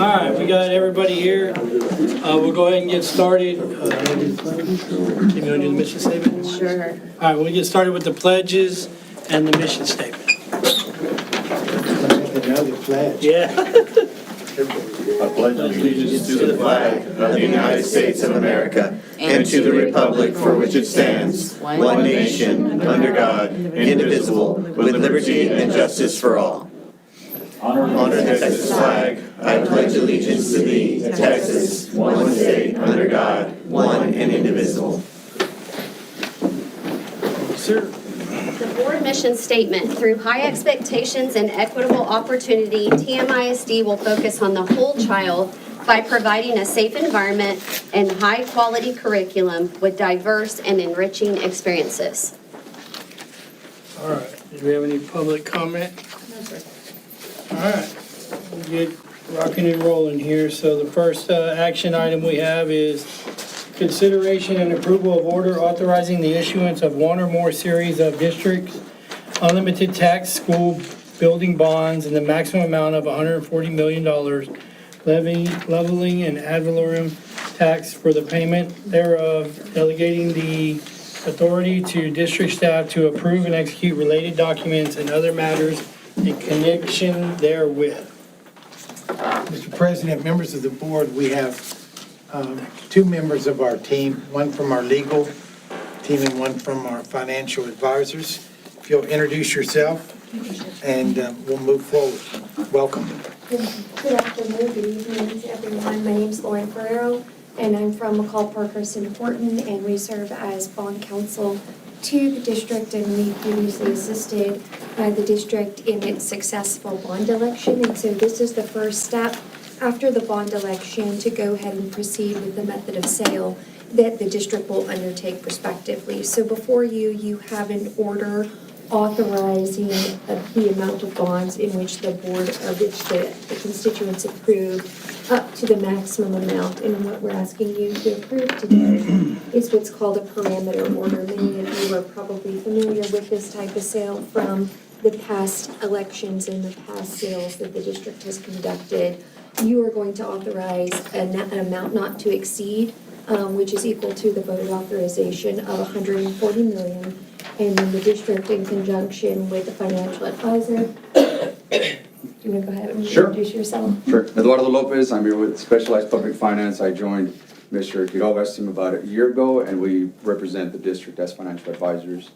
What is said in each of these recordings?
right, we got everybody here. We'll go ahead and get started. Can you want to do the mission statement? Sure. All right, we'll get started with the pledges and the mission statement. Another pledge. Yeah. I pledge allegiance to the flag of the United States of America and to the republic for which it stands, one nation, under God, indivisible, with liberty and justice for all. Honor the Texas flag. I pledge allegiance to thee, Texas, one state, under God, one and indivisible. Sir. The board mission statement: through high expectations and equitable opportunity, TMISD will focus on the whole child by providing a safe environment and high-quality curriculum with diverse and enriching experiences. All right, do we have any public comment? All right, we'll get rocking and rolling here. So the first action item we have is consideration and approval of order authorizing the issuance of one or more series of districts unlimited tax school building bonds in the maximum amount of $140 million, leveling an ad valorem tax for the payment thereof, delegating the authority to district staff to approve and execute related documents and other matters in connection therewith. Mr. President, members of the board, we have two members of our team, one from our legal team and one from our financial advisors. If you'll introduce yourself and we'll move forward. Welcome. Good afternoon, good evening to everyone. My name is Lauren Ferrero, and I'm from McCall Parkerson Horton, and we serve as bond counsel to the district, and we previously assisted the district in its successful bond election. And so this is the first step after the bond election to go ahead and proceed with the method of sale that the district will undertake prospectively. So before you, you have an order authorizing the amount of bonds in which the board, of which the constituents approve up to the maximum amount. And what we're asking you to approve today is what's called a parameter order. Many of you are probably familiar with this type of sale from the past elections and the past sales that the district has conducted. You are going to authorize an amount not to exceed, which is equal to the voted authorization of $140 million. And then the district, in conjunction with the financial advisor, do you want to go ahead and introduce yourself? Sure. Eduardo Lopez, I'm here with Specialized Public Finance. I joined Mr. Quiroga's team about a year ago, and we represent the district as financial advisors.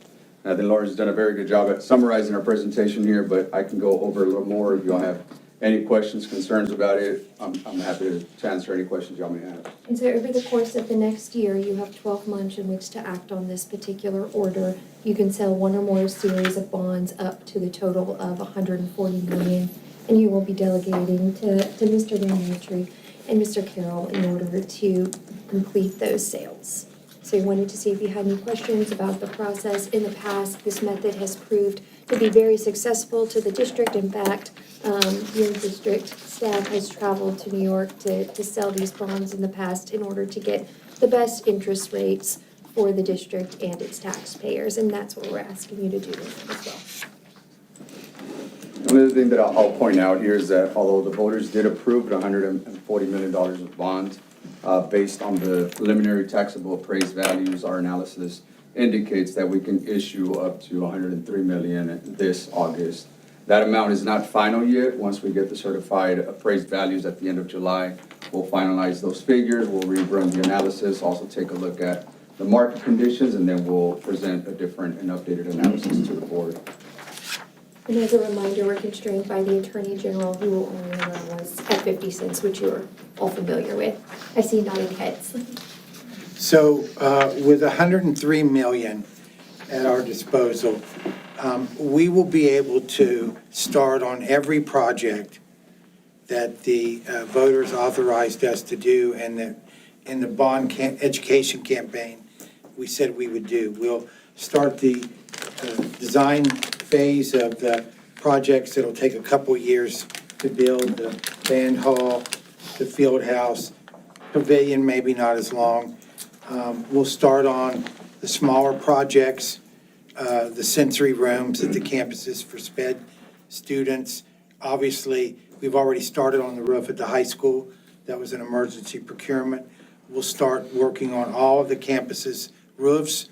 I think Lauren's done a very good job at summarizing our presentation here, but I can go over a little more if you all have any questions, concerns about it. I'm happy to answer any questions y'all may have. And so over the course of the next year, you have 12 months in which to act on this particular order. You can sell one or more series of bonds up to the total of $140 million, and you will be delegating to Mr. Van Nutry and Mr. Carroll in order to complete those sales. So I wanted to see if you had any questions about the process. In the past, this method has proved to be very successful to the district. In fact, your district staff has traveled to New York to sell these bonds in the past in order to get the best interest rates for the district and its taxpayers, and that's what we're asking you to do as well. Another thing that I'll point out here is that although the voters did approve the $140 million of bonds, based on the preliminary taxable appraised values, our analysis indicates that we can issue up to $103 million this August. That amount is not final yet. Once we get the certified appraised values at the end of July, we'll finalize those figures, we'll rerun the analysis, also take a look at the market conditions, and then we'll present a different and updated analysis to the board. And as a reminder, we're constrained by the Attorney General, who will only allow us at 50 cents, which you are all familiar with. I see nodding heads. So with $103 million at our disposal, we will be able to start on every project that the voters authorized us to do and that in the bond education campaign we said we would do. We'll start the design phase of the projects that'll take a couple years to build, the band hall, the field house, pavilion, maybe not as long. We'll start on the smaller projects, the sensory rooms at the campuses for SPED students. Obviously, We've already started on the roof at the high school. That was an emergency procurement. We'll start working on all of the campuses' roofs,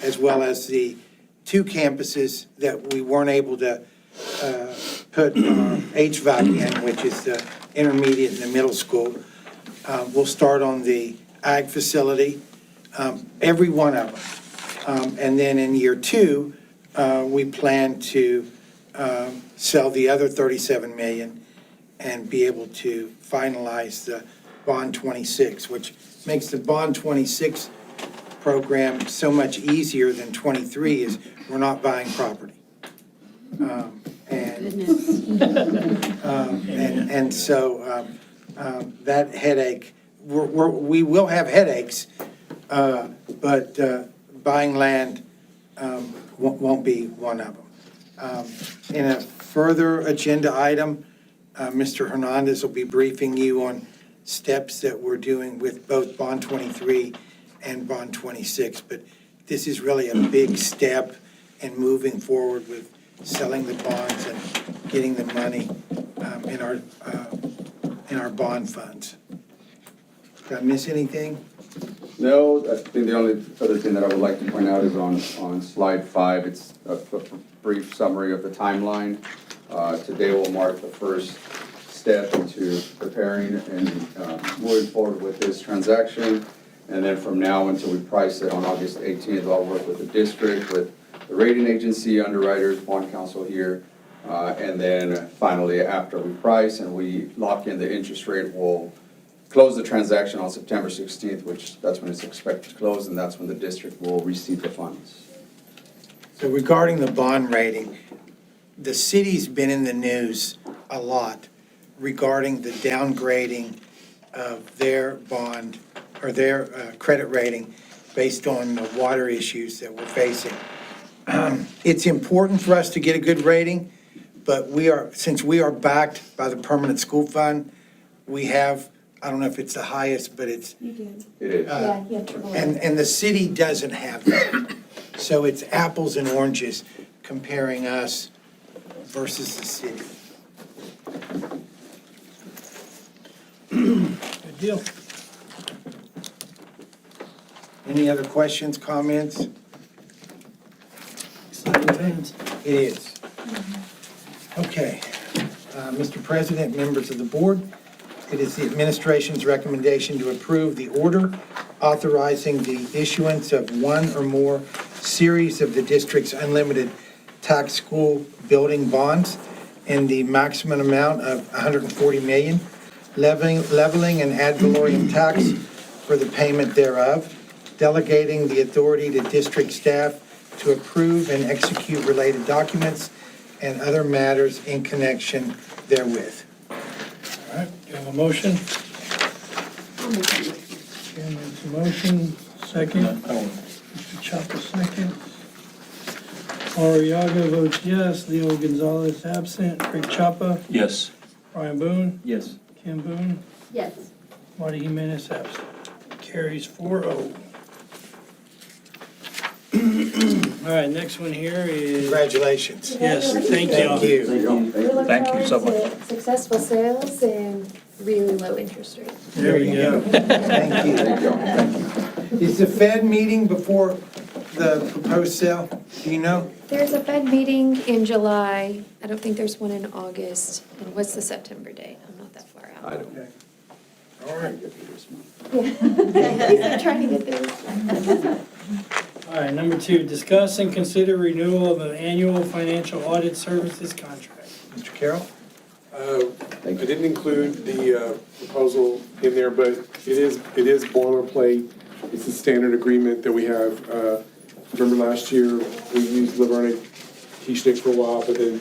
as well as the 2 campuses that we weren't able to put HVAC in, which is the intermediate and the middle school. We'll start on the ag facility, every one of them. And then in year 2, we plan to sell the other 37 million and be able to finalize the Bond 26, which makes the Bond 26 program so much easier than 23 is we're not buying property. And so that headache, we will have headaches, but buying land won't be one of them. In a further agenda item, Mr. Hernandez will be briefing you on steps that we're doing with both Bond 23 and Bond 26, but this is really a big step in moving forward with selling the bonds and getting the money in our bond funds. Did I miss anything? No, I think the only other thing that I would like to point out is on slide 5. It's a brief summary of the timeline. Today will mark the first step into preparing and moving forward with this transaction. And then from now until we price it on August 18th, I'll work with the district, with the rating agency, underwriters, bond counsel here. And then finally, after we price and we lock in the interest rate, we'll close the transaction on September 16th, which that's when it's expected to close, and that's when the district will receive the funds. So regarding the bond rating, the city's been in the news a lot regarding the downgrading of their bond or their credit rating based on the water issues that we're facing. It's important for us to get a good rating, but since we are backed by the Permanent School Fund, we have, I don't know if it's the highest, but it's, You do. It is. Yeah, you have triple A. and the city doesn't have that. So it's apples and oranges comparing us versus the city. Good deal. Any other questions, comments? Exciting times. It is. Okay. Mr. President, members of the board, it is the administration's recommendation to approve the order authorizing the issuance of one or more series of the district's unlimited tax school building bonds in the maximum amount of $140 million, leveling an ad valorem tax for the payment thereof, delegating the authority to district staff to approve and execute related documents and other matters in connection therewith. All right, do you have a motion? Ken makes a motion, second. Mr. Chapa, second. Ariaga votes yes. Leo Gonzalez absent. Rick Chapa, Yes. Brian Boone, Yes. Kim Boone, Yes. Marty Jimenez absent. Carries 4-0. All right, next one here is, Congratulations. yes, thank Thank you. you. We look Thank you so forward to successful sales and really low interest rates. There we go. Thank you. Thank you. Is the Fed meeting before the proposed sale? Do you know? There's a Fed meeting in July. I don't think there's one in August. And what's the September date? I'm not that far out. I don't know. All right. I'm trying to get there. All right, number 2, discuss and consider renewal of an annual financial audit services contract. Mr. Carroll? I didn't include the proposal in there, but it is boilerplate. It's a standard agreement that we have. Remember last year, we used Laverne Keyschnick for a while, but then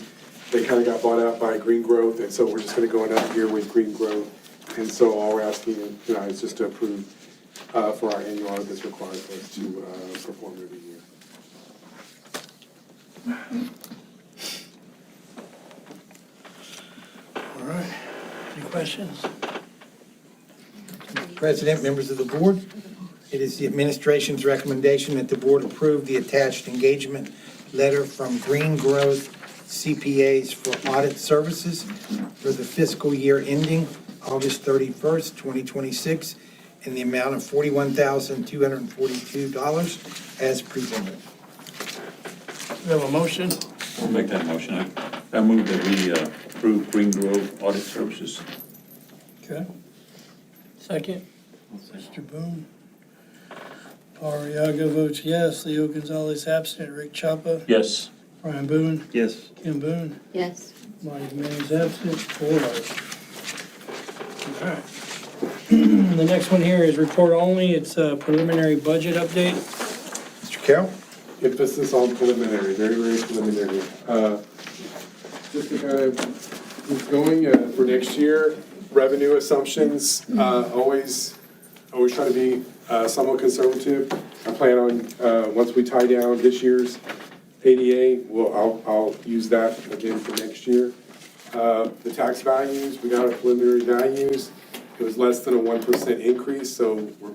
they kind of got bought out by Green Growth, and so we're just going to go another year with Green Growth. And so all we're asking tonight is just to approve for our annual audit that's required for us to perform every year. All right, any questions? President, members of the board, it is the administration's recommendation that the board approve the attached engagement letter from Green Growth CPAs for audit services for the fiscal year ending August 31st, 2026, in the amount of $41,242 as presented. We have a motion. I'll make that motion. I move that we approve Green Grove Audit Services. Okay. Second, Mr. Boone. Paul Riaga votes yes. Leo Gonzalez absent. Rick Chapa. Yes. Brian Boone. Yes. Kim Boone. Yes. Lonnie Man's absent. 4 ayes. All right. The next one here is report only. It's a preliminary budget update. Mr. Carroll? Emphasis on preliminary, very, very preliminary. Just to kind of keep going for next year, revenue assumptions, always try to be somewhat conservative. I plan on, once we tie down this year's ADA, I'll use that again for next year. The tax values, we got our preliminary values. It was less than a 1% increase, so we're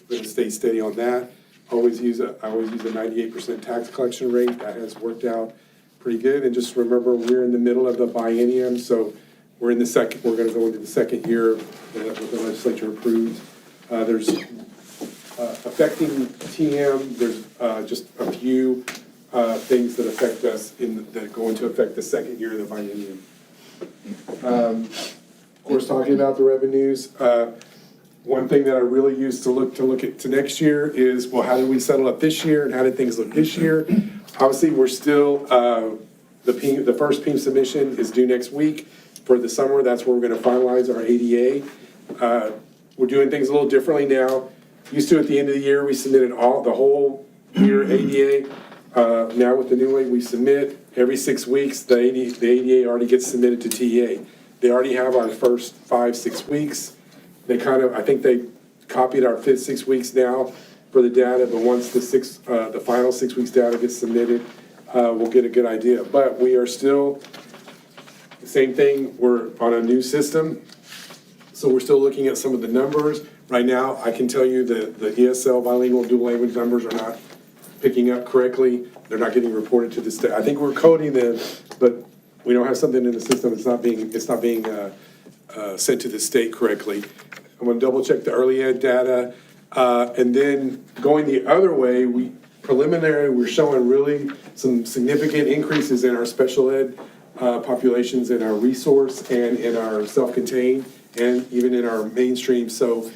going to stay steady on that. I always use a 98% tax collection rate. That has worked out pretty good. And just remember, we're in the middle of the biennium, so we're going to go into the second year that the legislature approved. There's affecting TM, there's just a few things that affect us that go into effect the second year of the biennium. Of course, talking about the revenues, one thing that I really use to look at next year is, well, how did we settle up this year and how did things look this year? Obviously, we're still, the first PEEM submission is due next week for the summer. That's where we're gonna finalize our ADA. We're doing things a little differently now. Used to, at the end of the year, we submitted the whole year ADA. Now with the new way, we submit every 6 weeks, the ADA already gets submitted to TA. They already have our first 5-6 weeks. I think they copied our 5-6 weeks now for the data, but once the final 6 weeks data gets submitted, we'll get a good idea. But we are still, the same thing, we're on a new system, so we're still looking at some of the numbers. Right now, I can tell you that the ESL bilingual dual language numbers are not picking up correctly. They're not getting reported to the state. I think we're coding them, but we don't have something in the system. It's not being sent to the state correctly. I'm gonna double check the early ed data. And then going the other way, we're showing really some significant increases in our special ed populations, in our resource and in our self-contained and even in our mainstream. So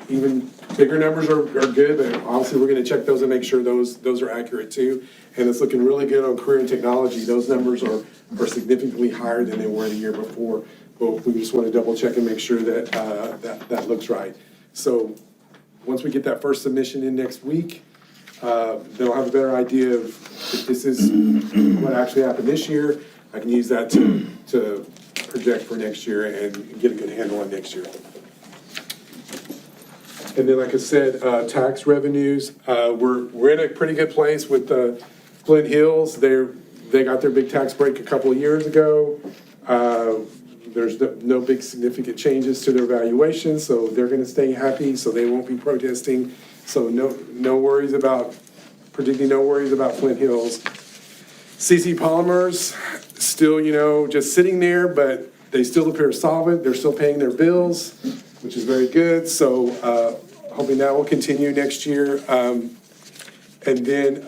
even bigger numbers are good, but obviously we're gonna check those and make sure those are accurate too. And it's looking really good on career and technology. Those numbers are significantly higher than they were the year before. But we just want to double check and make sure that that looks right. So once we get that first submission in next week, they'll have a better idea of if this is what actually happened this year. I can use that to project for next year and get a good handle on next year. And then, like I said, tax revenues, we're in a pretty good place with Flint Hills. They got their big tax break a couple of years ago. There's no big significant changes to their valuation, so they're gonna stay happy, so they won't be protesting. So no worries about Flint Hills. CC Polymers, still, just sitting there, but they still appear solvent. They're still paying their bills, which is very good. So hoping that will continue next year. And then,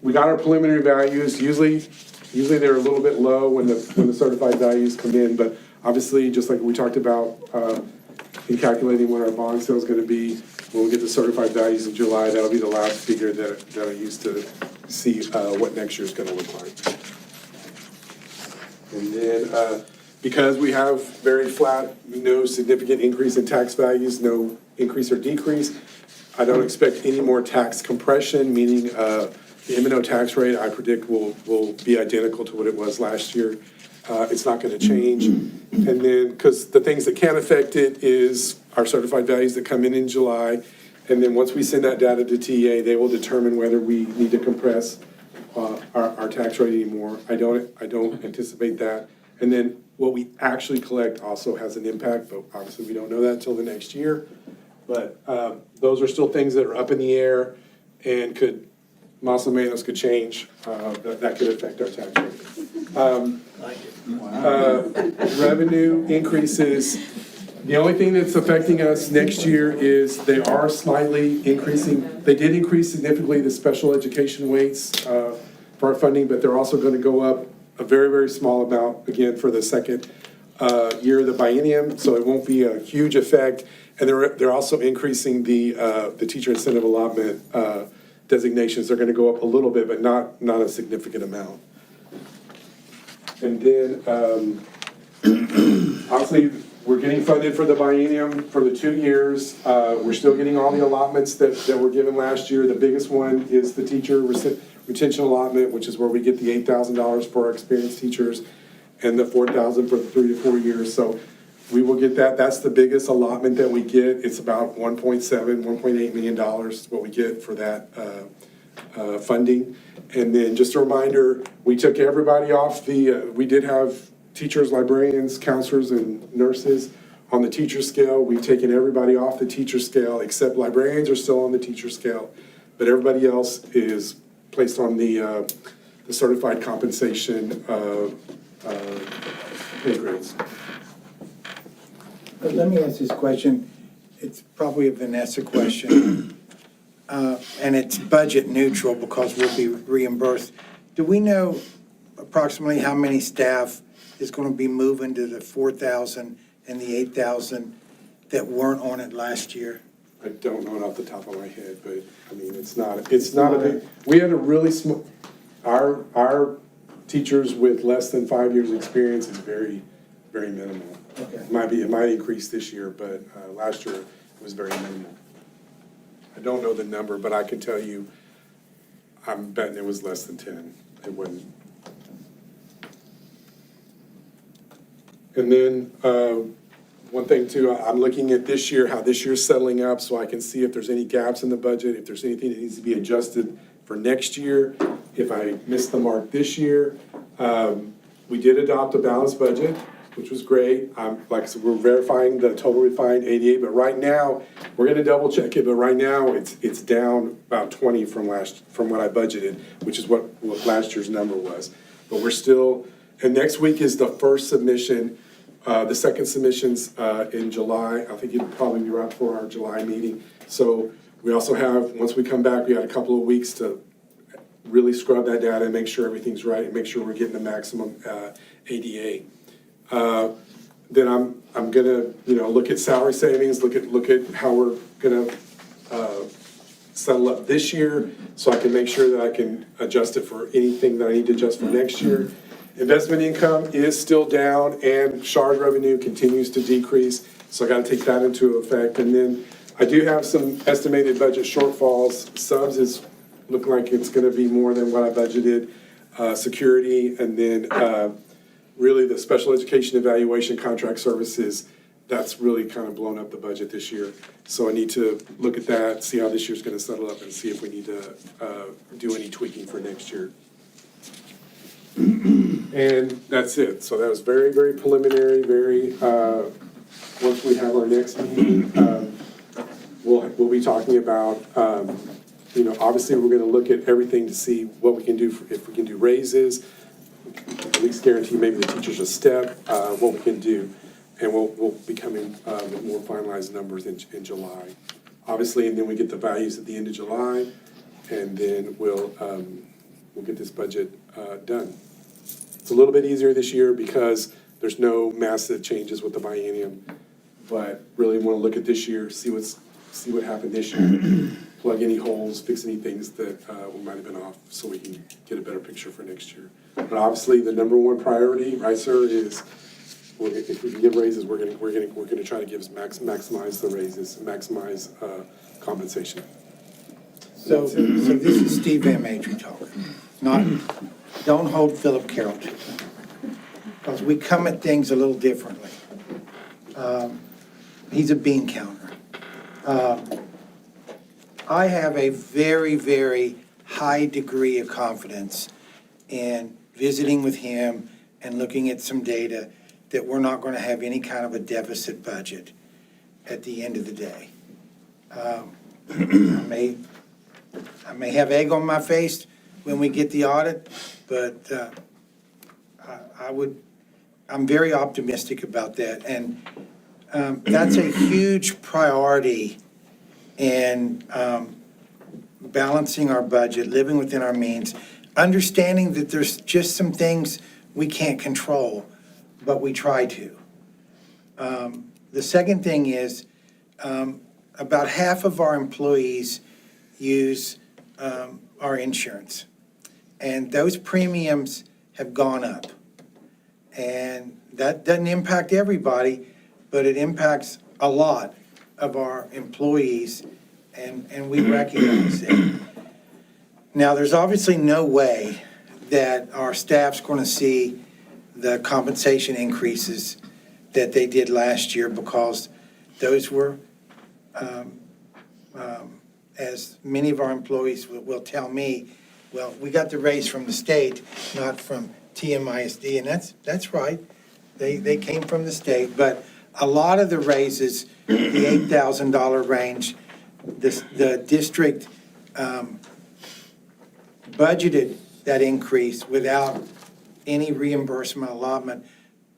we got our preliminary values. Usually they're a little bit low when the certified values come in, but obviously, just like we talked about in calculating what our bond sale is going to be, when we get the certified values in July, that'll be the last figure that I use to see what next year is going to look like. And then, because we have very flat, no significant increase in tax values, no increase or decrease, I don't expect any more tax compression, meaning the M&O tax rate, I predict, will be identical to what it was last year. It's not going to change. And then, because the things that can affect it is our certified values that come in July. And then once we send that data to TA, they will determine whether we need to compress our tax rate anymore. I don't anticipate that. And then what we actually collect also has an impact, but obviously we don't know that until the next year. But those are still things that are up in the air and could más o menos could change, that could affect our tax rate. Revenue increases, the only thing that's affecting us next year is they are slightly increasing, they did increase significantly the special education weights for our funding, but they're also going to go up a very, very small amount again for the second year of the biennium, so it won't be a huge effect. And they're also increasing the teacher incentive allotment designations. They're going to go up a little bit, but not a significant amount. And then, obviously, we're getting funded for the biennium for the 2 years. We're still getting all the allotments that were given last year. The biggest one is the teacher retention allotment, which is where we get the $8,000 for our experienced teachers and the $4,000 for 3 to 4 years. So we will get that. That's the biggest allotment that we get. It's about $1.8 million is what we get for that funding. And then just a reminder, we took everybody off we did have teachers, librarians, counselors, and nurses on the teacher scale. We've taken everybody off the teacher scale, except librarians are still on the teacher scale, but everybody else is placed on the certified compensation pay grades. But let me ask this question. It's probably a Vanessa question. And it's budget neutral because we'll be reimbursed. Do we know approximately how many staff is going to be moving to the 4,000 and the 8,000 that weren't on it last year? I don't know it off the top of my head, but I mean, it's not a big, we had a really small, our teachers with less than 5 years' experience is very, very minimal. Okay. It might increase this year, but last year it was very minimal. I don't know the number, but I can tell you, I'm betting it was less than 10. It wasn't. And then, one thing too, I'm looking at this year, how this year's settling up, so I can see if there's any gaps in the budget, if there's anything that needs to be adjusted for next year, if I missed the mark this year. We did adopt a balanced budget, which was great. Like I said, we're verifying the total refined 88, but right now, we're gonna double check it, but right now, it's down about 20 from what I budgeted, which is what last year's number was. But we're still, and next week is the first submission. The second submission's in July. I think it'll probably be right for our July meeting. So we also have, once we come back, we had a couple of weeks to really scrub that data and make sure everything's right and make sure we're getting the maximum ADA. Then I'm gonna, look at salary savings, look at how we're gonna settle up this year, so I can make sure that I can adjust it for anything that I need to adjust for next year. Investment income is still down, and SHARD revenue continues to decrease, so I gotta take that into effect. And then I do have some estimated budget shortfalls. Subs is looking like it's gonna be more than what I budgeted. Security, and then really the special education evaluation contract services, that's really kind of blown up the budget this year. So I need to look at that, see how this year's gonna settle up, and see if we need to do any tweaking for next year. And that's it. So that was very, very preliminary, once we have our next meeting, we'll be talking about, obviously we're gonna look at everything to see what we can do, if we can do raises, at least guarantee maybe the teachers a step, what we can do. And we'll be coming with more finalized numbers in July. Obviously, and then we get the values at the end of July, and then we'll get this budget done. It's a little bit easier this year because there's no massive changes with the biennium, but really want to look at this year, see what happened this year, plug any holes, fix any things that we might have been off, so we can get a better picture for next year. But obviously, the number one priority, right, sir, is if we can give raises, we're gonna try to maximize the raises, maximize compensation. So this is Steve Van Matry talking. Don't hold Philip Carroll to it, because we come at things a little differently. He's a bean counter. I have a very, very high degree of confidence in visiting with him and looking at some data that we're not going to have any kind of a deficit budget I may have egg on my face when we get the audit, but I'm very optimistic about that. And that's a huge priority in balancing our budget, living within our means, understanding that there's just some things we can't control, but we try to. The second thing is, about half of our employees use our insurance. And those premiums have gone up. And that doesn't impact everybody, but it impacts a lot of our employees, and we recognize it. Now, there's obviously no way that our staff's going to see the compensation increases that they did last year, because those were, as many of our employees will tell me, well, we got the raise from the state, not from TMISD, and that's right. They came from the state, but a lot of the raises, the $8,000 range, the district budgeted that increase without any reimbursement allotment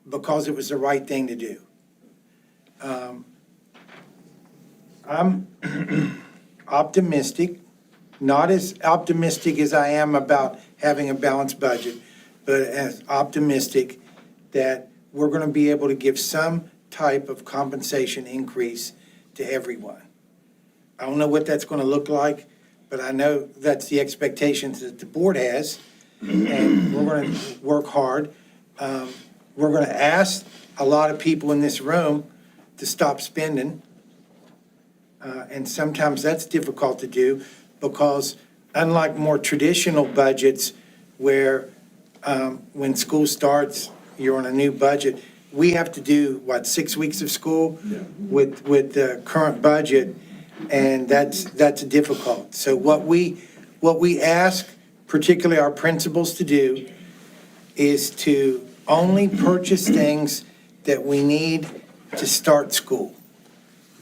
because it was the right thing to do. I'm optimistic, not as optimistic as I am about having a balanced budget, but as optimistic that we're going to be able to give some type of compensation increase to everyone. I don't know what that's going to look like, but I know that's the expectations that the board has, and we're going to work hard. We're going to ask a lot of people in this room to stop spending, and sometimes that's difficult to do because unlike more traditional budgets where when school starts, you're on a new budget, we have to do, 6 weeks of school with the current budget, and that's difficult. So what we ask, particularly our principals to do, is to only purchase things that we need to start school,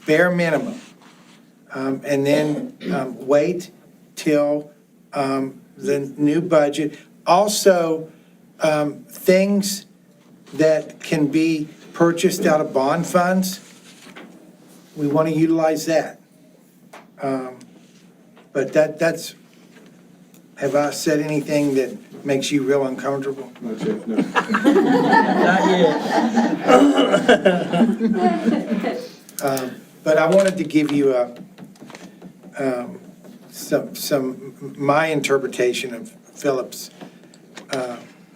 bare minimum. And then wait till the new budget. Also, things that can be purchased out of bond funds, we want to utilize that. But that's, have I said anything that makes you real uncomfortable? Not yet, no. Not yet. But I wanted to give you my interpretation of Philip's.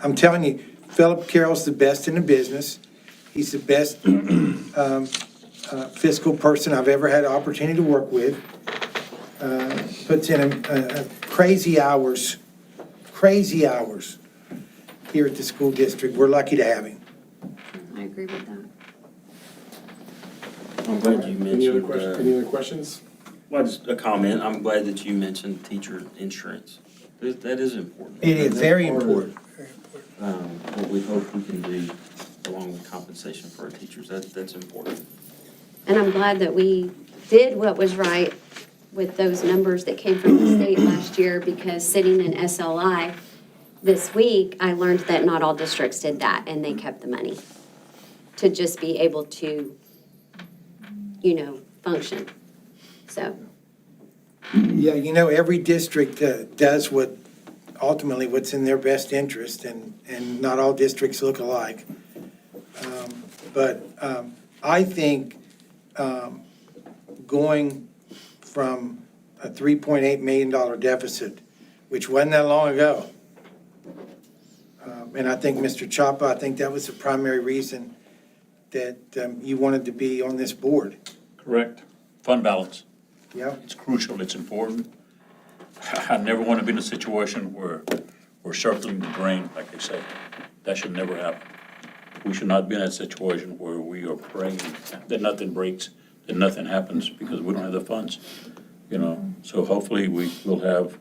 I'm telling you, Philip Carroll's the best in the business. He's the best fiscal person I've ever had the opportunity to work with. Puts in crazy hours here at the school district. We're lucky to have him. I agree with that. I'm glad you Any other mentioned, questions? Any other questions? well, just a comment, I'm glad that you mentioned teacher insurance. That is important. It is very important. What we hope we can do along with compensation for our teachers, that's important. And I'm glad that we did what was right with those numbers that came from the state last year, because sitting in SLI this week, I learned that not all districts did that, and they kept the money to just be able to, function. So, Yeah, every district does ultimately what's in their best interest, and not all districts look alike. But I think going from a $3.8 million deficit, which wasn't that long ago, and I think Mr. Chapa, I think that was the primary reason that you wanted to be on this board. Correct. Fund balance. Yeah. It's crucial, it's important. I never want to be in a situation where we're circling the drain, like they say. That should never happen. We should not be in that situation where we are praying that nothing breaks, that nothing happens, because we don't have the funds, So hopefully we will have,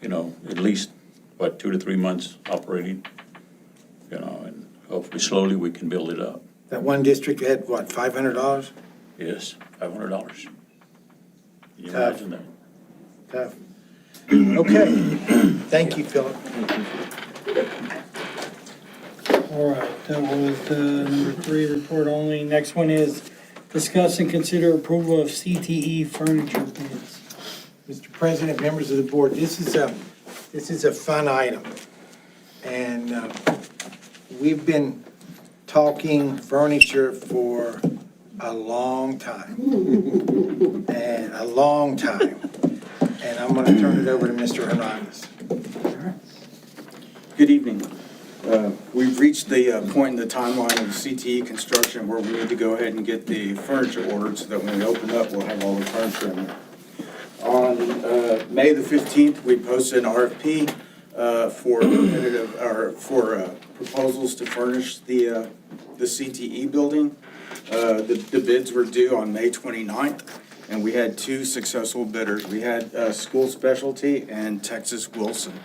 at least, 2 to 3 months operating, and hopefully slowly we can build it up. That one district had, $500? Yes, $500. Can you Tough. imagine that? Tough. Okay, thank you, Philip. All right, that was number 3, report only. Next one is discuss and consider approval of CTE furniture bids. Mr. President, members of the board, this is a fun item. And we've been talking furniture for a long time. And a long time. And I'm going to turn it over to Mr. Hernandez. Good evening. We've reached the point in the timeline of CTE construction where we need to go ahead and get the furniture ordered so that when we open up, we'll have all the furniture in there. On May the 15th, we posted an RFP for competitive, or for proposals to furnish the CTE building. The bids were due on May 29th, and we had 2 successful bidders. We had School Specialty and Texas Wilson.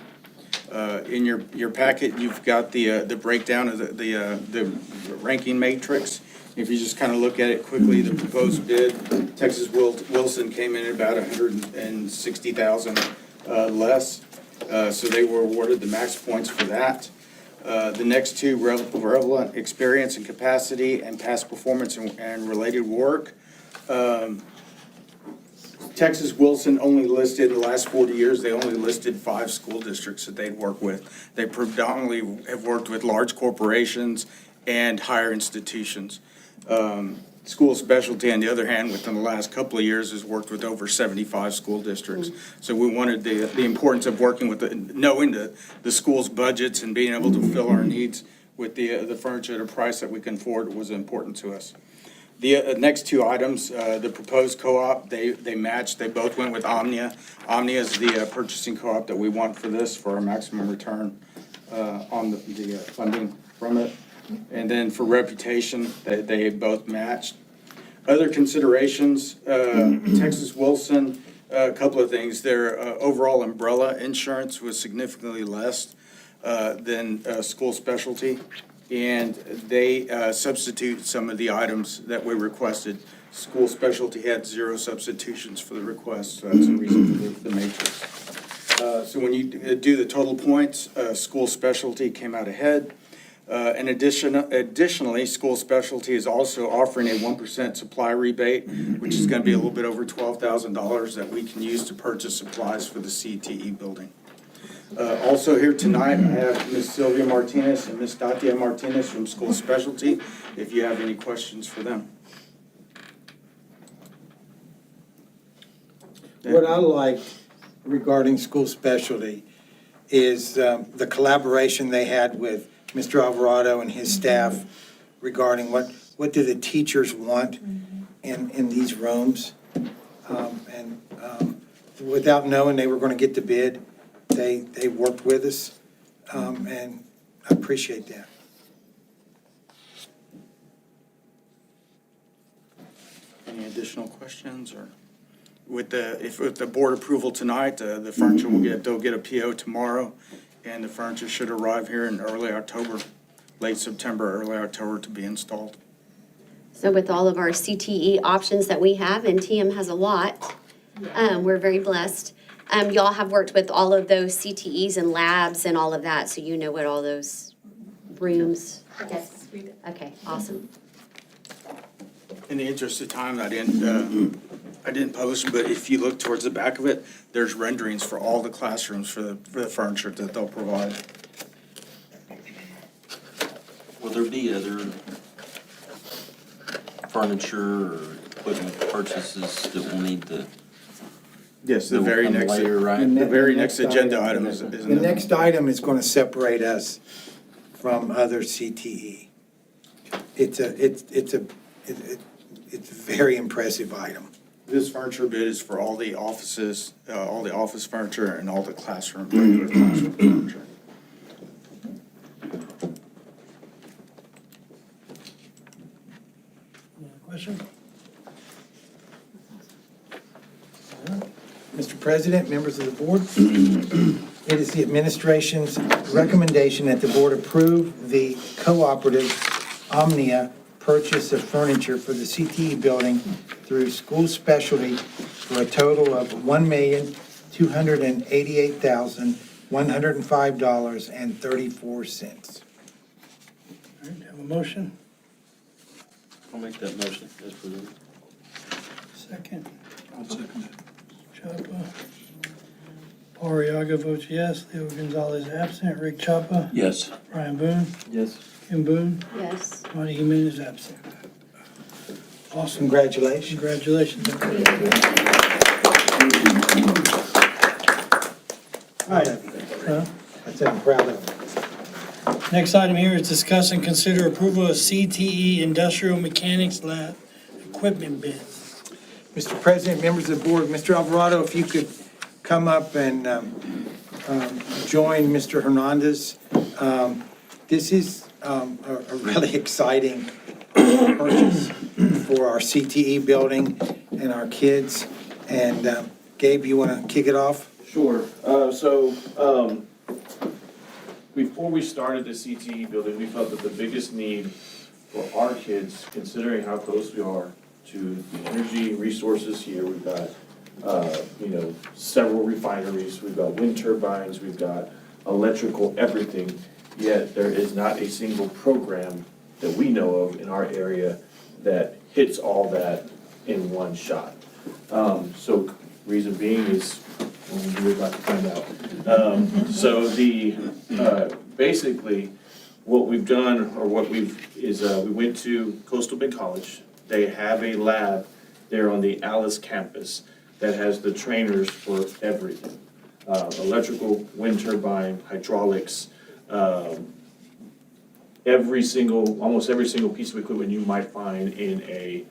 In your packet, you've got the breakdown of the ranking matrix. If you just kind of look at it quickly, the proposed bid, Texas Wilson came in at about $160,000 less. So they were awarded the max points for that. The next 2, relevant experience and capacity and past performance and related work. Texas Wilson only listed, in the last 40 years, they only listed 5 school districts that they'd work with. They predominantly have worked with large corporations and higher institutions. School Specialty, on the other hand, within the last couple of years, has worked with over 75 school districts. So we wanted the importance of working with, knowing the school's budgets and being able to fulfill our needs with the furniture at a price that we can afford was important to us. The next 2 items, the proposed co-op, they matched. They both went with Omnia. Omnia is the purchasing co-op that we want for this, for our maximum return on the funding from it. And then for reputation, they both matched. Other considerations, Texas Wilson, a couple of things. Their overall umbrella insurance was significantly less than School Specialty. And they substitute some of the items that we requested. School Specialty had 0 substitutions for the request, so that's the reason for the matrix. So when you do the total points, School Specialty came out ahead. Additionally, School Specialty is also offering a 1% supply rebate, which is going to be a little bit over $12,000 that we can use to purchase supplies for the CTE building. Also here tonight, I have Ms. Sylvia Martinez and Ms. Datia Martinez from School Specialty, if you have any questions for them. What I like regarding School Specialty is the collaboration they had with Mr. Alvarado and his staff regarding what do the teachers want in these rooms. Without knowing they were going to get the bid, they worked with us, and I appreciate that. Any additional questions, or with the board approval tonight, the furniture they'll get a PO tomorrow, and the furniture should arrive here in early October, late September, early October to be installed. So with all of our CTE options that we have, and TM has a lot, we're very blessed. Y'all have worked with all of those CTEs and labs and all of that, so you know what all those rooms. Yes, we do. Okay, awesome. In the interest of time, I didn't publish them, but if you look towards the back of it, there's renderings for all the classrooms for the furniture that they'll provide. Will there be other furniture or equipment purchases that will need the? Yes, that will come later, right? the very next agenda item is The another. next item is going to separate us from other CTE. It's a very impressive item. This furniture bid is for all the offices, all the office furniture and all the classroom, regular classroom furniture. Question? Mr. President, members of the board, it is the administration's recommendation that the board approve the cooperative Omnia purchase of furniture for the CTE building through School Specialty for a total of $1,250,000 $288,105.34. All right, have a motion? I'll make that motion as presented. Second. I'll second it. Chapa. Paul Riaga votes yes. Leo Gonzalez absent. Rick Chapa. Yes. Brian Boone. Yes. Kim Boone. Yes. Monty Jimenez absent. Awesome. Congratulations. Congratulations. All right. Huh? I said I'm proud of them. Next item here is discuss and consider approval of CTE Industrial Mechanics Lab equipment bids. Mr. President, members of the board, Mr. Alvarado, if you could come up and join Mr. Hernandez. This is a really exciting purchase for our CTE building and our kids. And Gabe, you want to kick it off? Sure. Before we started the CTE building, we felt that the biggest need for our kids, considering how close we are to the energy resources here, we've got, several refineries, we've got wind turbines, we've got electrical, everything, yet there is not a single program that we know of in our area that hits all that in one shot. So reason being is, we're about to find out. Basically, what we've done, or what we went to Coastal Bend College. They have a lab there on the Alice campus that has the trainers for everything. Electrical, wind turbine, hydraulics, almost every single piece of equipment you might find in a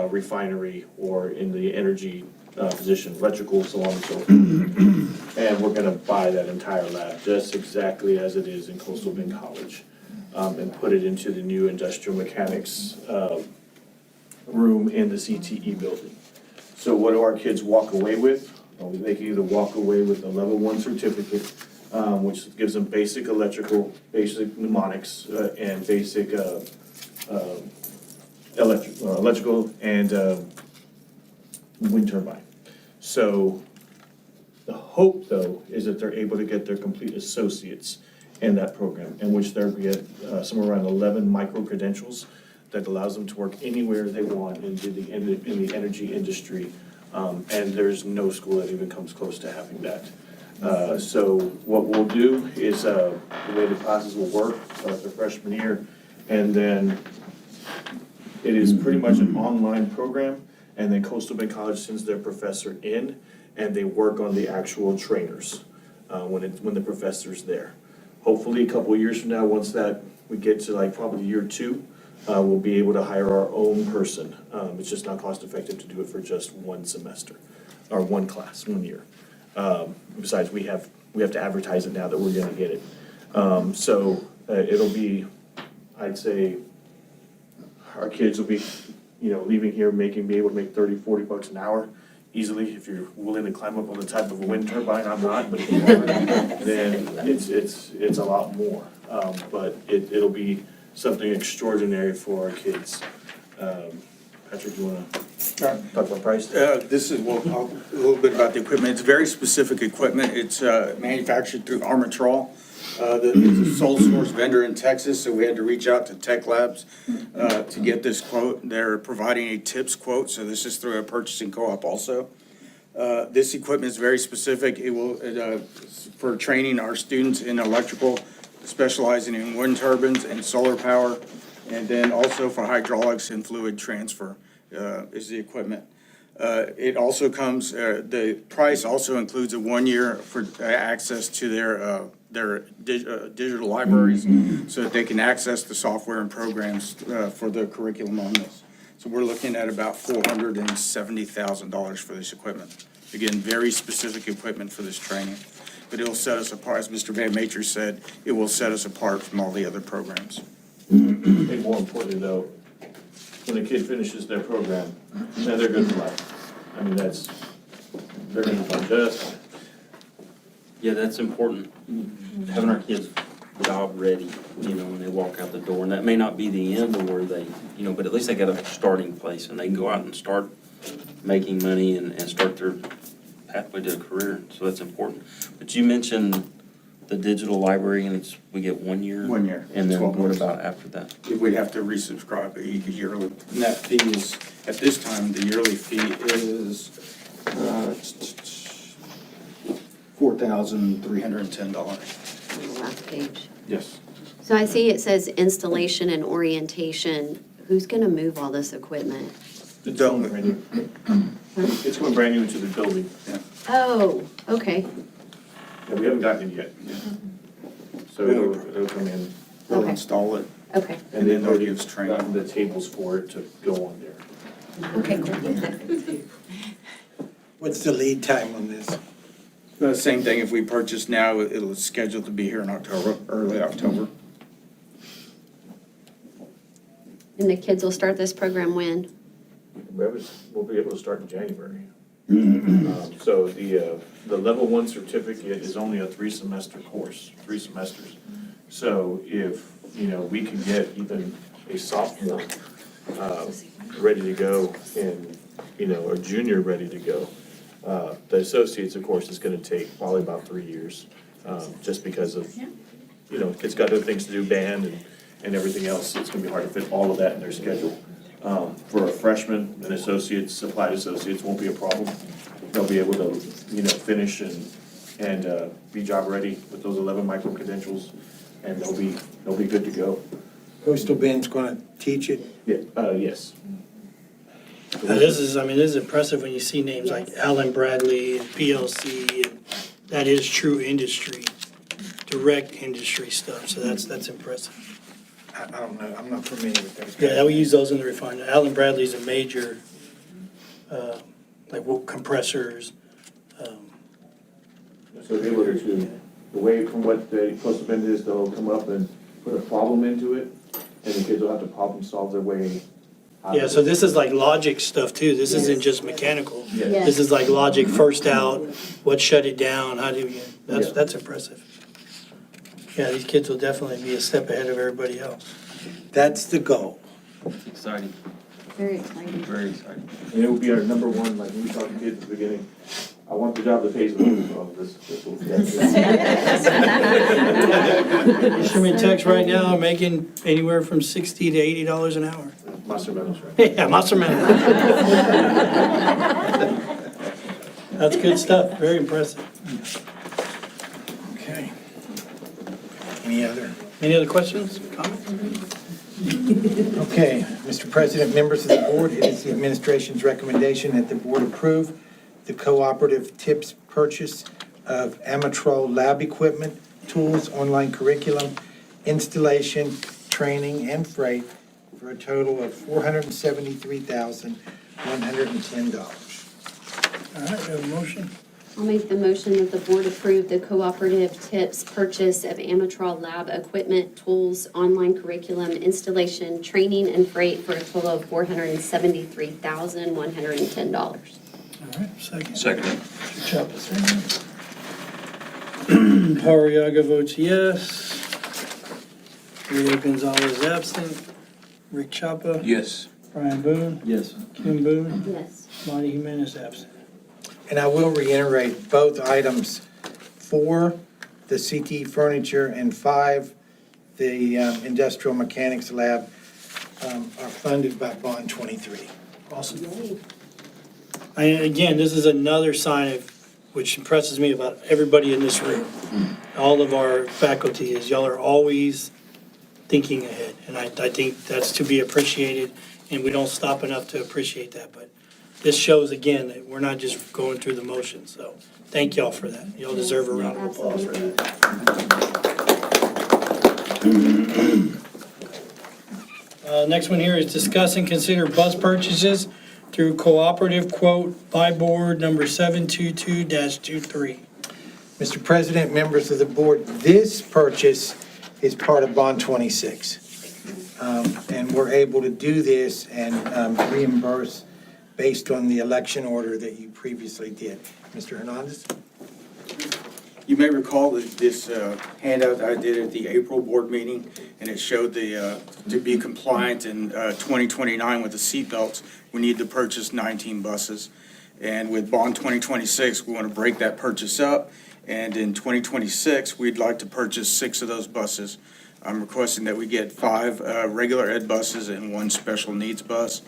refinery or in the energy position, electrical, so on and so forth. And we're gonna buy that entire lab, just exactly as it is in Coastal Bend College, and put it into the new industrial mechanics room in the CTE building. So what do our kids walk away with? Well, they can either walk away with a level 1 certificate, which gives them basic electrical, basic mnemonics, and basic electrical and wind turbine. So the hope, though, is that they're able to get their complete associates in that program, in which they'll get somewhere around 11 micro-credentials that allows them to work anywhere they want in the energy industry. And there's no school that even comes close to having that. So what we'll do is, the way the classes will work, start their freshman year, and then it is pretty much an online program, and then Coastal Bend College sends their professor in, and they work on the actual trainers when the professor's there. Hopefully, a couple of years from now, once that we get to like probably year 2, we'll be able to hire our own person. It's just not cost effective to do it for just one semester, or one class, 1 year. Besides, we have to advertise it now that we're gonna get it. It'll be, I'd say, our kids will be, leaving here be able to make $30-40 an hour easily. If you're willing to climb up on the type of a wind turbine, I'm not, but if you are, then it's a lot more. But it'll be something extraordinary for our kids. Patrick, you wanna talk about price? This is, a little bit about the equipment. It's very specific equipment. It's manufactured through Armatrol. It's a sole source vendor in Texas, so we had to reach out to Tech Labs to get this quote. They're providing a TIPS quote, so this is through a purchasing co-op also. This equipment is very specific. It will, for training our students in electrical, specializing in wind turbines and solar power, and then also for hydraulics and fluid transfer is the equipment. It also comes, the price also includes a 1 year for access to their digital libraries so that they can access the software and programs for the curriculum on this. So we're looking at about $470,000 for this equipment. Again, very specific equipment for this training. But it'll set us apart, as Mr. Van Mater said, it will set us apart from all the other programs. I think more importantly, though, when a kid finishes their program, then they're good for life. I mean, they're gonna be just fine. Yeah, that's important, having our kids job ready, when they walk out the door. And that may not be the end of where they, but at least they got a starting place and they can go out and start making money and start their pathway to a career, so that's important. But you mentioned the digital library, and we get 1 year? 1 year. And then 12 what months. about after that? We'd have to resubscribe yearly. And that fee is, at this time, the yearly fee is $4,310. Last page. Yes. So I see it says installation and orientation. Who's going to move all this equipment? It's going brand new. It's going brand new into the building. Oh, okay. Yeah, we haven't gotten it yet. So it'll come in, We'll Okay. install it, Okay. and then they'll already give us training. gotten the tables for it to go on there. Okay, cool. What's the lead time on this? The same thing, if we purchase now, it'll schedule to be here in October, early October. And the kids will start this program when? We'll be able to start in January. So the level 1 certificate is only a 3-semester course, 3 semesters. So if, we can get even a sophomore ready to go and, a junior ready to go, the associates, of course, is gonna take probably about 3 years, just because of, kids got other things to do, band and everything else. It's gonna be hard to fit all of that in their schedule. For a freshman, an associates, applied associates won't be a problem. They'll be able to, finish and be job ready with those 11 micro credentials, and they'll be good to go. Coastal Bend's gonna teach it? Yeah, yes. This is impressive when you see names like Allen Bradley and PLC, and that is true industry, direct industry stuff, so that's impressive. I don't know, I'm not familiar with those. Yeah, we use those in the refinery. Allen Bradley's a major, compressors. So they were to, the way from what the Coastal Bend is, they'll come up and put a problem into it, and the kids will have to problem solve their way out of Yeah, so it. this is like logic stuff too. This isn't just mechanical. Yes. This is like logic, first out, what shut it down, how do you, Yeah. that's impressive. Yeah, these kids will definitely be a step ahead of everybody else. That's the goal. It's exciting, Very exciting. very exciting. And it will be our number one, like when we talked to kids at the beginning, I want the job that pays the most, so this will. Instrument techs right now are making anywhere from $60 to $80 an hour. Master Metals, right? Yeah, Monster Man. That's good stuff, very impressive. Okay. Any Any other questions, comments? Okay, Mr. President, members of the board, it is the administration's recommendation that the board approve the cooperative TIPS purchase of Amatrol lab equipment, tools, online curriculum, installation, training, and freight for a total of $473,110. All right, we have a motion. I'll make the motion that the board approve the cooperative TIPS purchase of Amatrol lab equipment, tools, online curriculum, installation, training, and freight for a total of $473,110. All right, second. Second. Mr. Chapa, second. Pariaga votes yes. Leo Gonzalez absent. Rick Chapa. Yes. Brian Boone. Yes. Kim Boone. Yes. Monty Jimenez absent. And I will reiterate, both items, 4, the CT furniture, and 5, the industrial mechanics lab, are funded by Bond 23. Awesome. Again, this is another sign of, which impresses me about everybody in this room. All of our faculty is y'all are always thinking ahead. And I think that's to be appreciated, and we don't stop enough to appreciate that. But this shows again that we're not just going through the motions. So thank y'all for that. Y'all deserve a round of applause for that. Next one here is discuss and consider bus purchases through cooperative quote by board number 722-23. Mr. President, members of the board, this purchase is part of Bond 26. And we're able to do this and reimburse based on the election order that you previously did. Mr. Hernandez? You may recall that this handout I did at the April board meeting, and it showed to be compliant in 2029 with the seatbelts, we need to purchase 19 buses. And with Bond 2026, we want to break that purchase up. And in 2026, we'd like to purchase 6 of those buses. I'm requesting that we get 5 regular ed buses and 1 special needs bus.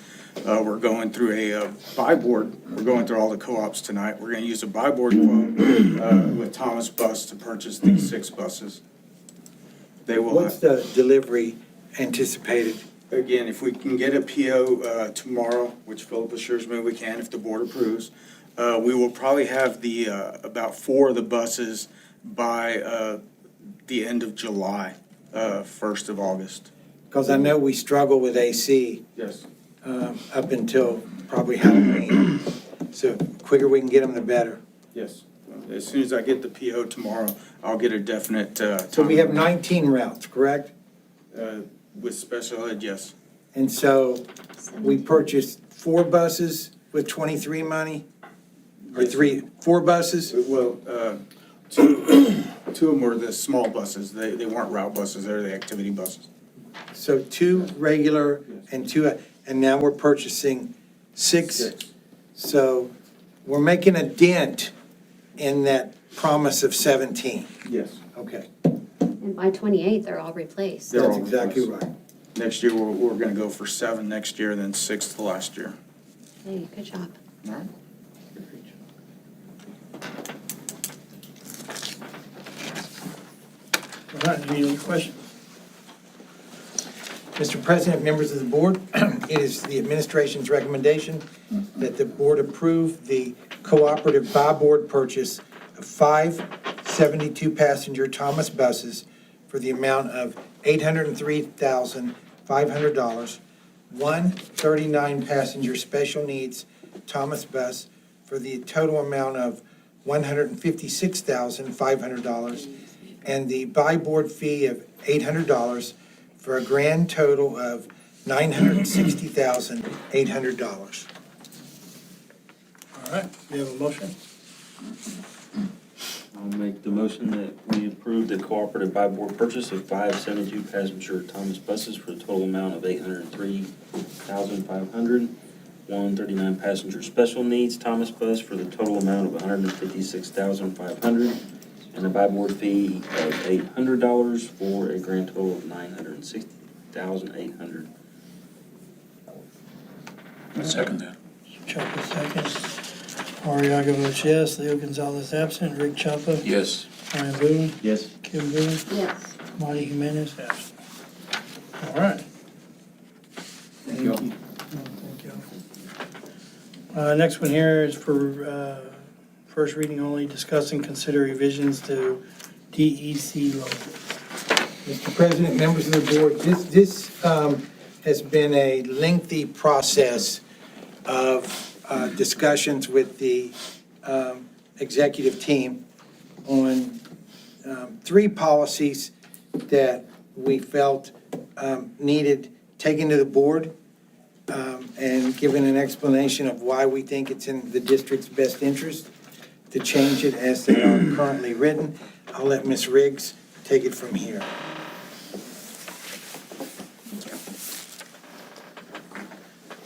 We're going through a buy board. We're going through all the co-ops tonight. We're going to use a buy board quote with Thomas Bus to purchase these 6 buses. They will What's the delivery anticipated? Again, if we can get a PO tomorrow, which Philip assures me we can if the board approves, we will probably have the, about 4 of the buses by the end of July, 1st of August. Because I know we struggle with AC Yes. up until probably Halloween. So quicker we can get them, the better. Yes. As soon as I get the PO tomorrow, I'll get a definite So we have time. 19 routes, correct? With special ed, yes. And so we purchased 4 buses with 23 money? Or Yes. 4 buses? Well, 2 of them were the small buses. They weren't route buses, they're the activity buses. So 2 regular and 2, and now we're purchasing 6. So we're making a dent in that promise of 17. Yes. Okay, And by 28, they're all replaced. They're that's all exactly replaced. right. Next year, we're gonna go for 7 next year, then 6 the last year. Hey, good job. All right. All right, any other questions? Mr. President, members of the board, it is the administration's recommendation that the board approve the cooperative buy board purchase of 5 72-passenger Thomas buses for the amount of $803,500, 1 39-passenger special needs Thomas bus for the total amount of $156,500, and the buy board fee of $800 for a grand total of $960,800. All right, we have a motion? I'll make the motion that we approve the cooperative buy board purchase of 5 72-passenger Thomas buses for a total amount of $803,500. 1 39-passenger special needs Thomas bus for the total amount of $156,500. And a buy board fee of $800 for a grand total of $960,800. Second that. Chopper seconds. Ariaga votes yes. Leo Gonzalez absent. Rick Chopper. Yes. Brian Boone. Yes. Kim Boone. Yes. Marty Jimenez absent. All right. Thank you. Thank you. Next one here is for first reading only, discuss and consider revisions to DEC logo. Mr. President, members of the board, this has been a lengthy process of discussions with the executive team on 3 policies that we felt needed taken to the board and given an explanation of why we think it's in the district's best interest to change it as they are currently written. I'll let Ms. Riggs take it from here.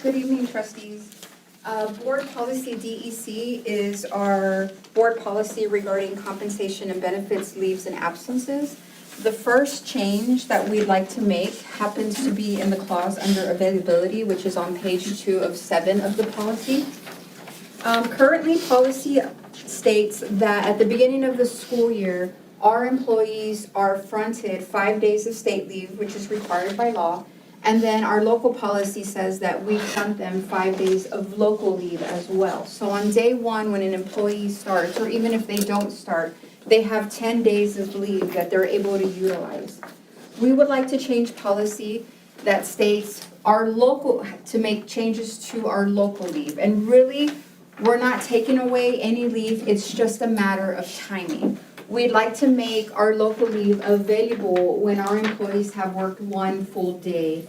Good evening, trustees. Board Policy DEC is our board policy regarding compensation and benefits, leaves, and absences. The first change that we'd like to make happens to be in the clause under availability, which is on page 2 of 7 of the policy. Currently, policy states that at the beginning of the school year, our employees are fronted 5 days of state leave, which is required by law. And then our local policy says that we front them 5 days of local leave as well. So on day 1, when an employee starts, or even if they don't start, they have 10 days of leave that they're able to utilize. We would like to change policy that states our local, to make changes to our local leave. And really, we're not taking away any leave, it's just a matter of timing. We'd like to make our local leave available when our employees have worked 1 full day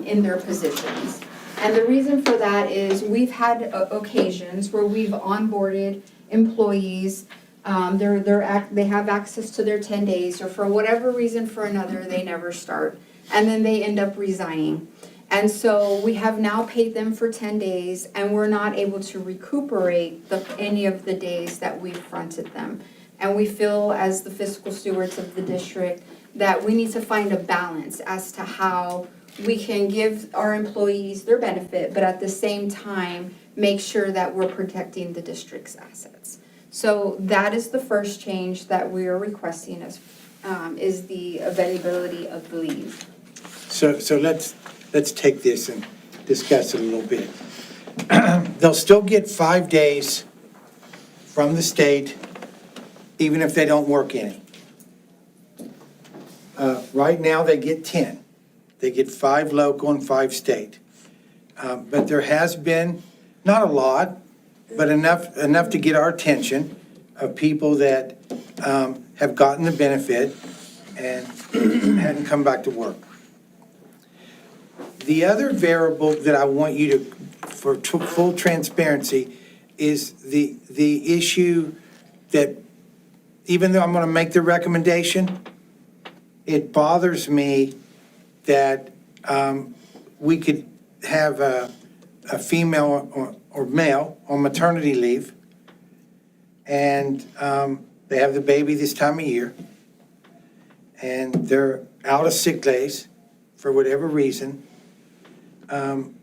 in their positions. And the reason for that is we've had occasions where we've onboarded employees, they have access to their 10 days, or for whatever reason for another, they never start. And then they end up resigning. And so we have now paid them for 10 days, and we're not able to recuperate any of the days that we fronted them. And we feel, as the fiscal stewards of the district, that we need to find a balance as to how we can give our employees their benefit, but at the same time, make sure that we're protecting the district's assets. So that is the first change that we are requesting is the availability of the leave. So let's take this and discuss it a little bit. They'll still get 5 days from the state, even if they don't work any. Right now, they get 10. They get 5 local and 5 state. But there has been, not a lot, but enough to get our attention of people that have gotten the benefit and hadn't come back to work. The other variable that I want you to, for full transparency, is the issue that, even though I'm going to make the recommendation, it bothers me that we could have a female or male on maternity leave, and they have the baby this time of year, and they're out of sick days for whatever reason.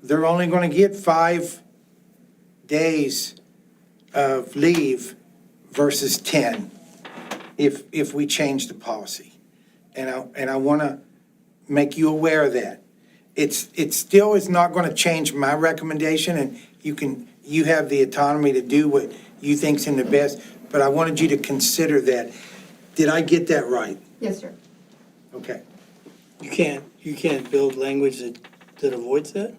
They're only going to get 5 days of leave versus 10 if we change the policy. And I want to make you aware of that. It still is not going to change my recommendation, and you have the autonomy to do what you think's in the best, but I wanted you to consider that. Did I get that right? Yes, sir. Okay. You can't build language that avoids that?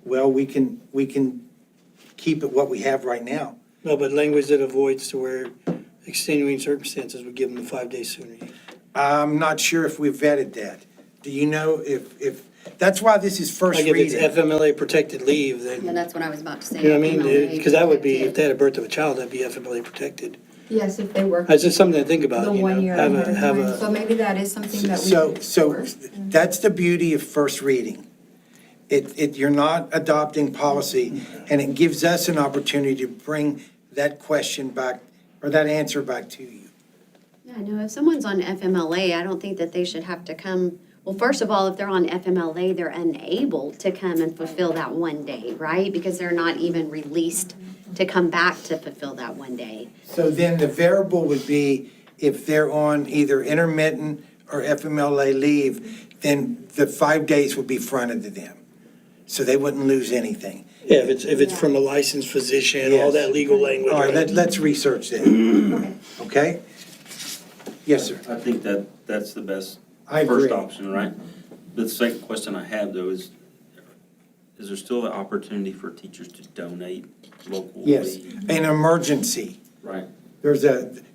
Well, we can keep it what we have right now. No, but language that avoids to where extenuating circumstances would give them the 5 days sooner. I'm not sure if we've vetted that. Do you know if, that's why this is first Like if it's reading. FMLA protected leave, Yeah, then, that's what I was about to say. you know what I mean? FMLA Because that would be, if protected. they had a birth of a child, that'd be FMLA protected. Yes, if they work It's just something to think about, the you 1 know? year Have ahead a, of have time. So a, maybe that is something that we So, could so explore. that's the beauty of first reading. You're not adopting policy, and it gives us an opportunity to bring that question back, or that answer back to you. Yeah, no, if someone's on FMLA, I don't think that they should have to come, well, first of all, if they're on FMLA, they're unable to come and fulfill that 1 day, right? Because they're not even released to come back to fulfill that 1 day. So then the variable would be if they're on either intermittent or FMLA leave, then the 5 days would be fronted to them. So they wouldn't lose anything. yeah, if it's from a licensed physician, all Yes. that legal language. All right, let's research that, okay? Yes, sir. I think that's the best I agree. first option, right? The second question I have though is there still an opportunity for teachers to donate local Yes, leave? an emergency. Right.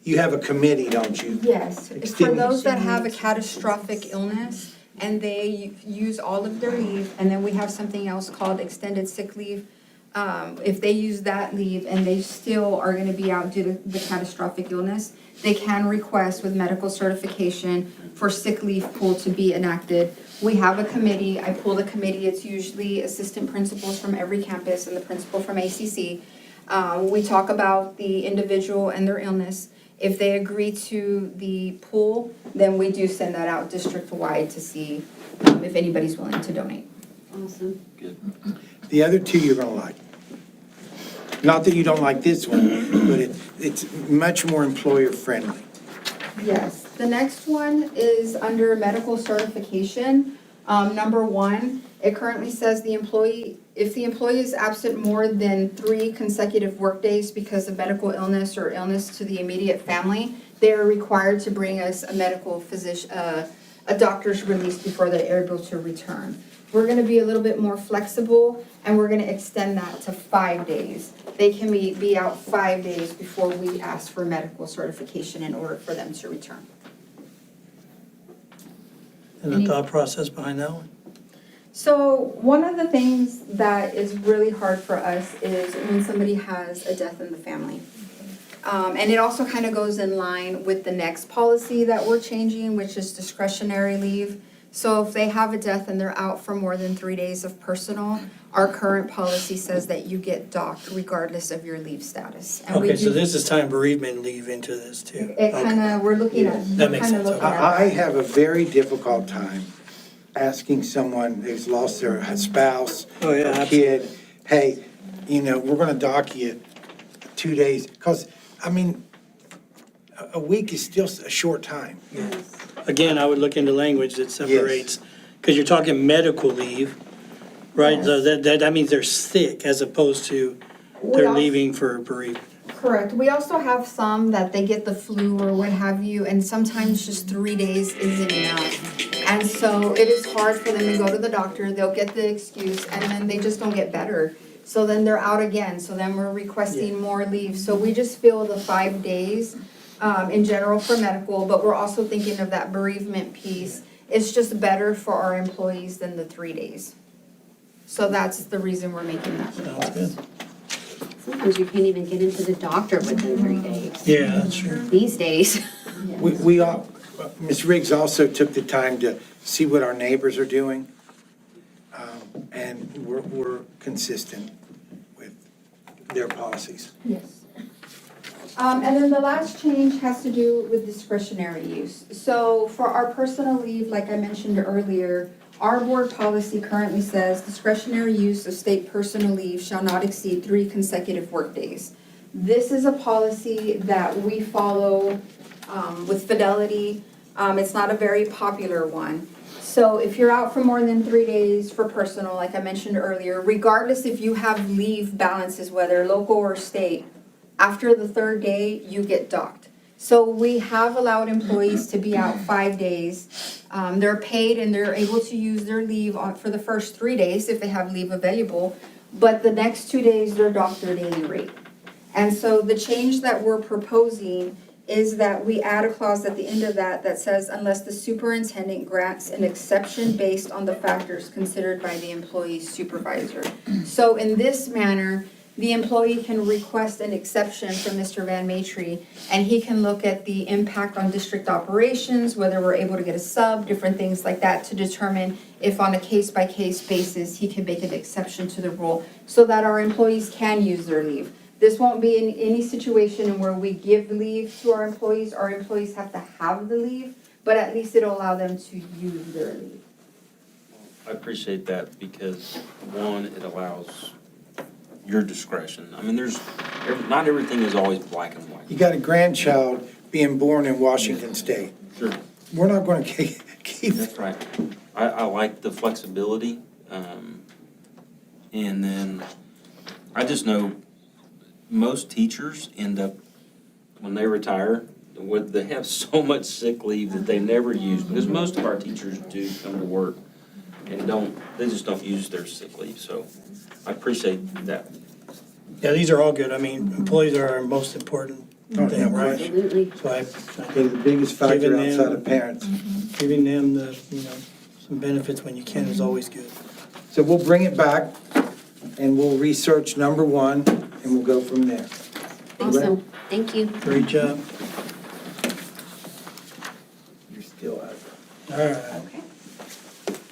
You have a committee, don't you? Yes, for Extended those that have a sick leave. catastrophic illness and they use all of their leave, and then we have something else called extended sick leave. If they use that leave and they still are gonna be out due to the catastrophic illness, they can request with medical certification for sick leave pool to be enacted. We have a committee, I pull the committee, it's usually assistant principals from every campus and the principal from ACC. We talk about the individual and their illness. If they agree to the pool, then we do send that out district-wide to see if anybody's willing to donate. Awesome. The other two you're gonna like. Not that you don't like this one, but it's much more employer-friendly. Yes, the next one is under medical certification. Number 1, it currently says if the employee is absent more than 3 consecutive workdays because of medical illness or illness to the immediate family, they are required to bring us a medical physician, a doctor's release before they're able to return. We're gonna be a little bit more flexible, and we're gonna extend that to 5 days. They can be out 5 days before we ask for medical certification in order for them to return. And the thought process behind that one? So one of the things that is really hard for us is when somebody has a death in the family. And it also kind of goes in line with the next policy that we're changing, which is discretionary leave. So if they have a death and they're out for more than 3 days of personal, our current policy says that you get docked regardless of your leave status. And we Okay, so do- this is tying bereavement leave into this too. It Okay. kind of, we're looking at, That we're makes kind of sense. looking at. I have a very difficult time asking someone who's lost their spouse Oh, yeah, or kid, hey, we're gonna dock you 2 days, because, I mean, a week is still a short time. Again, I would look into language that separates, because you're talking medical leave, right? So that means they're sick as opposed to they're Well- leaving for bereavement. Correct. We also have some that they get the flu or what have you, and sometimes just 3 days isn't enough. And so it is hard for them to go to the doctor, they'll get the excuse, and then they just don't get better. So then they're out again, so then we're requesting more leave. So we just feel the 5 days in general for medical, but we're also thinking of that bereavement piece. It's just better for our employees than the 3 days. So that's the reason we're making that Sounds request. good. Sometimes you can't even get into the doctor within 3 days. Yeah, that's true. These days. We all, Ms. Riggs also took the time to see what our neighbors are doing, and we're consistent with their policies. Yes. And then the last change has to do with discretionary use. So for our personal leave, like I mentioned earlier, our board policy currently says discretionary use of state personal leave shall not exceed 3 consecutive workdays. This is a policy that we follow with fidelity. It's not a very popular one. So if you're out for more than 3 days for personal, like I mentioned earlier, regardless if you have leave balances, whether local or state, after the 3rd day, you get docked. So we have allowed employees to be out 5 days. They're paid and they're able to use their leave for the first 3 days if they have leave available. But the next 2 days, they're docked their daily rate. And so the change that we're proposing is that we add a clause at the end of that that says unless the superintendent grants an exception based on the factors considered by the employee's supervisor. So in this manner, the employee can request an exception from Mr. Van Matry, and he can look at the impact on district operations, whether we're able to get a sub, different things like that, to determine if on a case-by-case basis, he can make an exception to the rule, so that our employees can use their leave. This won't be in any situation where we give leave to our employees have to have the leave, but at least it'll allow them to use their leave. I appreciate that because, one, it allows your discretion. I mean, not everything is always black and white. You got a grandchild being born in Washington State. Sure. We're not going to keep, That's right. I like the flexibility. And then I just know most teachers end up, when they retire, they have so much sick leave that they never use, because most of our teachers do come to work and they just don't use their sick leave. So I appreciate that. Yeah, these are all good. I mean, employees are our most important thing, right? Absolutely. So they're the biggest factor Giving them- outside of parents. giving them the, some benefits when you can is always good. So we'll bring it back, and we'll research number 1, and we'll go from there. Think so. Thank you. Great job. You're still out. All right.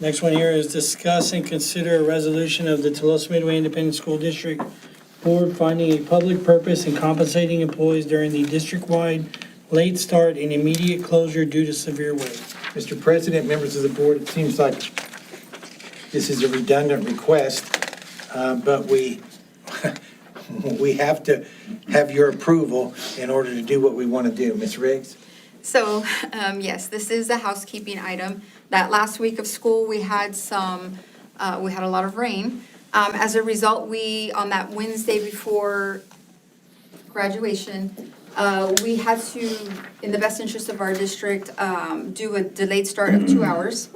Next one here is discuss and consider a resolution of the Tuloso Midway Independent School District Board finding a public purpose in compensating employees during the district-wide late start and immediate closure due to severe weather. Mr. President, members of the board, it seems like this is a redundant request, but we have to have your approval in order to do what we want to do. Ms. Riggs? So, yes, this is a housekeeping item. That last week of school, we had a lot of rain. As a result, on that Wednesday before graduation, we had to, in the best interest of our district, do a delayed start of 2 hours.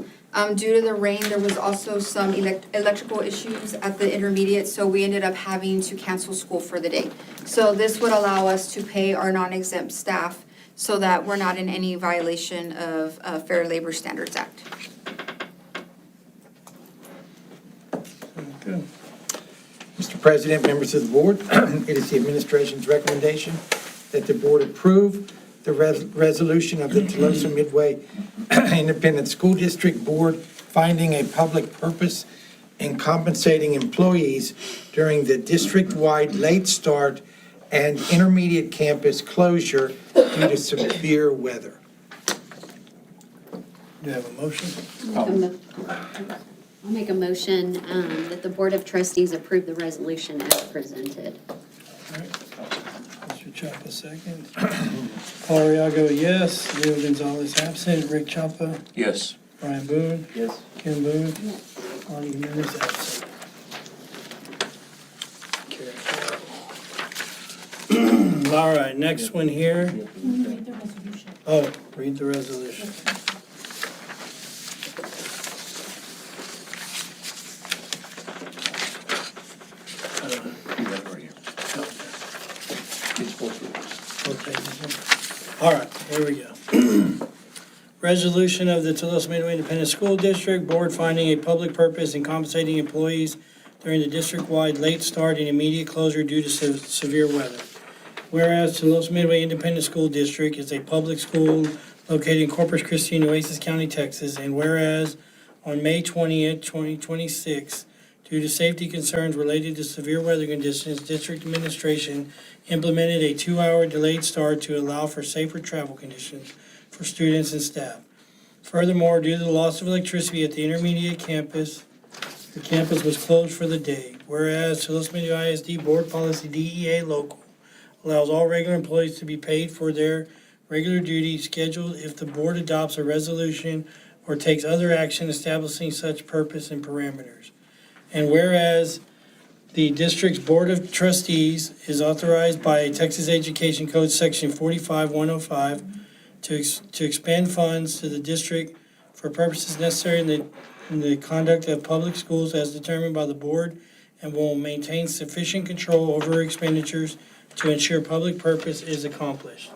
Due to the rain, there was also some electrical issues at the intermediate, so we ended up having to cancel school for the day. So this would allow us to pay our non-exempt staff so that we're not in any violation of Fair Labor Standards Act. Good. Mr. President, members of the board, it is the administration's recommendation that the board approve the resolution of the Tolosa Midway Independent School District Board finding a public purpose in compensating employees during the district-wide late start and intermediate campus closure due to severe weather. Do you have a motion? I'll make a motion that the Board of Trustees approve the resolution as presented. Mr. Chapa, second. Paul Ariago, yes. Leo Gonzalez, absent. Rick Chapa, Yes. Brian Boone, Yes. Kim Boone, Lonnie Jimenez, absent. Carried. All right, next one here. Oh, read the resolution. You got it right here. It's supposed to. Okay. All right, here we go. Resolution of the Tolosa Midway Independent School District Board finding a public purpose in compensating employees during the district-wide late start and immediate closure due to severe weather. Whereas Tolosa Midway Independent School District is a public school located in Corpus Christi, Nueces County, Texas, and whereas on May 20th, 2026, due to safety concerns related to severe weather conditions, district administration implemented a 2-hour delayed start to allow for safer travel conditions for students and staff. Furthermore, due to the loss of electricity at the intermediate campus, the campus was closed for the day. Whereas Tolosa Midway ISD Board Policy DEA Local allows all regular employees to be paid for their regular duty scheduled if the board adopts a resolution or takes other action establishing such purpose and parameters. And whereas the district's Board of Trustees is authorized by Texas Education Code Section 45105 to expend funds to the district for purposes necessary in the conduct of public schools as determined by the board, and will maintain sufficient control over expenditures to ensure public purpose is accomplished.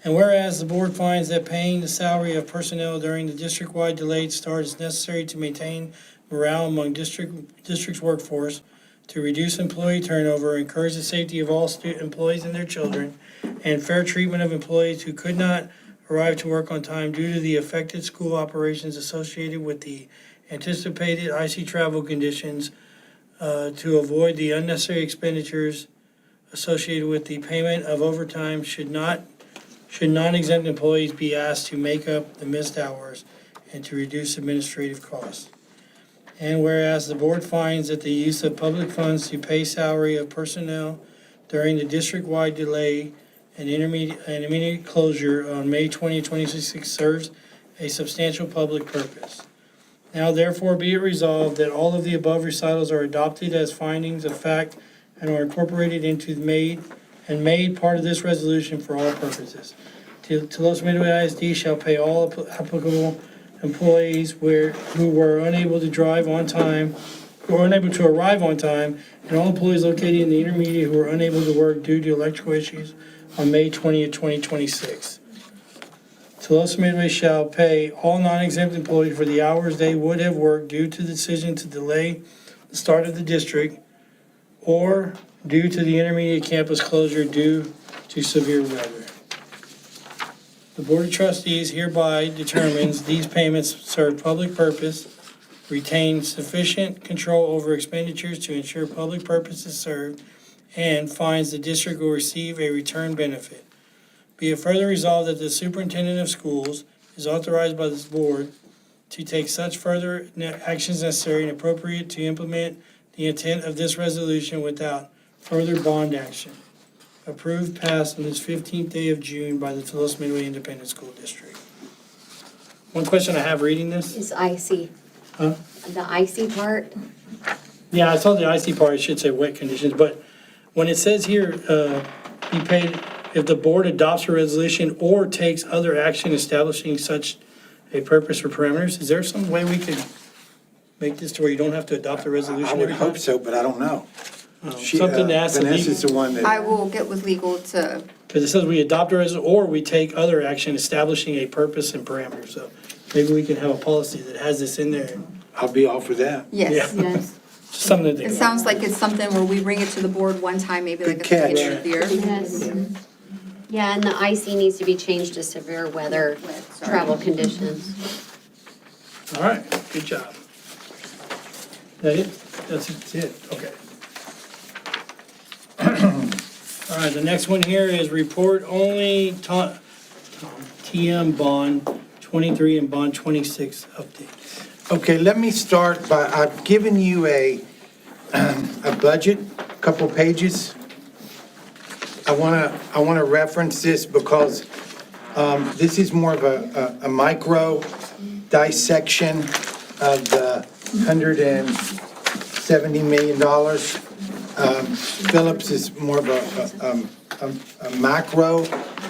And whereas the board finds that paying the salary of personnel during the district-wide delayed start is necessary to maintain morale among district's workforce, to reduce employee turnover, encourage the safety of all employees and their children, and fair treatment of employees who could not arrive to work on time due to the affected school operations associated with the anticipated icy travel conditions, to avoid the unnecessary expenditures associated with the payment of overtime, should non-exempt employees be asked to make up the missed hours and to reduce administrative costs. And whereas the board finds that the use of public funds to pay salary of personnel during the district-wide delay and immediate closure on May 20, 2026 serves a substantial public purpose. Now therefore be it resolved that all of the above recitals are adopted as findings of fact and are incorporated into made part of this resolution for all purposes. Tolosa Midway ISD shall pay all applicable employees who were unable to arrive on time, and all employees located in the intermediate who were unable to work due to electrical issues on May 20th, 2026. Tolosa Midway shall pay all non-exempt employees for the hours they would have worked due to the decision to delay the start of the district or due to the intermediate campus closure due to severe weather. The Board of Trustees hereby determines these payments serve public purpose, retain sufficient control over expenditures to ensure public purpose is served, and finds the district will receive a return benefit. Be it further resolved that the superintendent of schools is authorized by this board to take such further actions necessary and appropriate to implement the intent of this resolution without further bond action. Approved, passed on this 15th day of June by the Tolosa Midway Independent School District. One question I have reading this. It's icy. Huh? The icy part. Yeah, I saw the icy part, it should say wet conditions, but when it says here, be paid if the board adopts a resolution or takes other action establishing such a purpose or parameters, is there some way we could make this to where you don't have to adopt a resolution I would every time? hope so, but I don't know. Something to ask the Vanessa's the one I that, will get with legal to, because it says we adopt a resolution or we take other action establishing a purpose and parameters, so maybe we can have a policy that has this in there. I'll be all for that. yes. Yeah. Yes. Just something to think It about. sounds like it's something where we bring it to the board one time, maybe like Good at the catch. beginning of the year. Yes. Yeah, and the IC needs to be changed to severe weather travel conditions. All right, good job. That it? That's it, okay. All right, the next one here is report only, TM bond 23 and bond 26 updates. Okay, let me start by, I've given you a budget, a couple pages. I wanna reference this because this is more of a micro dissection of the $170 million. Phillips is more of a macro,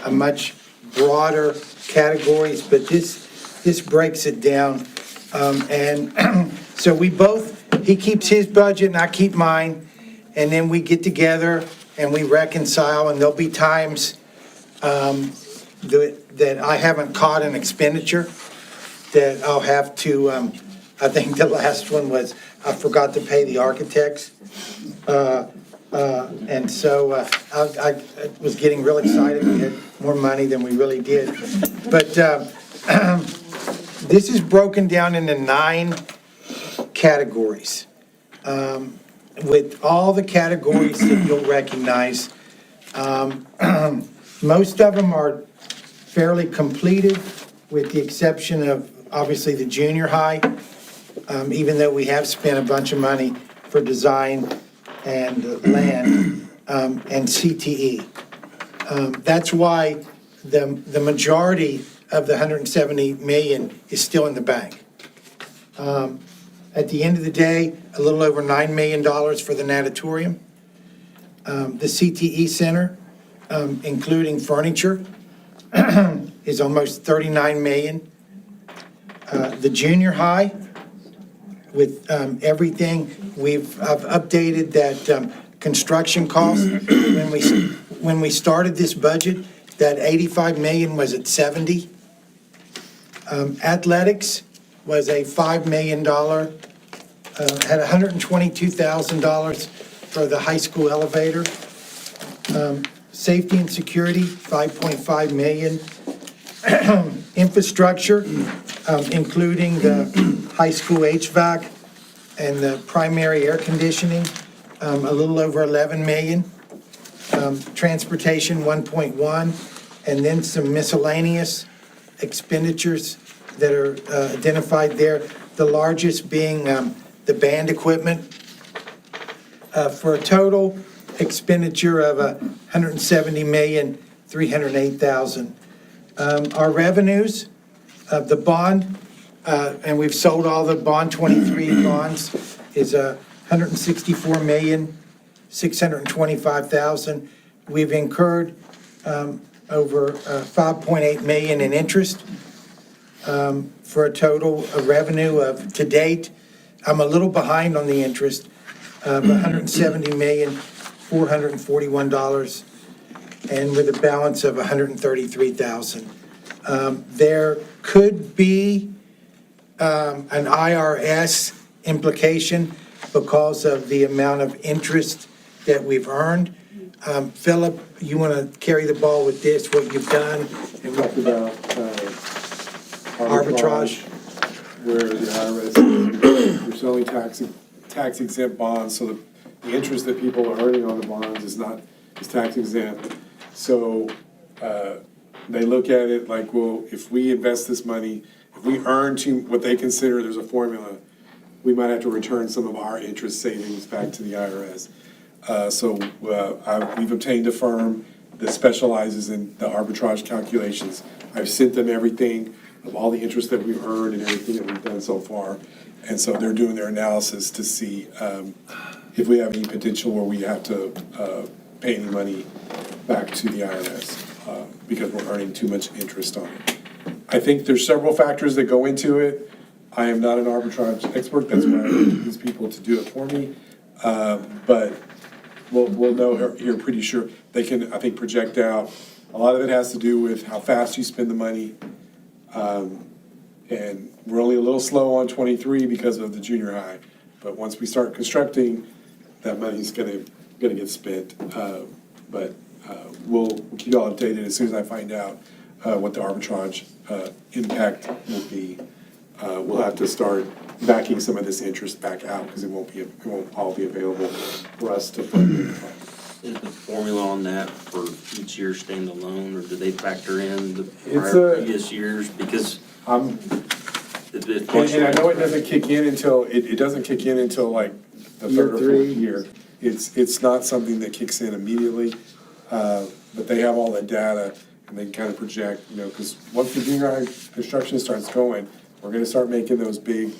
a much broader categories, but this breaks it down. And so we both, he keeps his budget and I keep mine, and then we get together and we reconcile, and there'll be times that I haven't caught an expenditure that I'll have to, I think the last one was, I forgot to pay the architects. And so I was getting real excited, we had more money than we really did. But this is broken down into 9 categories. With all the categories that you'll recognize, most of them are fairly completed, with the exception of, obviously, the junior high, even though we have spent a bunch of money for design and land and CTE. That's why the majority of the 170 million is still in the bank. At the end of the day, a little over $9 million for the natatorium. The CTE center, including furniture, is almost 39 million. The junior high, with everything, I've updated that construction cost. When we started this budget, that 85 million was at 70. Athletics was a $5 million, had $122,000 for the high school elevator. Safety and security, 5.5 million. Infrastructure, including the high school HVAC and the primary air conditioning, a little over 11 million. Transportation, 1.1, and then some miscellaneous expenditures that are identified there. The largest being the band equipment, for a total expenditure of $170,308,000. Our revenues, the bond, and we've sold all the bond 23 bonds, is $164,625,000. We've incurred over 5.8 million in interest, for a total of revenue of, to date, I'm a little behind on the interest, of $170,441, and with a balance of $133,000. There could be an IRS implication because of the amount of interest that we've earned. Philip, you want to carry the ball with this, what you've done? We talked about Arbitrage. where the IRS, you're selling tax exempt bonds, so the interest that people are earning on the bonds is tax exempt. So they look at it like, well, if we invest this money, if we earn what they consider, there's a formula, we might have to return some of our interest savings back to the IRS. We've obtained a firm that specializes in the arbitrage calculations. I've sent them everything of all the interest that we've earned and everything that we've done so far. And so they're doing their analysis to see if we have any potential where we have to pay any money back to the IRS because we're earning too much interest on it. I think there's several factors that go into it. I am not an arbitrage expert. That's why I need these people to do it for me. But we'll know here pretty sure. They can, I think, project out. A lot of it has to do with how fast you spend the money. And we're only a little slow on 23 because of the junior high. But once we start constructing, that money's gonna get spent. But We'll keep you all updated as soon as I find out what the arbitrage impact will be. We'll have to start backing some of this interest back out because it won't all be available for us to put in. Is the formula on that for each year standalone, or do they factor in the It's previous years? Because And I know it doesn't kick in until, it doesn't kick in until like the third or fourth year. It's not something that kicks in immediately, but they have all that data and they can kind of project, because once the junior high construction starts going, we're gonna start making those big,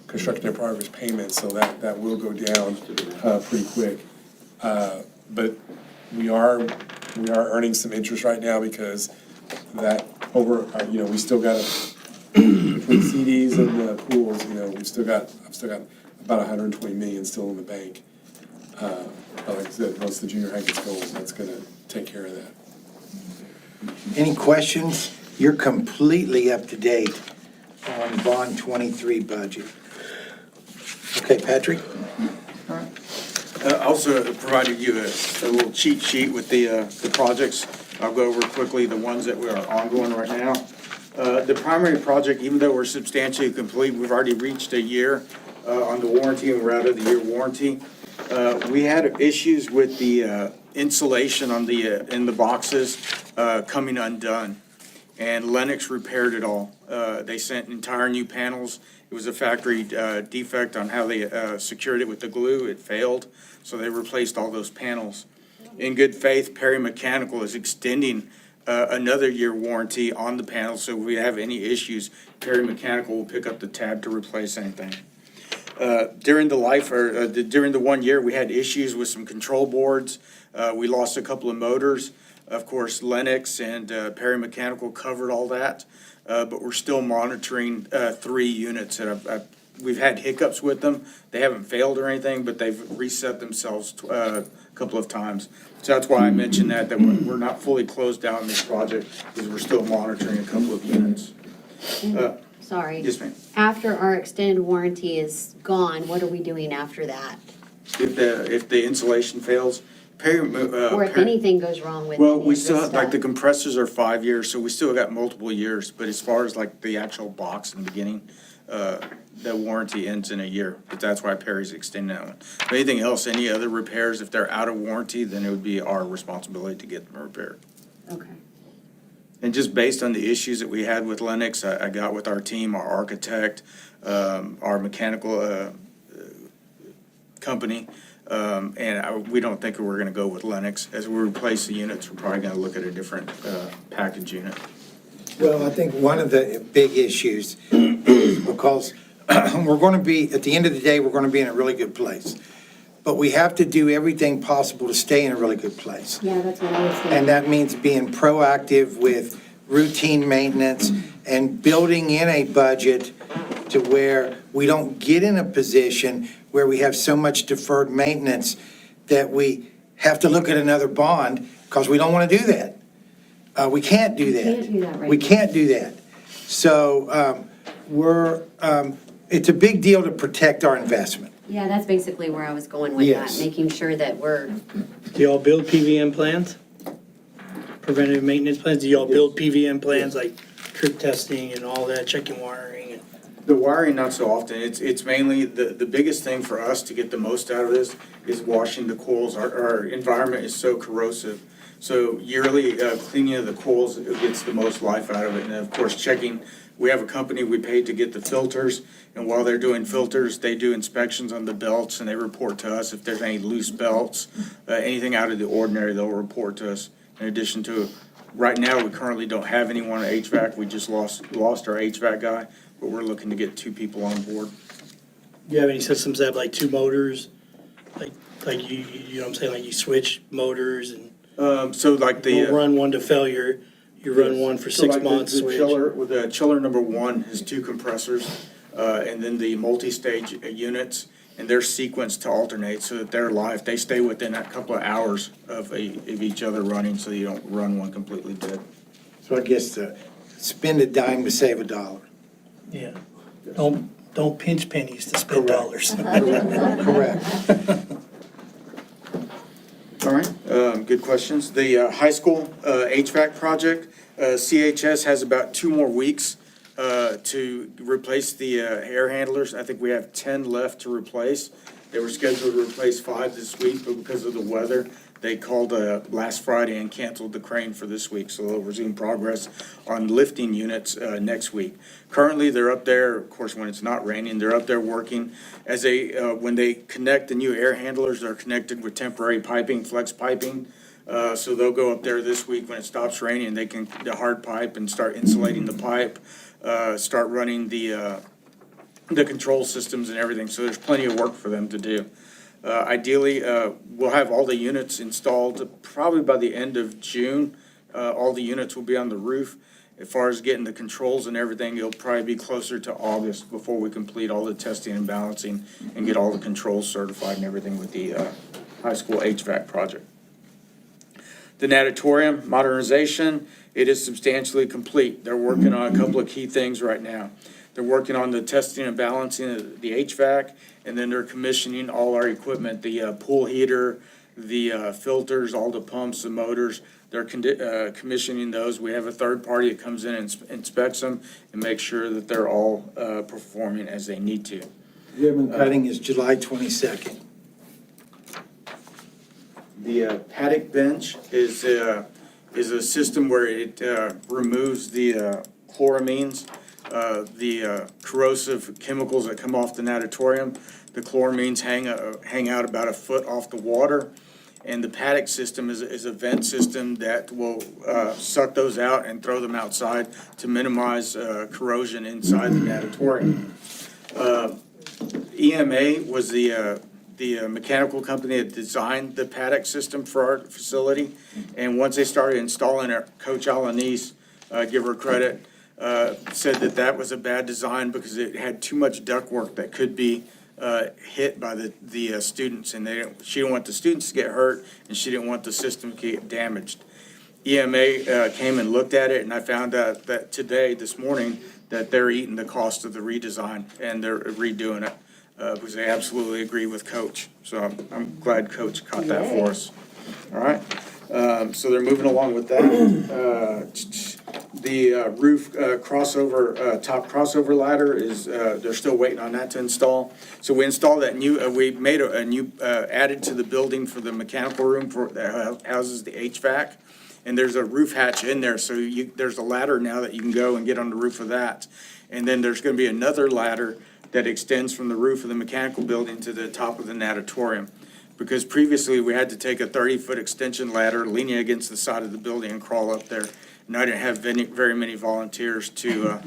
construction in progress payments, so that will go down, pretty quick. But we are earning some interest right now because that we still got between CDs and the pools, I've still got about 120 million still in the bank. But like I said, once the junior high gets going, that's gonna take care of that. Any questions? You're completely up to date on bond 23 budget. Okay, Patrick? Also provided you a little cheat sheet with the projects. I'll go over quickly the ones that we are ongoing right now. The primary project, even though we're substantially complete, we've already reached a year on the warranty, and we're out of the year warranty. We had issues with the insulation on in the boxes coming undone, and Lennox repaired it all. They sent entire new panels. It was a factory defect on how they secured it with the glue. It failed, so they replaced all those panels. In good faith, Perry Mechanical is extending another year warranty on the panels, so if we have any issues, Perry Mechanical will pick up the tab to replace anything. During the 1 year, we had issues with some control boards. We lost a couple of motors. Of course, Lennox and Perry Mechanical covered all that, but we're still monitoring 3 units that we've had hiccups with them. They haven't failed or anything, but they've reset themselves a couple of times. So that's why I mentioned that we're not fully closed out in this project, because we're still monitoring a couple of units. Sorry. Yes, ma'am. After our extended warranty is gone, what are we doing after that? If the insulation fails, Or if anything goes wrong with well, we this still have, like, the stuff? compressors are 5 years, so we still got multiple years, but as far as like the actual box in the beginning, the warranty ends in a year, but that's why Perry's extending that one. But anything else, any other repairs, if they're out of warranty, then it would be our responsibility to get them repaired. Okay. And just based on the issues that we had with Lennox, I got with our team, our architect, our mechanical company, and we don't think we're gonna go with Lennox. As we replace the units, we're probably gonna look at a different package unit. Well, I think one of the big issues is because we're going to be, at the end of the day, we're going to be in a really good place. But we have to do everything possible to stay in a really good place. Yeah, that's what I was thinking. And that means being proactive with routine maintenance and building in a budget to where we don't get in a position where we have so much deferred maintenance that we have to look at another bond, because we don't want to do that. We can't do that. We can't do that right We now. can't do that. So it's a big deal to protect our investment. Yeah, that's basically where I was going with Yes. that, making sure that we're, Do y'all build PVM plans? Preventative maintenance plans? Do y'all build PVM plans like trip testing and all that, checking wiring? The wiring, not so often. It's mainly, the biggest thing for us to get the most out of this is washing the coils. Our environment is so corrosive. So yearly cleaning of the coils, it gets the most life out of it. And of course, checking, we have a company we paid to get the filters. And while they're doing filters, they do inspections on the belts, and they report to us if there's any loose belts, anything out of the ordinary, they'll report to us. In addition to, right now, we currently don't have anyone at HVAC. We just lost our HVAC guy, but we're looking to get 2 people on board. Do you have any systems that have like 2 motors? Like you know what I'm saying, like you switch motors and So like the. don't run one to failure, you run one for So 6 like months, the switch. The chiller number 1 has 2 compressors, and then the multi-stage units, and they're sequenced to alternate so that they're live. They stay within a couple of hours of each other running, so you don't run one completely dead. So I guess spend a dime to save a dollar. Yeah. Don't pinch pennies to spend Correct. dollars. Correct. All right. Good questions. The high school HVAC project, CHS has about 2 more weeks to replace the air handlers. I think we have 10 left to replace. They were scheduled to replace 5 this week, but because of the weather, they called last Friday and canceled the crane for this week, so they'll resume progress on lifting units next week. Currently, they're up there, of course, when it's not raining, they're up there working. As when they connect the new air handlers, they're connected with temporary piping, flex piping. So they'll go up there this week when it stops raining, they can the hard pipe and start insulating the pipe, start running the control systems and everything, so there's plenty of work for them to do. Ideally, we'll have all the units installed probably by the end of June. All the units will be on the roof. As far as getting the controls and everything, it'll probably be closer to August before we complete all the testing and balancing and get all the controls certified and everything with the high school HVAC project. The natatorium modernization, it is substantially complete. They're working on a couple of key things right now. They're working on the testing and balancing of the HVAC, and then they're commissioning all our equipment, the pool heater, the filters, all the pumps, the motors. They're commissioning those. We have a third party that comes in and inspects them and makes sure that they're all performing as they need to. Ribbon cutting is July 22nd. The paddock bench is a system where it removes the chloramines, the corrosive chemicals that come off the natatorium. The chloramines hang out about a foot off the water, and the paddock system is a vent system that will suck those out and throw them outside to minimize corrosion inside the natatorium. EMA was the mechanical company that designed the paddock system for our facility, and once they started installing it, Coach Alanis, give her credit, said that was a bad design because it had too much ductwork that could be hit by the students, and she didn't want the students to get hurt, and she didn't want the system to get damaged. EMA came and looked at it, and I found out that this morning, that they're eating the cost of the redesign, and they're redoing it, because they absolutely agree with Coach. So I'm glad Coach caught that for us. All right, so they're moving along with that. The roof crossover, top crossover ladder is, they're still waiting on that to install. So we installed that new, we made a new, added to the building for the mechanical room that houses the HVAC. And there's a roof hatch in there, so there's a ladder now that you can go and get on the roof of that. And then there's gonna be another ladder that extends from the roof of the mechanical building to the top of the natatorium. Because previously, we had to take a 30-foot extension ladder, lean it against the side of the building and crawl up there. And I didn't have very many volunteers to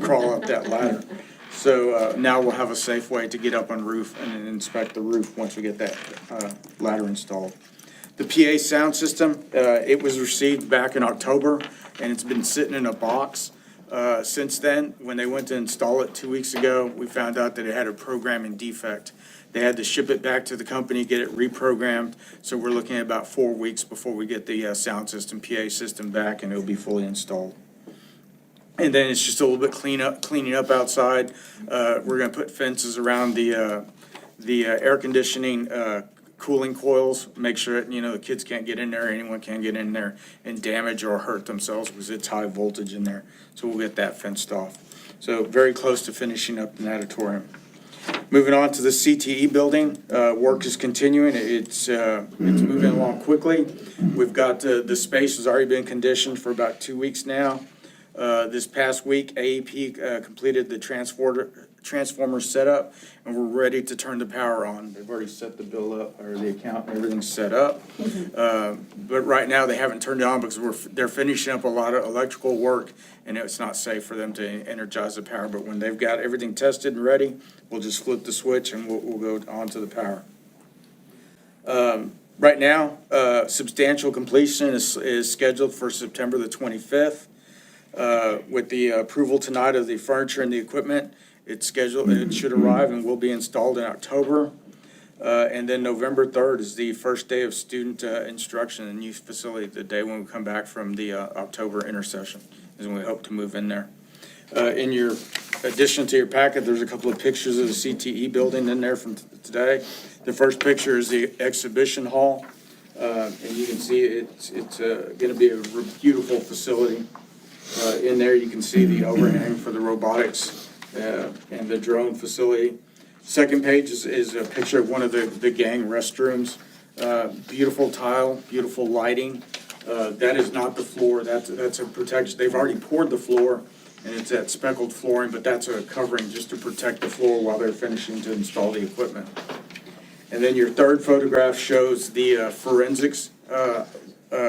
crawl up that ladder. So now we'll have a safe way to get up on roof and inspect the roof once we get that ladder installed. The PA sound system, it was received back in October, and it's been sitting in a box since then. When they went to install it 2 weeks ago, we found out that it had a programming defect. They had to ship it back to the company, get it reprogrammed, so we're looking at about 4 weeks before we get the sound system, PA system back, and it'll be fully installed. And then it's just a little bit cleaning up outside. We're gonna put fences around the air conditioning cooling coils, make sure, the kids can't get in there, anyone can't get in there and damage or hurt themselves because it's high voltage in there. So we'll get that fenced off. So very close to finishing up the natatorium. Moving on to the CTE building, work is continuing. It's moving along quickly. We've got, the space has already been conditioned for about 2 weeks now. This past week, AEP completed the transformer setup, and we're ready to turn the power on. They've already set the bill up, or the account, and everything's set up. But right now, they haven't turned it on because they're finishing up a lot of electrical work, and it's not safe for them to energize the power. But when they've got everything tested and ready, we'll just flip the switch and we'll go on to the power. Right now, substantial completion is scheduled for September the 25th. With the approval tonight of the furniture and the equipment, it's scheduled, it should arrive and will be installed in October. And then November 3rd is the first day of student instruction in the new facility, the day when we come back from the October intercession, is when we hope to move in there. In your addition to your packet, there's a couple of pictures of the CTE building in there from today. The first picture is the exhibition hall. And you can see it's going to be a beautiful facility. In there, you can see the overhang for the robotics and the drone facility. Second page is a picture of one of the gang restrooms. Beautiful tile, beautiful lighting. That is not the floor, that's a protection. They've already poured the floor, and it's that speckled flooring, but that's a covering just to protect the floor while they're finishing to install the equipment. And then your third photograph shows the forensics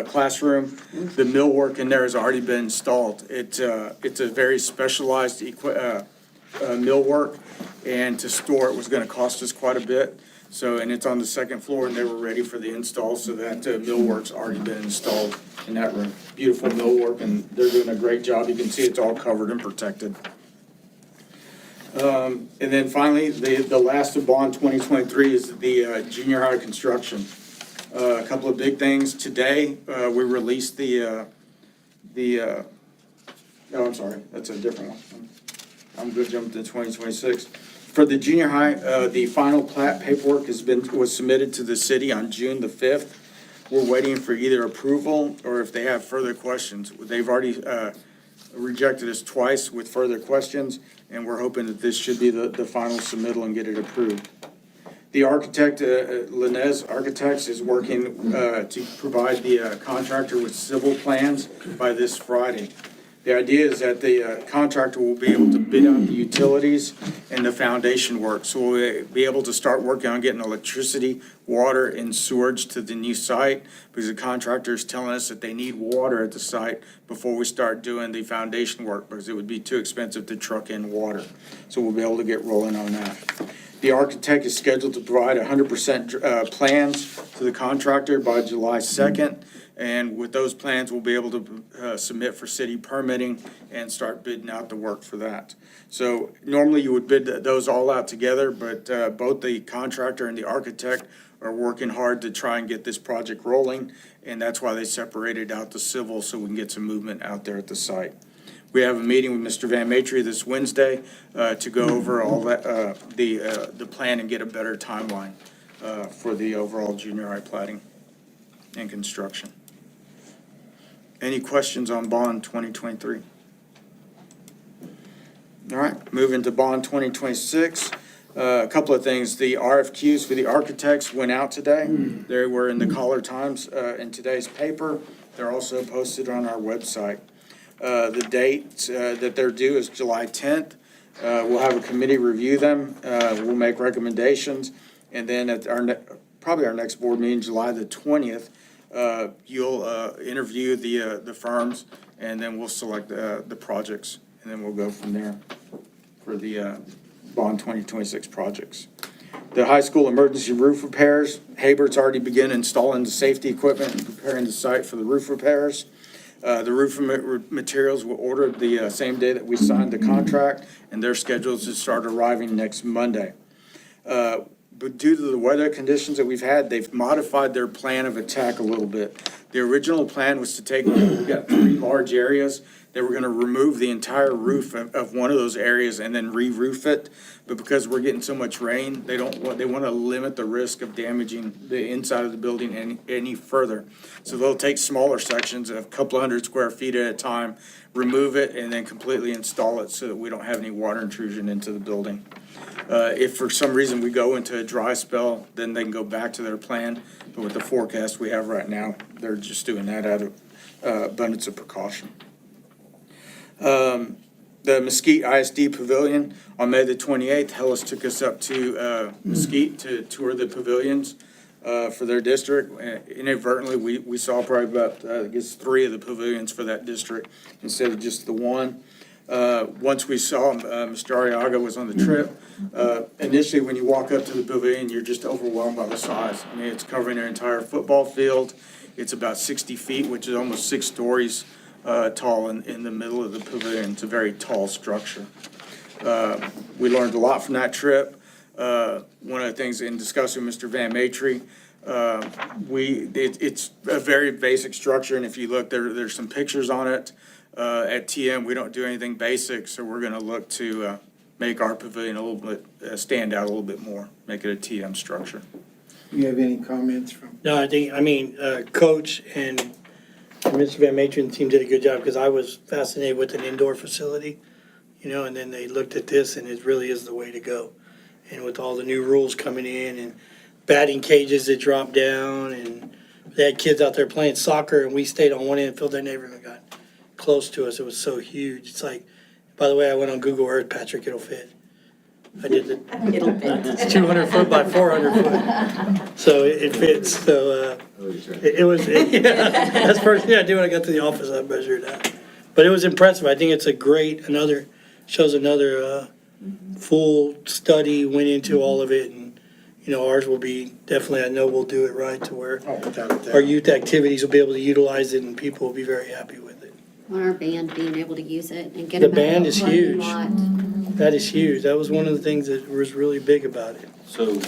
classroom. The millwork in there has already been installed. It's a very specialized millwork, and to store it was gonna cost us quite a bit. So, and it's on the second floor, and they were ready for the install, so that millwork's already been installed in that room. Beautiful millwork, and they're doing a great job. You can see it's all covered and protected. And then finally, the last of bond 2023 is the junior high construction. A couple of big things. Today, we released oh, I'm sorry, that's a different one. I'm gonna jump to 2026. For the junior high, the final plat paperwork was submitted to the city on June the 5th. We're waiting for either approval or if they have further questions. They've already rejected us twice with further questions, and we're hoping that this should be the final submittal and get it approved. The architect, Linez Architects, is working to provide the contractor with civil plans by this Friday. The idea is that the contractor will be able to bid out the utilities and the foundation work. So we'll be able to start working on getting electricity, water, and sewage to the new site, because the contractor is telling us that they need water at the site before we start doing the foundation work, because it would be too expensive to truck in water. So we'll be able to get rolling on that. The architect is scheduled to provide 100% plans to the contractor by July 2nd. And with those plans, we'll be able to submit for city permitting and start bidding out the work for that. So normally you would bid those all out together, but both the contractor and the architect are working hard to try and get this project rolling. And that's why they separated out the civil, so we can get some movement out there at the site. We have a meeting with Mr. Van Matry this Wednesday to go over all that, the plan and get a better timeline for the overall junior high plating and construction. Any questions on bond 2023? All right, moving to bond 2026. A couple of things. The RFQs for the architects went out today. They were in the Caller Times in today's paper. They're also posted on our website. The date that they're due is July 10th. We'll have a committee review them. We'll make recommendations. And then at probably our next board meeting, July the 20th, you'll interview the firms, and then we'll select the projects, and then we'll go from there for the bond 2026 projects. The high school emergency roof repairs, Habert's already begun installing the safety equipment and preparing the site for the roof repairs. The roof materials were ordered the same day that we signed the contract, and they're scheduled to start arriving next Monday. But due to the weather conditions that we've had, they've modified their plan of attack a little bit. The original plan was to take, we've got 3 large areas. They were gonna remove the entire roof of one of those areas and then re-roof it. But because we're getting so much rain, they wanna limit the risk of damaging the inside of the building any further. So they'll take smaller sections, a couple of 100 square feet at a time, remove it, and then completely install it so that we don't have any water intrusion into the building. If for some reason we go into a dry spell, then they can go back to their plan. But with the forecast we have right now, they're just doing that out of abundance of precaution. The Mesquite ISD Pavilion, on May the 28th, Hellas took us up to Mesquite to tour the pavilions for their district. Inadvertently, we saw probably about, I guess, 3 of the pavilions for that district instead of just the one. Once we saw Mr. Arriaga was on the trip, initially when you walk up to the pavilion, you're just overwhelmed by the size. I mean, it's covering an entire football field. It's about 60 feet, which is almost 6 stories tall in the middle of the pavilion. It's a very tall structure. We learned a lot from that trip. One of the things in discussing with Mr. Van Matry, it's a very basic structure, and if you look, there's some pictures on it. At TM, we don't do anything basic, so we're gonna look to make our pavilion a little bit, stand out a little bit more, make it a TM structure. You have any comments from? No, Coach and Mr. Van Matron team did a good job, because I was fascinated with an indoor facility, and then they looked at this, and it really is the way to go. And with all the new rules coming in, and batting cages that drop down, and they had kids out there playing soccer, and we stayed on one end of the field, they never even got close to us. It was so huge. It's like, by the way, I went on Google Earth, Patrick, it'll fit. I did it. It's 200 foot by 400 foot. So it fits. So it was, yeah, that's the first thing I did when I got to the office. I measured that. But it was impressive. I think it's a great, shows another full study went into all of it. And, ours will be definitely, I know we'll do it right to where our youth activities will be able to utilize it and people will be very happy with it. On our band being able to use it and get The them out band of is the parking huge. lot. That is huge. That was one of the things that was really big about it. So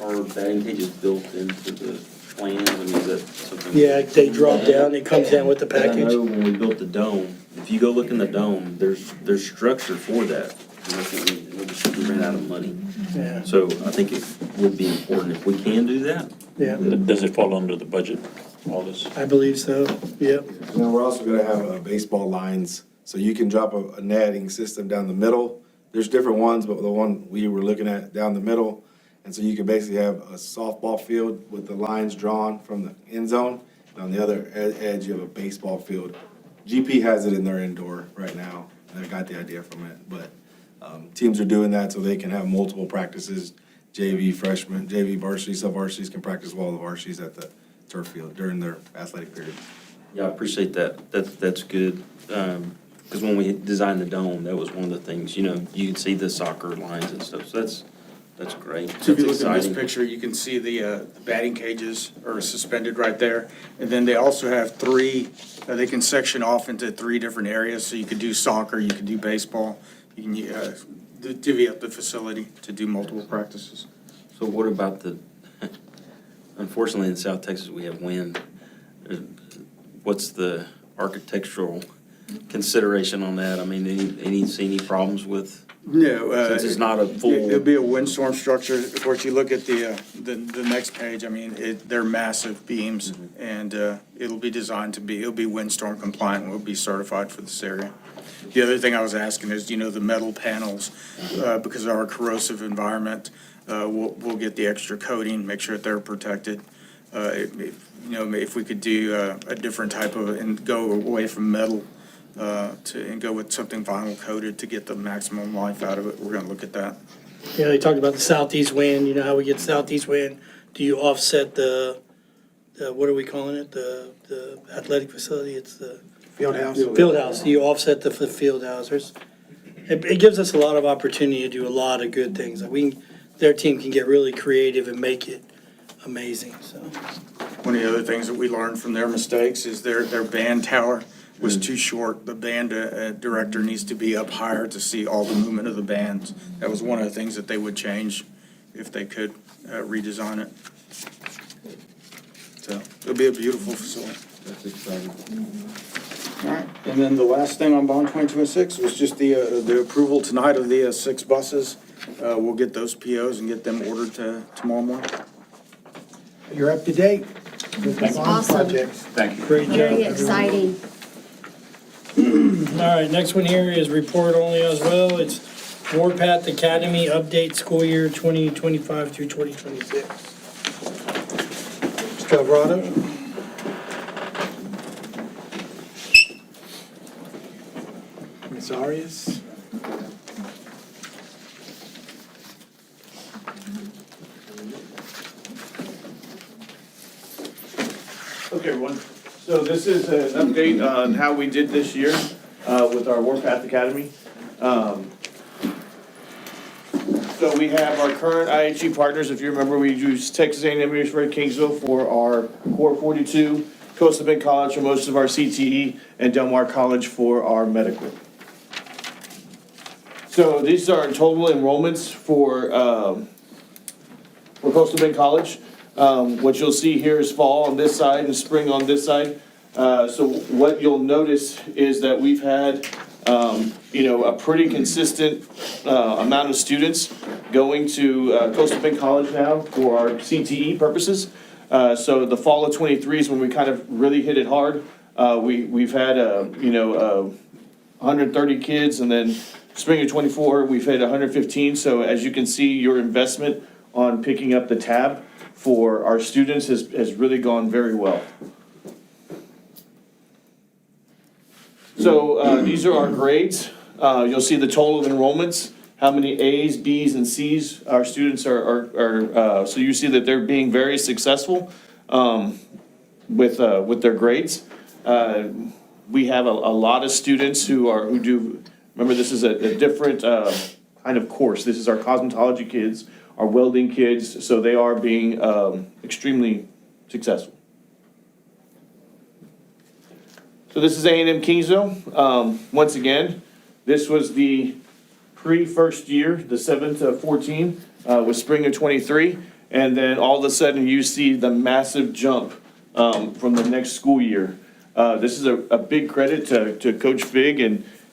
are batting cages built into the plan? I mean, is that something? Yeah, they drop down, it comes down with the And I package. know when we built the dome, if you go look in the dome, there's structure for that. And I think we ran out of money. Yeah, So I think it would be important if we can do that. yeah, Does it fall under the budget, all this? I believe so, yep. And then we're also gonna have baseball lines, so you can drop a netting system down the middle. There's different ones, but the one we were looking at down the middle, and so you can basically have a softball field with the lines drawn from the end zone, and on the other edge, you have a baseball field. GP has it in their indoor right now, and I got the idea from it, but teams are doing that so they can have multiple practices. JV freshmen, JV varsity, sub-varsities can practice with all the varsities at the turf field during their athletic period. Yeah, I appreciate that. That's good. Because when we designed the dome, that was one of the things, you could see the soccer lines and stuff. So that's great. So if you That's look at this exciting. picture, you can see the batting cages are suspended right there. And then they also have three, they can section off into three different areas. So you could do soccer, you could do baseball, you can divvy up the facility to do multiple practices. So what about unfortunately in South Texas, we have wind. What's the architectural consideration on that? I mean, see any problems with, No. since it's not a full? It'll be a windstorm structure. Of course, you look at the next page, I mean, they're massive beams, and it'll be designed it'll be windstorm compliant, will be certified for this area. The other thing I was asking is, the metal panels, because of our corrosive environment, we'll get the extra coating, make sure that they're protected. If we could do a different type of, and go away from metal, and go with something vinyl coated to get the maximum life out of it, we're gonna look at that. Yeah, they talked about the southeast wind, how we get southeast wind. Do you offset the what are we calling it? The athletic facility, it's the Field house? field house. Do you offset the field house? It gives us a lot of opportunity to do a lot of good things. Like their team can get really creative and make it amazing, so. One of the other things that we learned from their mistakes is their band tower was too short. The band director needs to be up higher to see all the movement of the bands. That was one of the things that they would change if they could redesign it. So it'll be a beautiful facility. That's exciting. All right, and then the last thing on bond 2026 was just the approval tonight of the 6 buses. We'll get those POs and get them ordered tomorrow morning. You're up to date with the That's bond awesome. projects. Thank you. Great job. Very everyone. exciting. All right, next one here is report only as well. It's Warpath Academy update school year 2025 through 2026. Mr. Alvarado? Ms. Arias? Okay, everyone. So this is an update on how we did this year with our Warpath Academy. So we have our current IHG partners. If you remember, we used Texas A&M University Kingsville for our Core 42, Coastal Bend College for most of our CTE, and Del Mar College for our medical. So these are total enrollments for Coastal Bend College. What you'll see here is fall on this side and spring on this side. So what you'll notice is that we've had a pretty consistent amount of students going to Coastal Bend College now for our CTE purposes. So the fall of '23 is when we kind of really hit it hard. We've had 130 kids, and then spring of '24 we've had 115. So as you can see, your investment on picking up the tab for our students has really gone very well. So these are our grades. You'll see the total of enrollments, how many A's, B's, and C's our students are so you see that they're being very successful with their grades. We have a lot of students who do, remember this is a different kind of course. This is our cosmetology kids, our welding kids, so they are being extremely successful. So this is A&M Kingsville. Once again, this was the pre-first year, the 7 to 14, was spring of '23. And then all of a sudden you see the massive jump from the next school year. This is a big credit to Coach Fig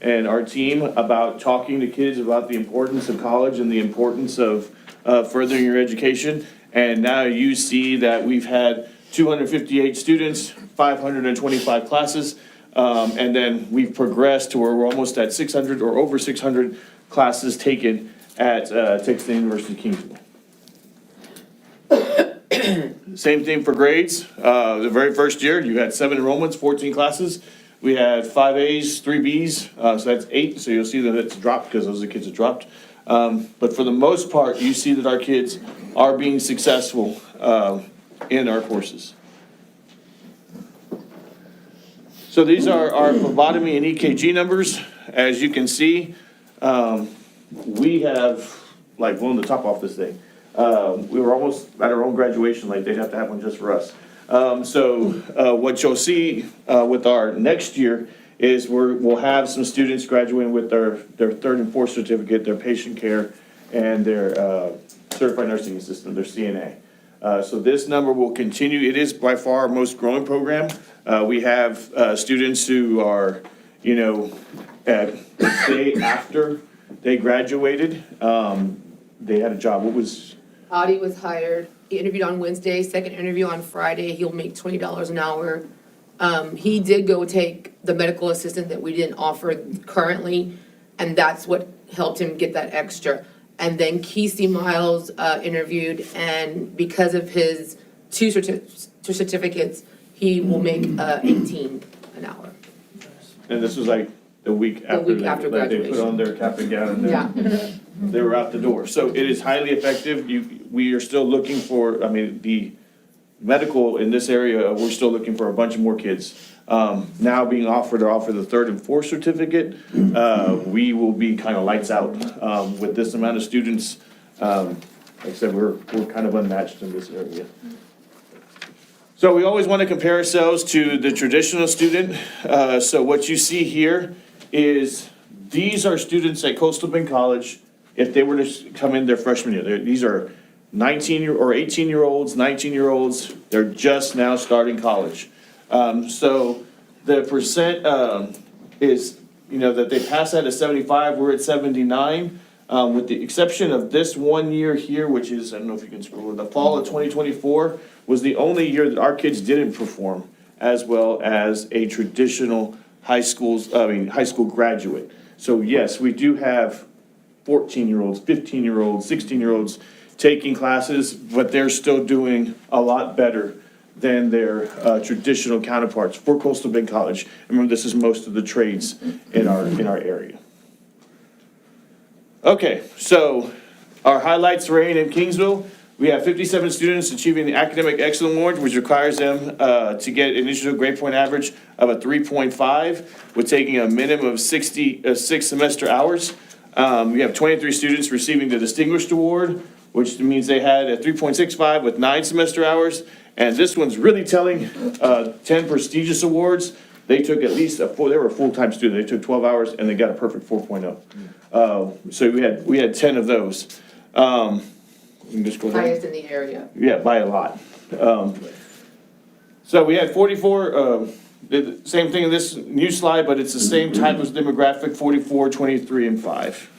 and our team about talking to kids about the importance of college and the importance of furthering your education. And now you see that we've had 258 students, 525 classes, and then we've progressed to where we're almost at 600 or over 600 classes taken at Texas University Kingsville. Same thing for grades. The very first year, you had 7 enrollments, 14 classes. We had 5 A's, 3 B's, so that's 8. So you'll see that it's dropped because those are the kids that dropped. But for the most part, you see that our kids are being successful in our courses. So these are our phlebotomy and EKG numbers. As you can see, we have like blown the top off this thing. We were almost at our own graduation, like they'd have to have one just for us. So what you'll see with our next year is we'll have some students graduating with their 3rd and 4th certificate, their patient care, and their certified nursing assistant, their CNA. So this number will continue. It is by far our most growing program. We have students who are, at the day after they graduated, they had a job. What was? Audie was hired, he interviewed on Wednesday, second interview on Friday, he'll make $20 an hour. He did go take the medical assistant that we didn't offer currently, and that's what helped him get that extra. And then Kesey Miles interviewed, and because of his two certificates, he will make 18 an hour. And this was like the week after, after they graduation. put on their cap and gown and they were out the door. So it is highly effective. We are still looking for, the medical in this area, we're still looking for a bunch of more kids. Now being offered the 3rd and 4th certificate, we will be kind of lights out with this amount of students. Like I said, we're kind of unmatched in this area. So we always want to compare ourselves to the traditional student. So what you see here is these are students at Coastal Bend College if they were to come in their freshman year. These are 18-year-olds, 19-year-olds. They're just now starting college. So the percent is, that they pass at a 75, we're at 79. With the exception of this 1 year here, which is, I don't know if you can scroll, the fall of 2024 was the only year that our kids didn't perform as well as a traditional high school graduate. So yes, we do have 14-year-olds, 15-year-olds, 16-year-olds taking classes, but they're still doing a lot better than their traditional counterparts for Coastal Bend College. Remember, this is most of the trades in our area. Okay, so our highlights for A&M Kingsville. We have 57 students achieving the Academic Excellence Award, which requires them to get an initial grade point average of a 3.5, with taking a minimum of 6 semester hours. We have 23 students receiving the Distinguished Award, which means they had a 3.65 with 9 semester hours. And this one's really telling, 10 prestigious awards. They took at least they were a full-time student. They took 12 hours and they got a perfect 4.0. So we had 10 of those. You can just go down. Highest in the area. Yeah, by a lot. So we had 44 The same thing in this new slide, but it's the same type of demographic, 44, 23, and 5.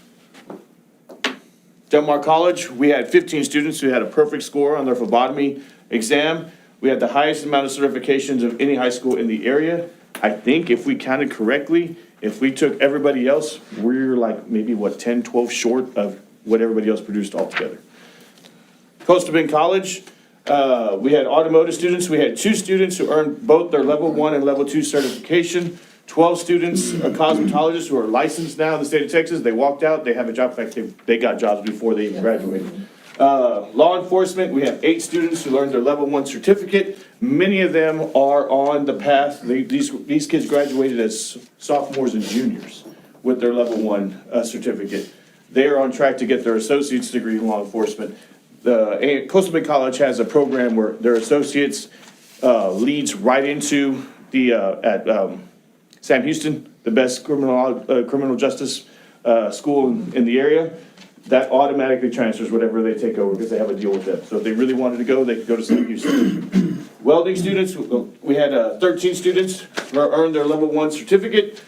Del Mar College, we had 15 students who had a perfect score on their phlebotomy exam. We had the highest amount of certifications of any high school in the area. I think if we counted correctly, if we took everybody else, we're like maybe 10, 12 short of what everybody else produced altogether. Coastal Bend College, we had automotive students. We had 2 students who earned both their level 1 and level 2 certification. 12 students are cosmetologists who are licensed now in the state of Texas. They walked out, they have a job. In fact, they got jobs before they even graduated. Law enforcement, we have 8 students who earned their level 1 certificate. Many of them are on the path. These kids graduated as sophomores and juniors with their level 1 certificate. They are on track to get their associate's degree in law enforcement. The Coastal Bend College has a program where their associates leads right into the at Sam Houston, the best criminal justice school in the area. That automatically transfers whatever they take over because they have a deal with them. So if they really wanted to go, they could go to Sam Houston. Welding students, we had 13 students who earned their level 1 certificate.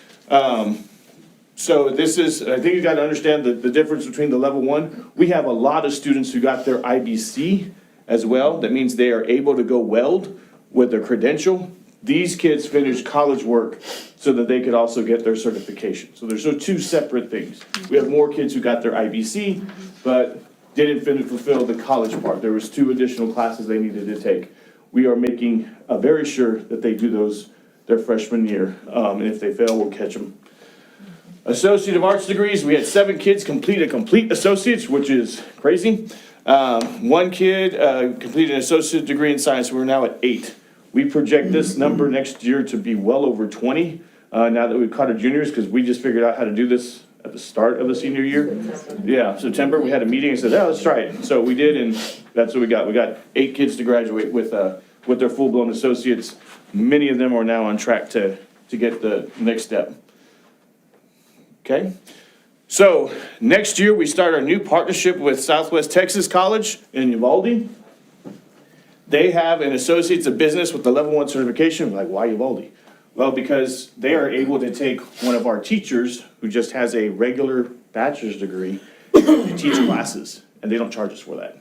So this is, I think you got to understand the difference between the level 1. We have a lot of students who got their IBC as well. That means they are able to go weld with their credential. These kids finished college work so that they could also get their certification. So there's no 2 separate things. We have more kids who got their IBC, but didn't fulfill the college part. There was 2 additional classes they needed to take. We are making very sure that they do those their freshman year. And if they fail, we'll catch them. Associate of Arts degrees, we had 7 kids complete associates, which is crazy. 1 kid completed an associate degree in science. We're now at 8. We project this number next year to be well over 20, now that we've caught our juniors, because we just figured out how to do this at the start of the senior year. Yeah, September, we had a meeting and said, oh, let's try it. So we did, and that's what we got. We got 8 kids to graduate with their full-blown associates. Many of them are now on track to get the next step. Okay? So next year, we start our new partnership with Southwest Texas College in Uvalde. They have an associate's of business with the level 1 certification. We're like, why Uvalde? Well, because they are able to take one of our teachers who just has a regular bachelor's degree and teach classes, and they don't charge us for that.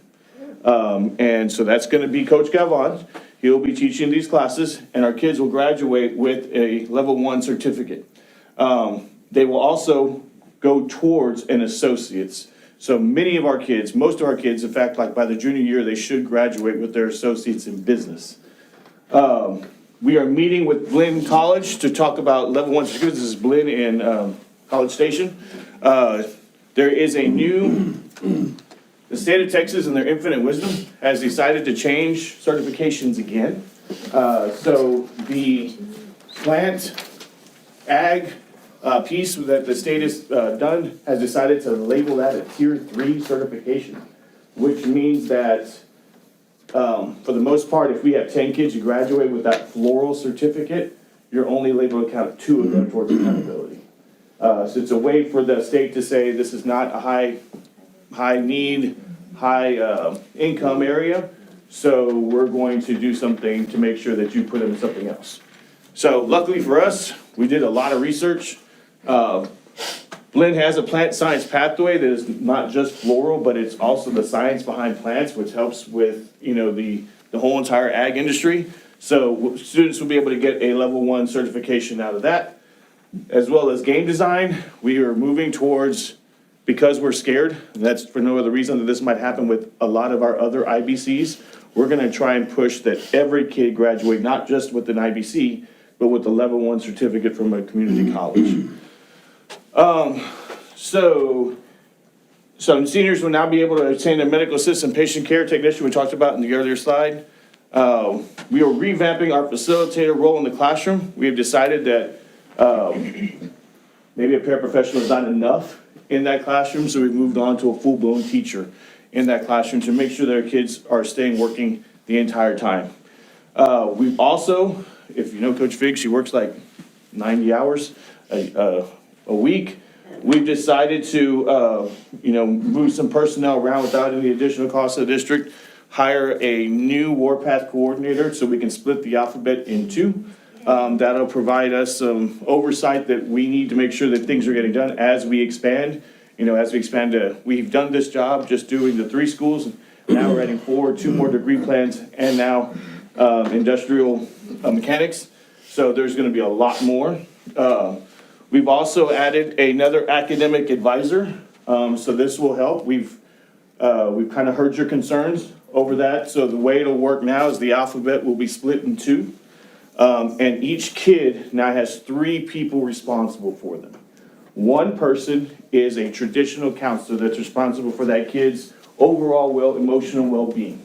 And so that's going to be Coach Galvan. He'll be teaching these classes, and our kids will graduate with a level 1 certificate. They will also go towards an associate's. So many of our kids, most of our kids, in fact, like by the junior year, they should graduate with their associates in business. We are meeting with Blinn College to talk about level 1 certificates. This is Blinn in College Station. There is a new, the state of Texas in their infinite wisdom has decided to change certifications again. So the plant ag piece that the state has done has decided to label that a tier 3 certification, which means that for the most part, if we have 10 kids who graduate with that floral certificate, you're only able to count 2 of them towards accountability. So it's a way for the state to say this is not a high need, high income area, so we're going to do something to make sure that you put them in something else. So luckily for us, we did a lot of research. Blinn has a plant science pathway that is not just floral, but it's also the science behind plants, which helps with, the whole entire ag industry. So students will be able to get a level 1 certification out of that. As well as game design, we are moving towards, because we're scared, and that's for no other reason that this might happen with a lot of our other IBCs, we're gonna try and push that every kid graduate, not just with an IBC, but with the level 1 certificate from a community college. So seniors will now be able to obtain a medical assistant patient care technician we talked about in the earlier slide. We are revamping our facilitator role in the classroom. We have decided that maybe a paraprofessional is not enough in that classroom, so we've moved on to a full-blown teacher in that classroom to make sure that our kids are staying working the entire time. We've also, if you know Coach Figg, she works like 90 hours a week. We've decided to, move some personnel around without any additional cost to the district, hire a new Warpath coordinator so we can split the alphabet in 2. That'll provide us some oversight that we need to make sure that things are getting done as we expand. You know, as we expand, we've done this job just doing the 3 schools. Now we're adding 4, 2 more degree plans, and now industrial mechanics. So there's gonna be a lot more. We've also added another academic advisor, so this will help. We've kind of heard your concerns over that. So the way it'll work now is the alphabet will be split in 2. And each kid now has 3 people responsible for them. One person is a traditional counselor that's responsible for that kid's overall emotional well-being.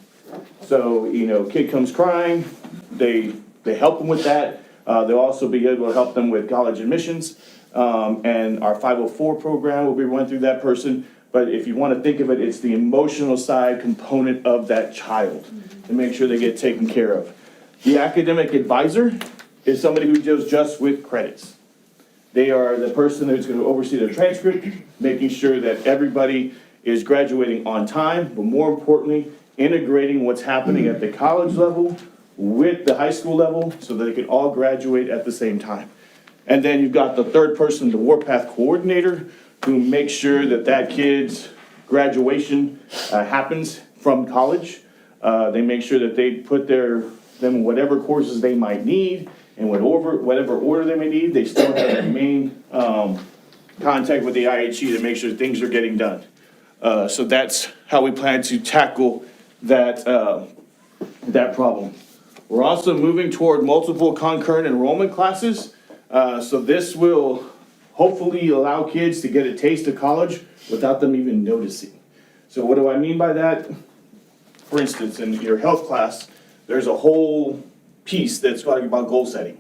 So, you know, kid comes crying, they help them with that. They'll also be able to help them with college admissions. And our 504 program will be run through that person. But if you want to think of it, it's the emotional side component of that child to make sure they get taken care of. The academic advisor is somebody who deals just with credits. They are the person who's going to oversee the transcript, making sure that everybody is graduating on time, but more importantly, integrating what's happening at the college level with the high school level so that they can all graduate at the same time. And then you've got the third person, the Warpath coordinator, who makes sure that that kid's graduation happens from college. They make sure that they put them in whatever courses they might need, and whatever order they may need, they still have their main contact with the IHE to make sure things are getting done. So that's how we plan to tackle that problem. We're also moving toward multiple concurrent enrollment classes. So this will hopefully allow kids to get a taste of college without them even noticing. So what do I mean by that? For instance, in your health class, there's a whole piece that's talking about goal setting.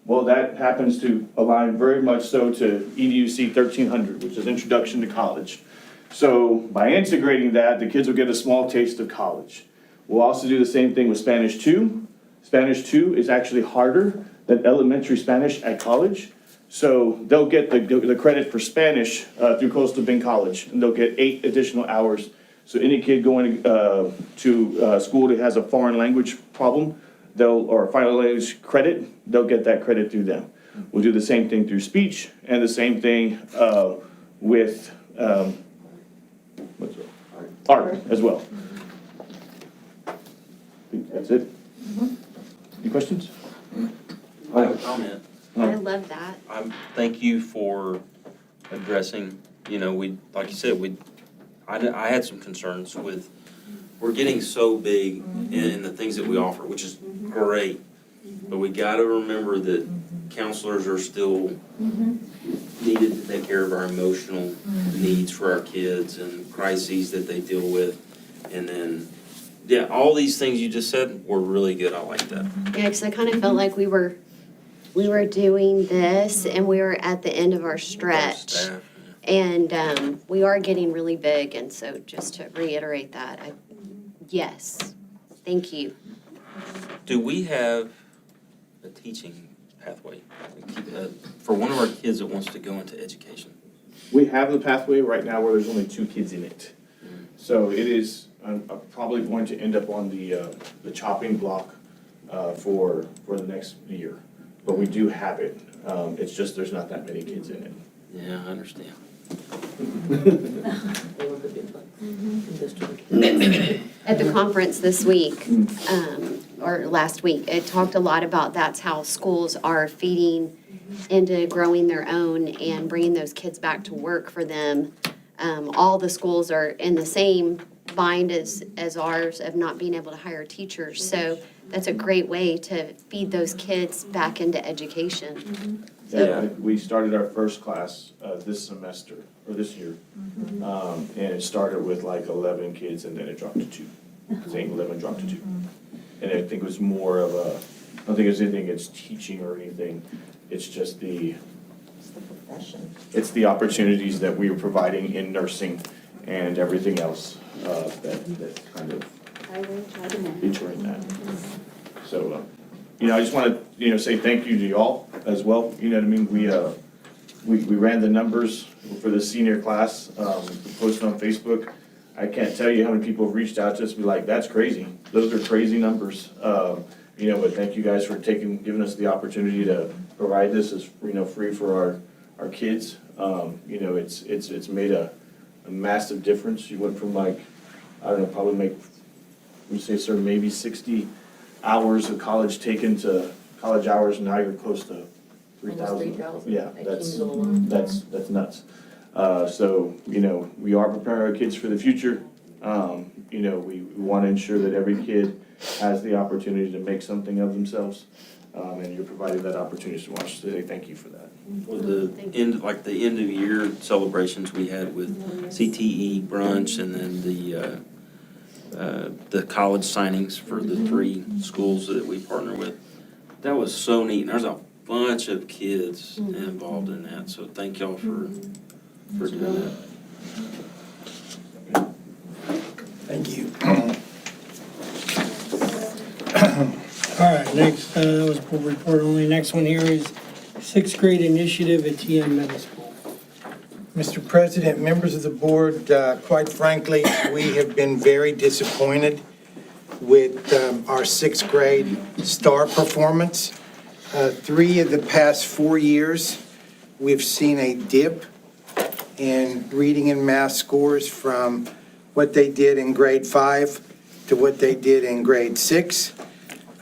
Well, that happens to align very much so to EDUC 1300, which is Introduction to College. So by integrating that, the kids will get a small taste of college. We'll also do the same thing with Spanish 2. Spanish 2 is actually harder than elementary Spanish at college. So they'll get the credit for Spanish through Coastal Bend College, and they'll get 8 additional hours. So any kid going to school that has a foreign language problem, or foreign language credit, they'll get that credit through them. We'll do the same thing through speech, and the same thing with art as well. I think that's it. Any questions? I have a comment. I love that. Thank you for addressing, you know, like you said, I had some concerns with, we're getting so big in the things that we offer, which is great. But we gotta remember that counselors are still needed to take care of our emotional needs for our kids and crises that they deal with. And then, yeah, all these things you just said were really good. I like that. Yeah, because I kind of felt like we were doing this and we were at the end of our stretch. Staff. And we are getting really big, and so just to reiterate that, yes, thank you. Do we have a teaching pathway for one of our kids that wants to go into education? We have the pathway right now where there's only 2 kids in it. So it is, I'm probably going to end up on the chopping block for the next year. But we do have it. It's just there's not that many kids in it. Yeah, I understand. At the conference this week, or last week, it talked a lot about that's how schools are feeding into growing their own and bringing those kids back to work for them. All the schools are in the same bind as ours of not being able to hire teachers. So that's a great way to feed those kids back into education. Yeah, we started our first class this semester, or this year. And it started with like 11 kids and then it dropped to 2. Saying 11 dropped to 2. And I think it was more of I don't think it's anything it's teaching or anything. It's just it's the opportunities that we are providing in nursing and everything else that kind of featuring that. So, you know, I just want to, say thank you to y'all as well. You know what I mean? We ran the numbers for the senior class, posted on Facebook. I can't tell you how many people have reached out to us and be like, that's crazy. Those are crazy numbers. But thank you guys for giving us the opportunity to provide this as, free for our kids. It's made a massive difference. You went from probably maybe 60 hours of college taken to college hours, and now you're close to 3,000. 3,000 Yeah, at that's Kings alone. nuts. So, we are preparing our kids for the future. We want to ensure that every kid has the opportunity to make something of themselves. And you're providing that opportunity to watch today. Thank you for that. With the end of year celebrations we had with CTE brunch and then the college signings for the 3 schools that we partner with. That was so neat. And there's a bunch of kids involved in that. So thank y'all for doing that. Thank you. All right, next, that was for report only. Next one here is 6th grade initiative at TM Middle School. Mr. President, members of the board, quite frankly, we have been very disappointed with our 6th grade STAR performance. 3 of the past 4 years, we've seen a dip in reading and math scores from what they did in grade 5 to what they did in grade 6.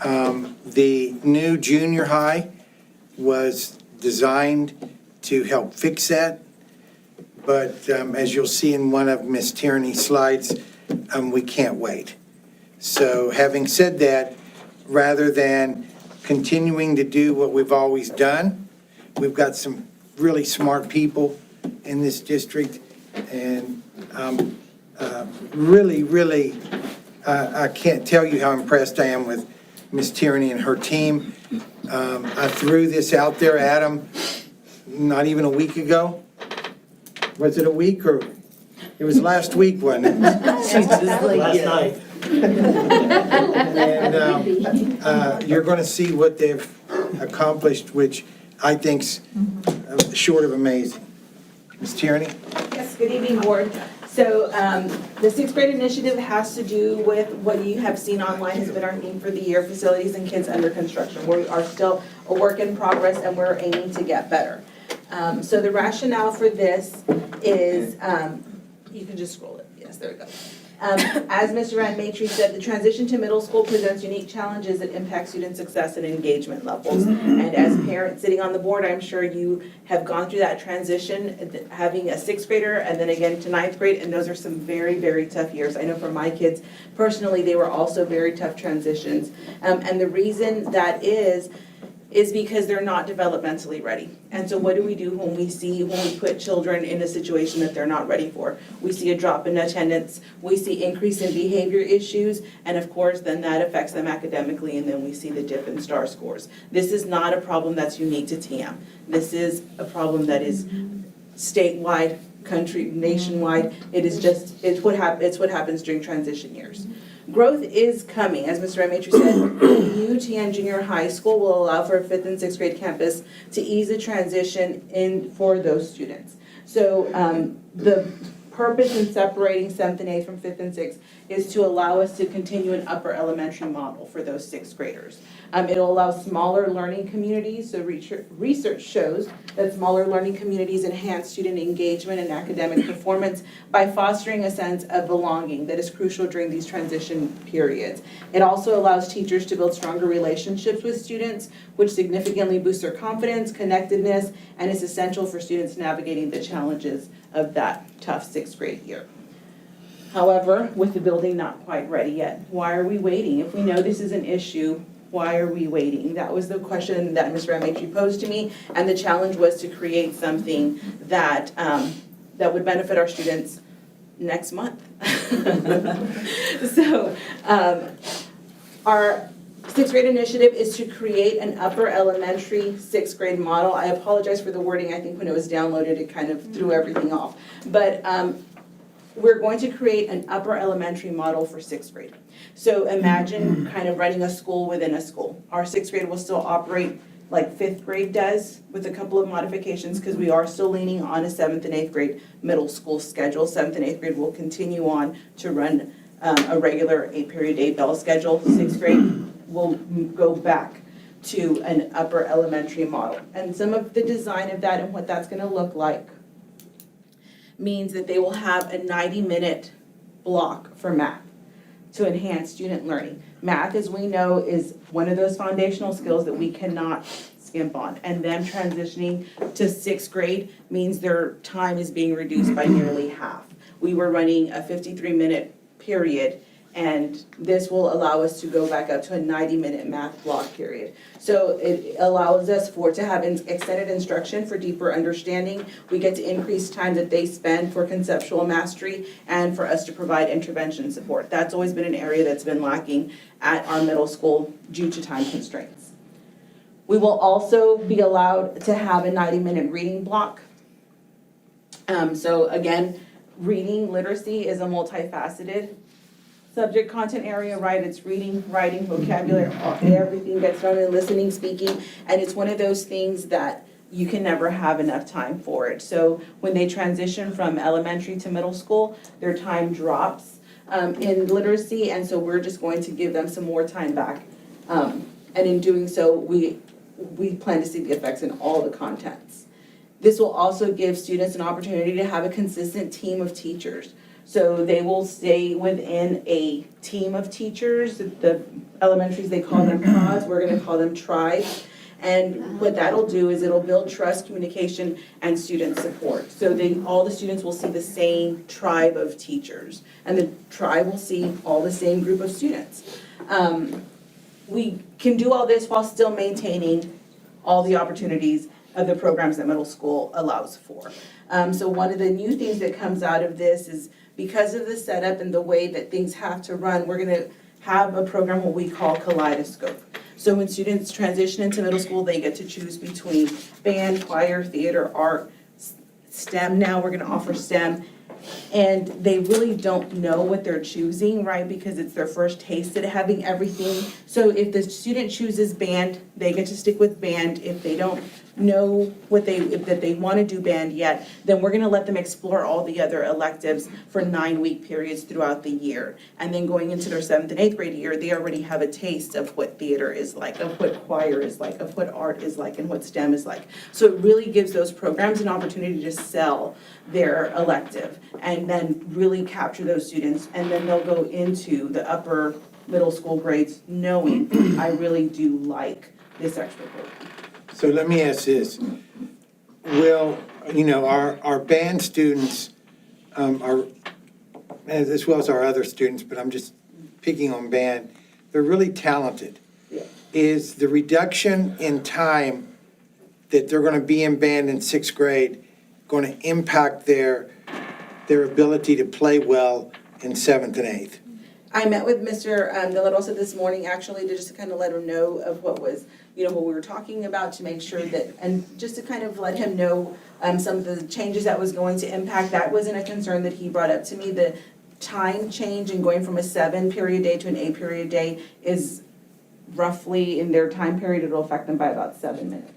The new junior high was designed to help fix that. But as you'll see in one of Ms. Tierney's slides, we can't wait. So having said that, rather than continuing to do what we've always done, we've got some really smart people in this district. And really, I can't tell you how impressed I am with Ms. Tierney and her team. I threw this out there, Adam, not even a week ago. Was it a week or, it was last week, wasn't it? Last night. And you're going to see what they've accomplished, which I think's short of amazing. Ms. Tierney? Yes, good evening, board. So the 6th grade initiative has to do with what you have seen online has been our theme for the year, facilities and kids under construction. We are still a work in progress and we're aiming to get better. So the rationale for this is, you can just scroll it. Yes, there we go. As Mr. Van Matry said, the transition to middle school presents unique challenges that impact student success and engagement levels. And as parents sitting on the board, I'm sure you have gone through that transition, having a 6th grader and then again to 9th grade, and those are some very, very tough years. I know for my kids, personally, they were also very tough transitions. And the reason that is because they're not developmentally ready. And so what do we do when we put children in a situation that they're not ready for? We see a drop in attendance, we see increase in behavior issues, and of course, then that affects them academically, and then we see the dip in STAR scores. This is not a problem that's unique to TM. This is a problem that is statewide, country, nationwide. It's what happens during transition years. Growth is coming, as Mr. Matry said. The new TN Junior High School will allow for a 5th and 6th grade campus to ease the transition in for those students. So the purpose in separating 7th and 8th from 5th and 6th is to allow us to continue an upper elementary model for those 6th graders. It'll allow smaller learning communities. So research shows that smaller learning communities enhance student engagement and academic performance by fostering a sense of belonging that is crucial during these transition periods. It also allows teachers to build stronger relationships with students, which significantly boosts their confidence, connectedness, and is essential for students navigating the challenges of that tough 6th grade year. However, with the building not quite ready yet, why are we waiting? If we know this is an issue, why are we waiting? That was the question that Ms. Ramatry posed to me, and the challenge was to create something that that would benefit our students next month. So our 6th grade initiative is to create an upper elementary 6th grade model. I apologize for the wording. I think when it was downloaded, it kind of threw everything off. But we're going to create an upper elementary model for 6th grade. So imagine kind of running a school within a school. Our 6th grade will still operate like 5th grade does with a couple of modifications because we are still leaning on a 7th and 8th grade middle school schedule. 7th and 8th grade will continue on to run a regular 8-period 8-bell schedule. 6th grade will go back to an upper elementary model. And some of the design of that and what that's gonna look like means that they will have a 90-minute block for math to enhance student learning. Math, as we know, is one of those foundational skills that we cannot skimp on. And them transitioning to sixth grade means their time is being reduced by nearly half. We were running a 53-minute period, and this will allow us to go back up to a 90-minute math block period. So it allows us to have extended instruction for deeper understanding. We get to increase time that they spend for conceptual mastery and for us to provide intervention support. That's always been an area that's been lacking at our middle school due to time constraints. We will also be allowed to have a 90-minute reading block. So again, reading literacy is a multifaceted subject content area, right? It's reading, writing, vocabulary, everything gets thrown in, listening, speaking, and it's one of those things that you can never have enough time for it. So when they transition from elementary to middle school, their time drops in literacy, and so we're just going to give them some more time back. And in doing so, we plan to see the effects in all the contents. This will also give students an opportunity to have a consistent team of teachers. So they will stay within a team of teachers. The elementaries, they call them pods, we're gonna call them tribes. And what that'll do is it'll build trust, communication, and student support. So all the students will see the same tribe of teachers, and the tribe will see all the same group of students. We can do all this while still maintaining all the opportunities of the programs that middle school allows for. So one of the new things that comes out of this is, because of the setup and the way that things have to run, we're gonna have a program what we call Kaleidoscope. So when students transition into middle school, they get to choose between band, choir, theater, art, STEM. Now we're gonna offer STEM. And they really don't know what they're choosing, right? Because it's their first taste at having everything. So if the student chooses band, they get to stick with band. If they don't know that they want to do band yet, then we're going to let them explore all the other electives for 9-week periods throughout the year. And then going into their 7th and 8th grade year, they already have a taste of what theater is like, of what choir is like, of what art is like, and what STEM is like. So it really gives those programs an opportunity to sell their elective and then really capture those students. And then they'll go into the upper middle school grades knowing, I really do like this extra program. So let me ask this. Will, our band students, are, as well as our other students, but I'm just picking on band, they're really talented. Yeah. Is the reduction in time that they're going to be in band in 6th grade going to impact their ability to play well in 7th and 8th? I met with Mr. De La Rosa this morning, actually, to just kind of let him know of what was, what we were talking about, to make sure that, and just to kind of let him know some of the changes that was going to impact. That wasn't a concern that he brought up to me. The time change in going from a 7-period day to an 8-period day is roughly, in their time period, it'll affect them by about 7 minutes.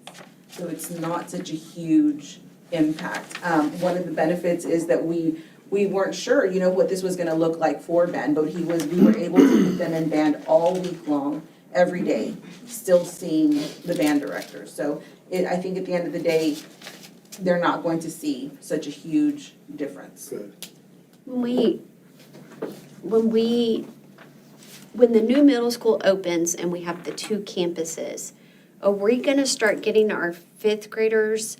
So it's not such a huge impact. One of the benefits is that we weren't sure, what this was gonna look like for band, but we were able to keep them in band all week long, every day, still seeing the band director. So I think at the end of the day, they're not going to see such a huge difference. Good. When the new middle school opens and we have the 2 campuses, are we gonna start getting our 5th graders?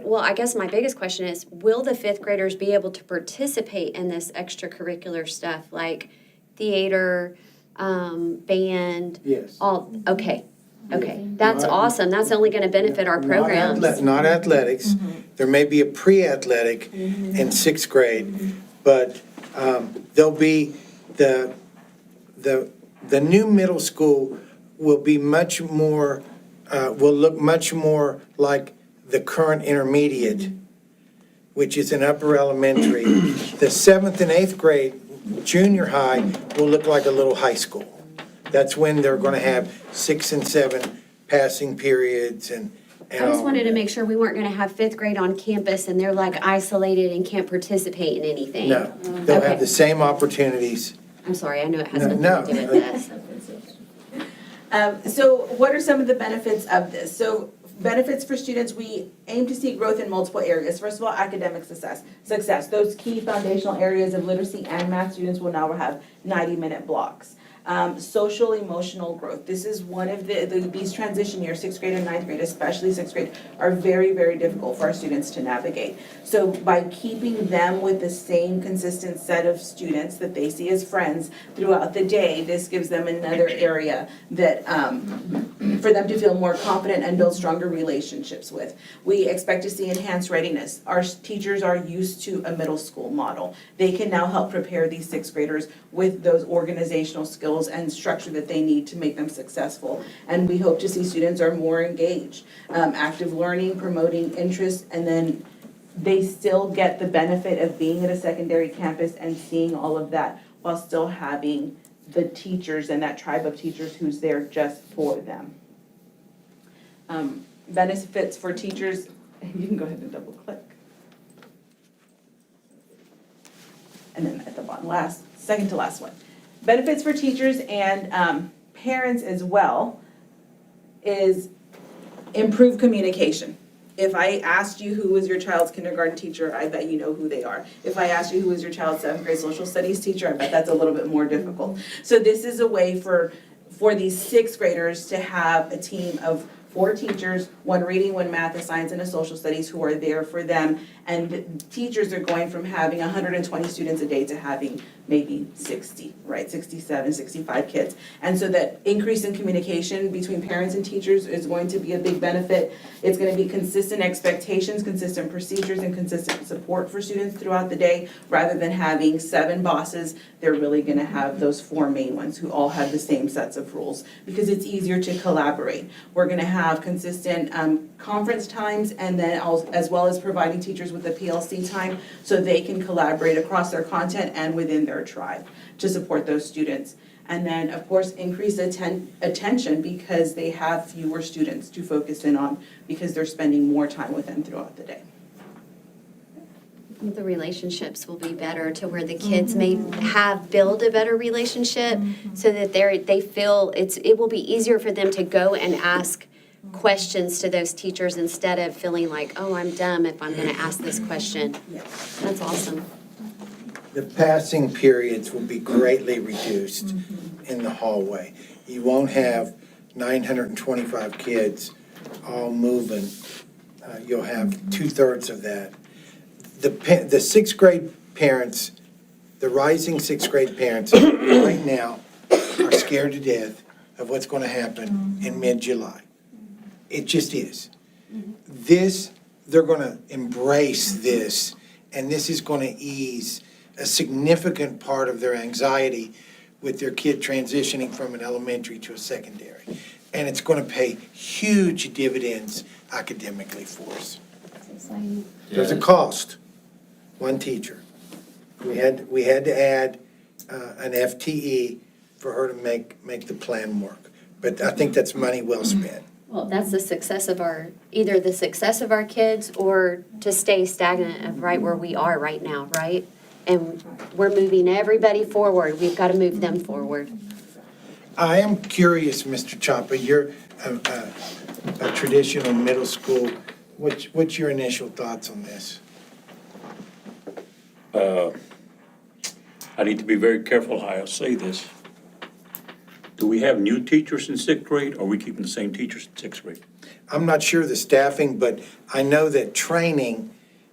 Well, I guess my biggest question is, will the 5th graders be able to participate in this extracurricular stuff like theater, band? Yes. Okay. That's awesome. That's only gonna benefit our programs. Not athletics. There may be a pre-athletic in 6th grade, but there'll be the new middle school will be much more, will look much more like the current intermediate, which is an upper elementary. The 7th and 8th grade, junior high, will look like a little high school. That's when they're gonna have 6 and 7 passing periods and I just wanted to make sure we weren't gonna have 5th grade on campus and they're like isolated and can't participate in anything. No, they'll Okay. have the same opportunities. I'm sorry, I know it has No, nothing to do with this. So what are some of the benefits of this? So benefits for students, we aim to see growth in multiple areas. First of all, academic success. Those key foundational areas of literacy and math, students will now have 90-minute blocks. Social emotional growth. This is one of these transition years, 6th grade and 9th grade, especially 6th grade, are very, very difficult for our students to navigate. So by keeping them with the same consistent set of students that they see as friends throughout the day, this gives them another area that for them to feel more confident and build stronger relationships with. We expect to see enhanced readiness. Our teachers are used to a middle school model. They can now help prepare these 6th graders with those organizational skills and structure that they need to make them successful. And we hope to see students are more engaged, active learning, promoting interest, and then they still get the benefit of being at a secondary campus and seeing all of that while still having the teachers and that tribe of teachers who's there just for them. Benefits for teachers, you can go ahead and double click. And then at the bottom, second to last one. Benefits for teachers and parents as well is improved communication. If I asked you who was your child's kindergarten teacher, I bet you know who they are. If I asked you who was your child's 7th grade social studies teacher, I bet that's a little bit more difficult. So this is a way for these 6th graders to have a team of 4 teachers, 1 reading, 1 math, 1 science, and a social studies who are there for them. And teachers are going from having 120 students a day to having maybe 60, right? 67, 65 kids. And so that increase in communication between parents and teachers is going to be a big benefit. It's going to be consistent expectations, consistent procedures, and consistent support for students throughout the day. Rather than having 7 bosses, they're really going to have those 4 main ones who all have the same sets of rules because it's easier to collaborate. We're going to have consistent conference times and then as well as providing teachers with the PLC time so they can collaborate across their content and within their tribe to support those students. And then, of course, increase attention because they have fewer students to focus in on because they're spending more time with them throughout the day. The relationships will be better to where the kids may build a better relationship so that they feel it will be easier for them to go and ask questions to those teachers instead of feeling like, oh, I'm dumb if I'm going to ask this question. That's awesome. The passing periods will be greatly reduced in the hallway. You won't have 925 kids all moving. You'll have 2/3 of that. The 6th grade parents, the rising 6th grade parents right now are scared to death of what's going to happen in mid-July. It just is. They're going to embrace this, and this is going to ease a significant part of their anxiety with their kid transitioning from an elementary to a secondary. And it's going to pay huge dividends academically for us. There's a cost, 1 teacher. We had to add an FTE for her to make the plan work. But I think that's money well spent. Well, that's the success of either the success of our kids or to stay stagnant of right where we are right now, right? And we're moving everybody forward. We've got to move them forward. I am curious, Mr. Chapa, you're a traditional middle school. What's your initial thoughts on this? I need to be very careful how I say this. Do we have new teachers in 6th grade, or are we keeping the same teachers in 6th grade? I'm not sure the staffing, but I know that training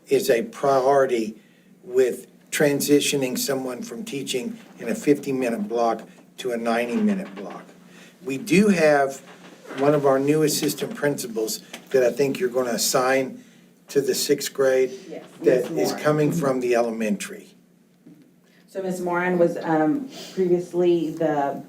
is a priority with transitioning someone from teaching in a 50-minute block to a 90-minute block. We do have one of our new assistant principals that I think you're going to assign to the 6th grade that is coming from the elementary. So Ms. Moran was previously the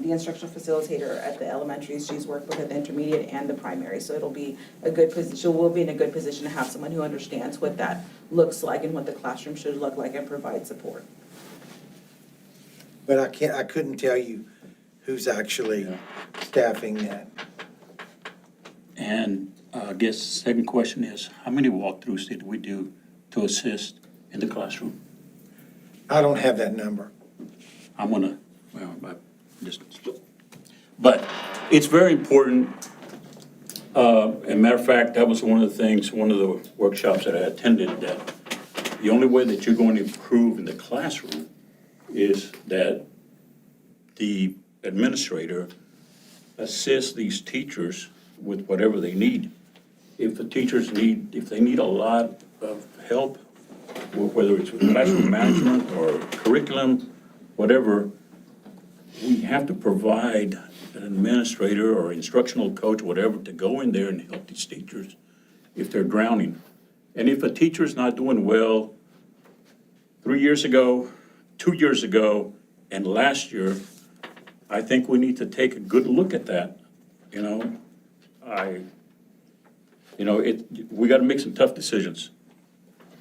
instructional facilitator at the elementaries. She's worked with at the intermediate and the primary, so it'll be a good position. We'll be in a good position to have someone who understands what that looks like and what the classroom should look like and provide support. But I couldn't tell you who's actually staffing that. And I guess the second question is, how many walkthroughs did we do to assist in the classroom? I don't have that number. I'm gonna, But it's very important. As a matter of fact, that was one of the things, one of the workshops that I attended, that the only way that you're going to improve in the classroom is that the administrator assists these teachers with whatever they need. If they need a lot of help, whether it's with classroom management or curriculum, whatever, we have to provide an administrator or instructional coach, whatever, to go in there and help these teachers if they're drowning. And if a teacher's not doing well, 3 years ago, 2 years ago, and last year, I think we need to take a good look at that, you know? We gotta make some tough decisions.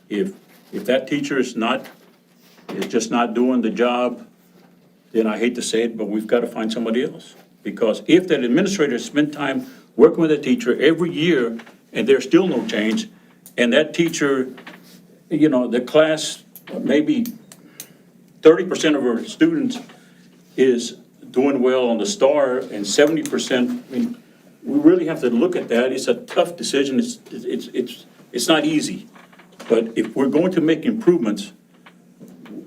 If that teacher is just not doing the job, then I hate to say it, but we've got to find somebody else. Because if that administrator spent time working with a teacher every year and there's still no change, and that teacher, the class, maybe 30% of our students is doing well on the STAR and 70%, I mean, we really have to look at that. It's a tough decision. It's not easy. But if we're going to make improvements,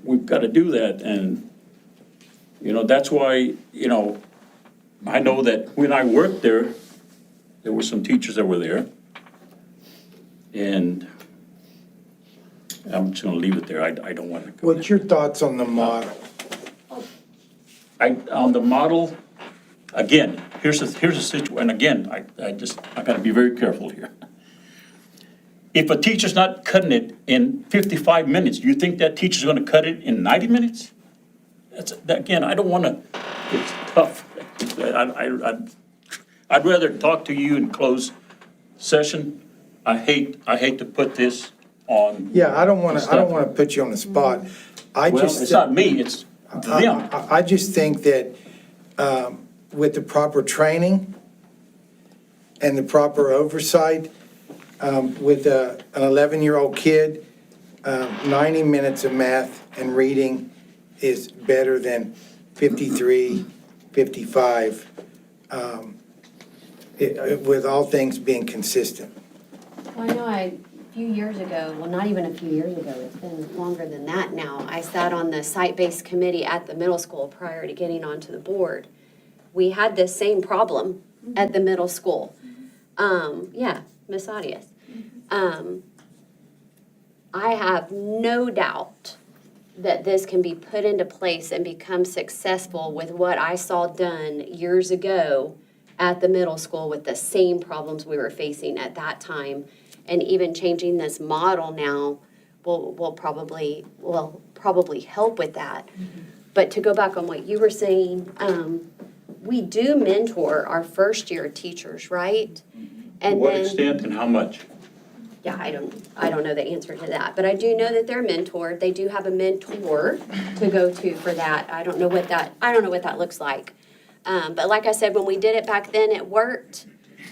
we've got to do that. And, that's why, I know that when I worked there were some teachers that were there. And I'm just going to leave it there. I don't want to go. What's your thoughts on the model? On the model, again, here's a situation, and again, I got to be very careful here. If a teacher's not cutting it in 55 minutes, do you think that teacher's going to cut it in 90 minutes? Again, I don't want to, it's tough. I'd rather talk to you in closed session. I hate to put this on. Yeah, I don't want to put you on the spot. It's not me, it's them. I just think that with the proper training and the proper oversight, with an 11-year-old kid, 90 minutes of math and reading is better than 53, 55, with all things being consistent. Well, I know a few years ago, well, not even a few years ago, it's been longer than that now, I sat on the site-based committee at the middle school prior to getting onto the board. We had this same problem at the middle school. Yeah, Miss Audius. I have no doubt that this can be put into place and become successful with what I saw done years ago at the middle school with the same problems we were facing at that time. And even changing this model now will probably help with that. But to go back on what you were saying, we do mentor our first year teachers, right? To what extent and how much? Yeah, I don't know the answer to that, but I do know that they're mentored. They do have a mentor to go to for that. I don't know what that looks like. But like I said, when we did it back then, it worked.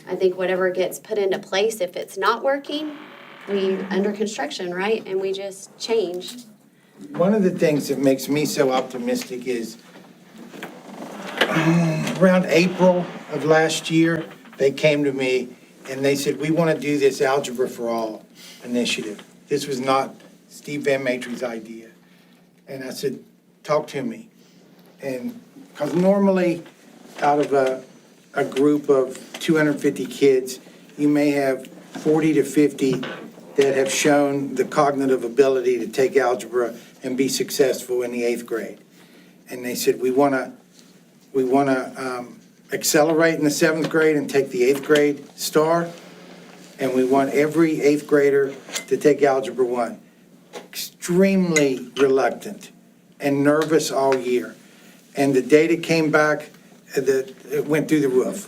I think whatever gets put into place, if it's not working, we under construction, right? And we just changed. One of the things that makes me so optimistic is around April of last year, they came to me and they said, we want to do this Algebra for All initiative. This was not Steve Van Matry's idea. And I said, talk to me. And because normally out of a group of 250 kids, you may have 40 to 50 that have shown the cognitive ability to take algebra and be successful in the 8th grade. And they said, we want to accelerate in the 7th grade and take the 8th grade STAR, and we want every 8th grader to take Algebra 1. Extremely reluctant and nervous all year. And the data came back, it went through the roof.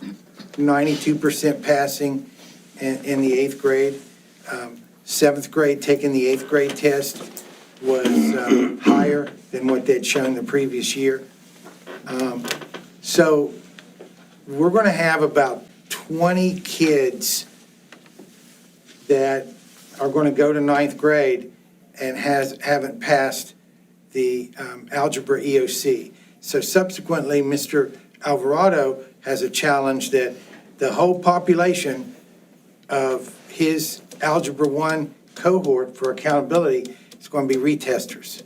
92% passing in the 8th grade. 7th grade, taking the 8th grade test was higher than what they'd shown the previous year. So we're going to have about 20 kids that are going to go to 9th grade and haven't passed the algebra EOC. So subsequently, Mr. Alvarado has a challenge that the whole population of his Algebra 1 cohort for accountability is going to be retesters.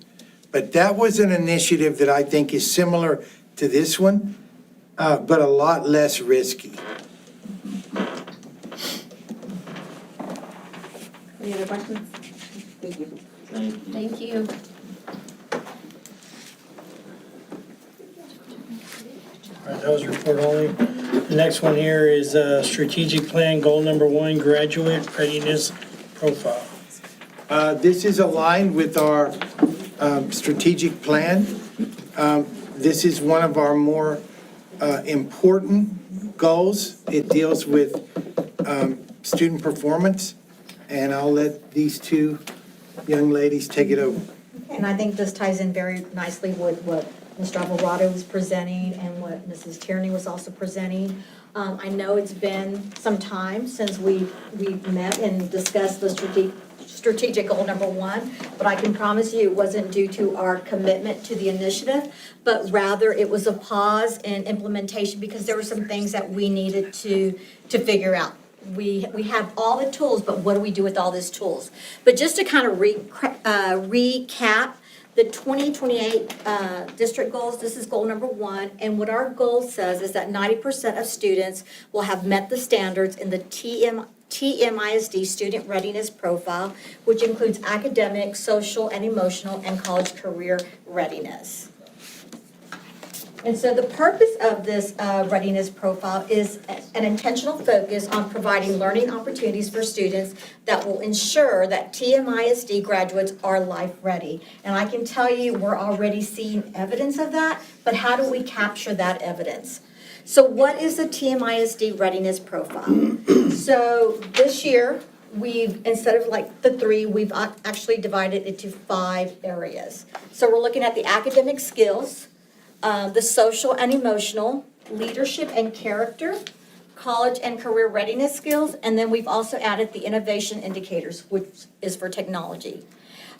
But that was an initiative that I think is similar to this one, but a lot less risky. Any other questions? Thank you. Thank you. All right, that was report only. The next one here is strategic plan, goal number 1, graduate readiness profile. This is aligned with our strategic plan. This is one of our more important goals. It deals with student performance, and I'll let these two young ladies take it over. And I think this ties in very nicely with what Mr. Alvarado was presenting and what Mrs. Tierney was also presenting. I know it's been some time since we've met and discussed the strategic goal number 1, but I can promise you it wasn't due to our commitment to the initiative, but rather it was a pause in implementation because there were some things that we needed to figure out. We have all the tools, but what do we do with all these tools? But just to kind of recap, the 2028 district goals, this is goal number 1, and what our goal says is that 90% of students will have met the standards in the TMISD student readiness profile, which includes academic, social, and emotional, and college career readiness. And so the purpose of this readiness profile is an intentional focus on providing learning opportunities for students that will ensure that TMISD graduates are life ready. And I can tell you we're already seeing evidence of that, but how do we capture that evidence? So what is the TMISD readiness profile? So this year, instead of like the 3, we've actually divided it into 5 areas. So we're looking at the academic skills, the social and emotional, leadership and character, college and career readiness skills, and then we've also added the innovation indicators, which is for technology.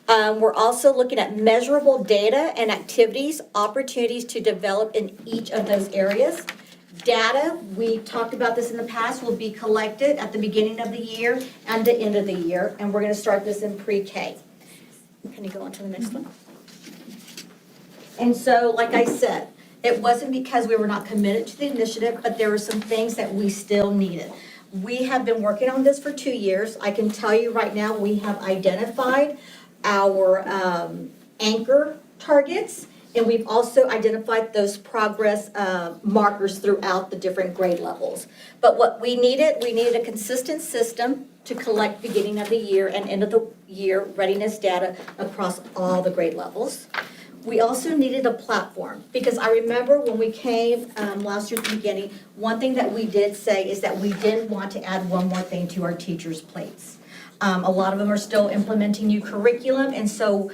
We're also looking at measurable data and activities, opportunities to develop in each of those areas. Data, we talked about this in the past, will be collected at the beginning of the year and the end of the year, and we're going to start this in pre-K. Can you go on to the next one? And so, like I said, it wasn't because we were not committed to the initiative, but there were some things that we still needed. We have been working on this for 2 years. I can tell you right now, we have identified our anchor targets, and we've also identified those progress markers throughout the different grade levels. But what we needed a consistent system to collect beginning of the year and end of the year readiness data across all the grade levels. We also needed a platform, because I remember when we came last year at the beginning, one thing that we did say is that we didn't want to add one more thing to our teachers' plates. A lot of them are still implementing new curriculum, and so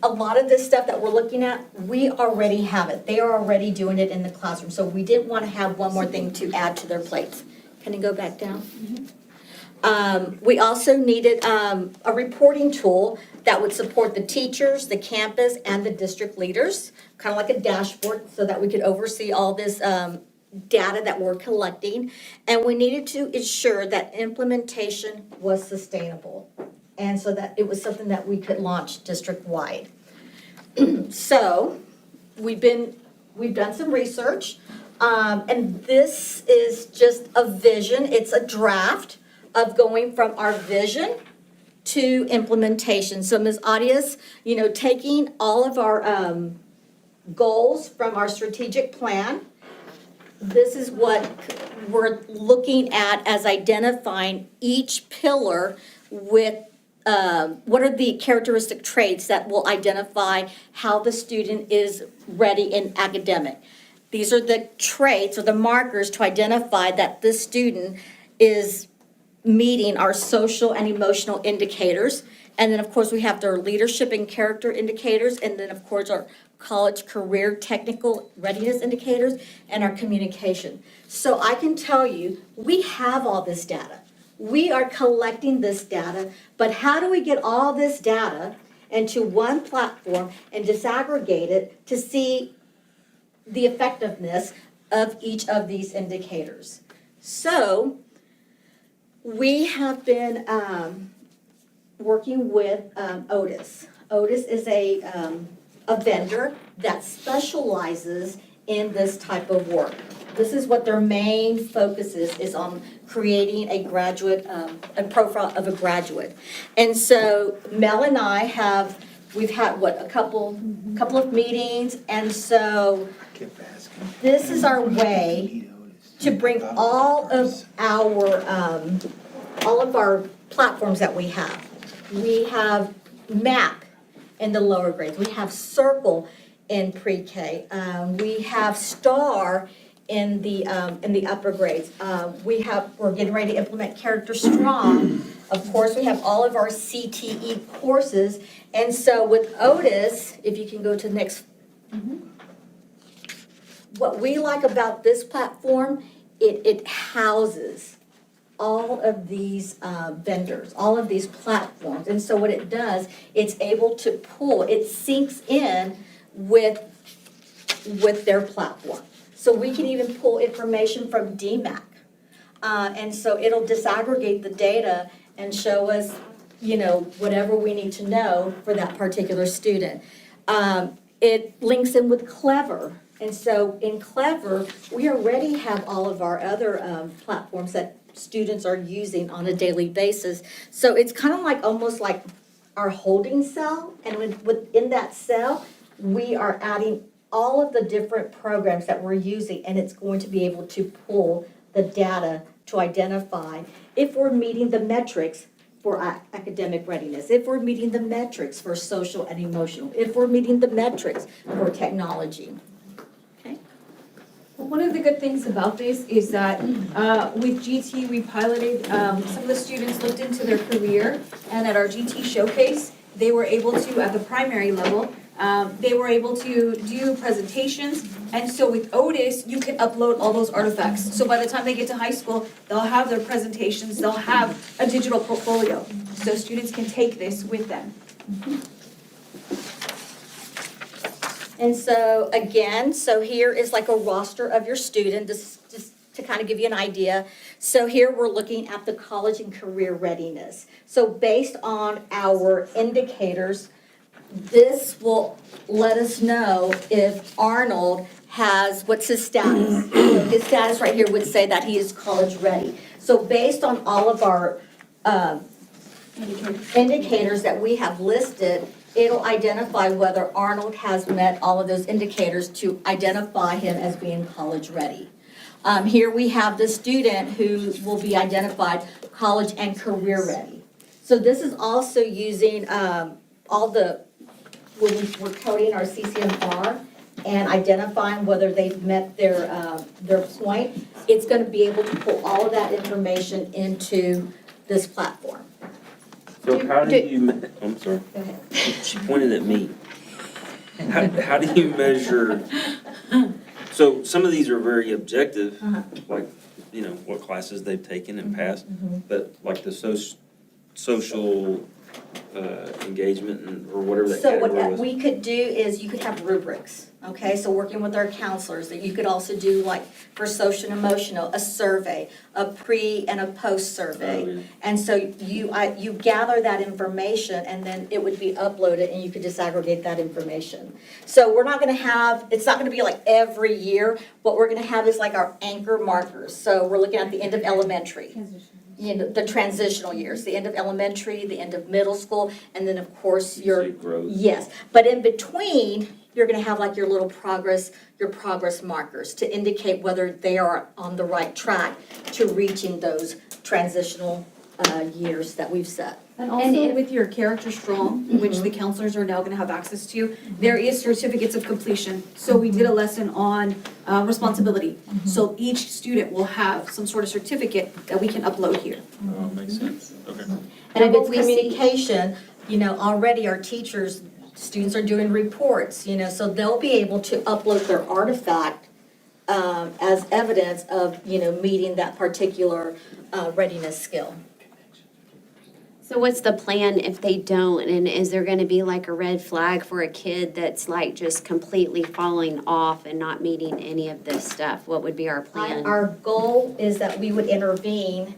a lot of this stuff that we're looking at, we already have it. They are already doing it in the classroom, so we didn't want to have one more thing to add to their plates. Can you go back down? We also needed a reporting tool that would support the teachers, the campus, and the district leaders, kind of like a dashboard so that we could oversee all this data that we're collecting. And we needed to ensure that implementation was sustainable, and so that it was something that we could launch district-wide. So we've done some research, and this is just a vision. It's a draft of going from our vision to implementation. So Ms. Arias, taking all of our goals from our strategic plan, this is what we're looking at as identifying each pillar with what are the characteristic traits that will identify how the student is ready in academic. These are the traits or the markers to identify that this student is meeting our social and emotional indicators. And then, of course, we have their leadership and character indicators, and then, of course, our college career technical readiness indicators and our communication. So I can tell you, we have all this data. We are collecting this data, but how do we get all this data into one platform and disaggregate it to see the effectiveness of each of these indicators. So we have been working with Otis. Otis is a vendor that specializes in this type of work. This is what their main focus is on creating a graduate, a profile of a graduate. And so Mel and I we've had, a couple of meetings, and so this is our way to bring all of our platforms that we have. We have MAP in the lower grades. We have Circle in pre-K. We have STAR in the upper grades. We're getting ready to implement Character Strong. Of course, we have all of our CTE courses. And so with Otis, if you can go to the next. What we like about this platform, it houses all of these vendors, all of these platforms. And so what it does, it's able to pull, it syncs in with their platform. So we can even pull information from DMAC. And so it'll disaggregate the data and show us, whatever we need to know for that particular student. It links in with Clever. And so in Clever, we already have all of our other platforms that students are using on a daily basis. So it's kind of like almost like our holding cell, and within that cell, we are adding all of the different programs that we're using, and it's going to be able to pull the data to identify if we're meeting the metrics for academic readiness, if we're meeting the metrics for social and emotional, if we're meeting the metrics for technology. Well, one of the good things about this is that with GT, we piloted, some of the students looked into their career, and at our GT showcase, they were able to, at the primary level, they were able to do presentations. And so with Otis, you can upload all those artifacts. So by the time they get to high school, they'll have their presentations, they'll have a digital portfolio. So students can take this with them. And so again, here is like a roster of your student, just to kind of give you an idea. So here we're looking at the college and career readiness. So based on our indicators, this will let us know if Arnold has, what's his status? His status right here would say that he is college ready. So based on all of our indicators that we have listed, it'll identify whether Arnold has met all of those indicators to identify him as being college ready. Here we have the student who will be identified college and career ready. So this is also using we're coding our CCMR and identifying whether they've met their point. It's going to be able to pull all of that information into this platform. So how do you, I'm sorry. Go ahead. She pointed at me. How do you measure, so some of these are very objective, like, what classes they've taken and passed, but like the social engagement or whatever that So category what was. we could do is you could have rubrics, okay? So working with our counselors, that you could also do like for social and emotional, a survey, a pre and a post survey. Oh, yeah. And so you gather that information and then it would be uploaded and you could disaggregate that information. So we're not gonna have, it's not gonna be like every year. What we're gonna have is like our anchor markers. So we're looking at the end of elementary. The transitional years, the end of elementary, the end of middle school, and then of course your growth. yes. But in between, you're going to have like your little progress markers to indicate whether they are on the right track to reaching those transitional years that we've set. And also with your Character Strong, which the counselors are now gonna have access to, there is certificates of completion. So we did a lesson on responsibility. So each student will have some sort of certificate that we can upload here. Oh, makes sense, okay. And if it's we see- communication, already our teachers, students are doing reports, so they'll be able to upload their artifact as evidence of, meeting that particular readiness skill. So what's the plan if they don't? And is there gonna be like a red flag for a kid that's like just completely falling off and not meeting any of this stuff? What would be our plan? Our goal is that we would intervene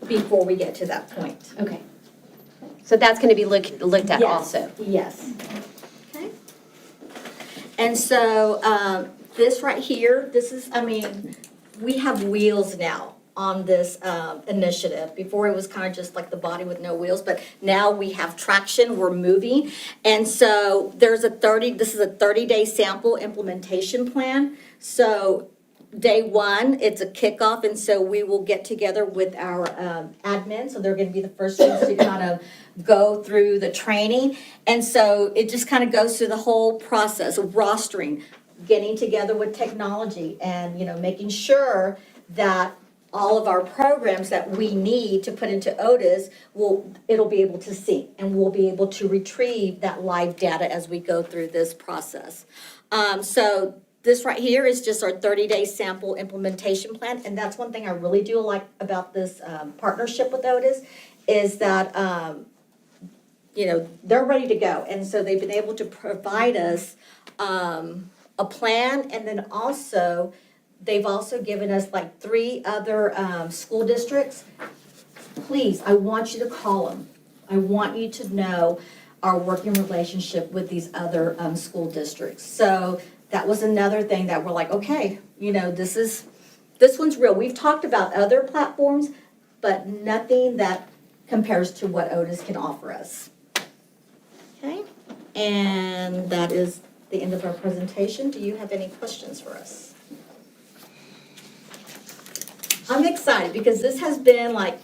before we get to that point. Okay. So that's gonna be looked at Yes, also? Yes. Okay. And so, this right here, this is, I mean, we have wheels now on this initiative. Before it was kind of just like the body with no wheels, but now we have traction, we're moving. And so this is a 30-day sample implementation plan. So day one, it's a kickoff, and so we will get together with our admin. So they're gonna be the first ones to kind of go through the training. And so it just kind of goes through the whole process of rostering, getting together with technology and, making sure that all of our programs that we need to put into Otis, it'll be able to sync, and we'll be able to retrieve that live data as we go through this process. So this right here is just our 30-day sample implementation plan, and that's one thing I really do like about this partnership with Otis, is that, they're ready to go. And so they've been able to provide us a plan, and then also, they've also given us like 3 other school districts. Please, I want you to call them. I want you to know our working relationship with these other school districts. So that was another thing that we're like, okay, this one's real. We've talked about other platforms, but nothing that compares to what Otis can offer us. Okay, and that is the end of our presentation. Do you have any questions for us? I'm excited because this has been like,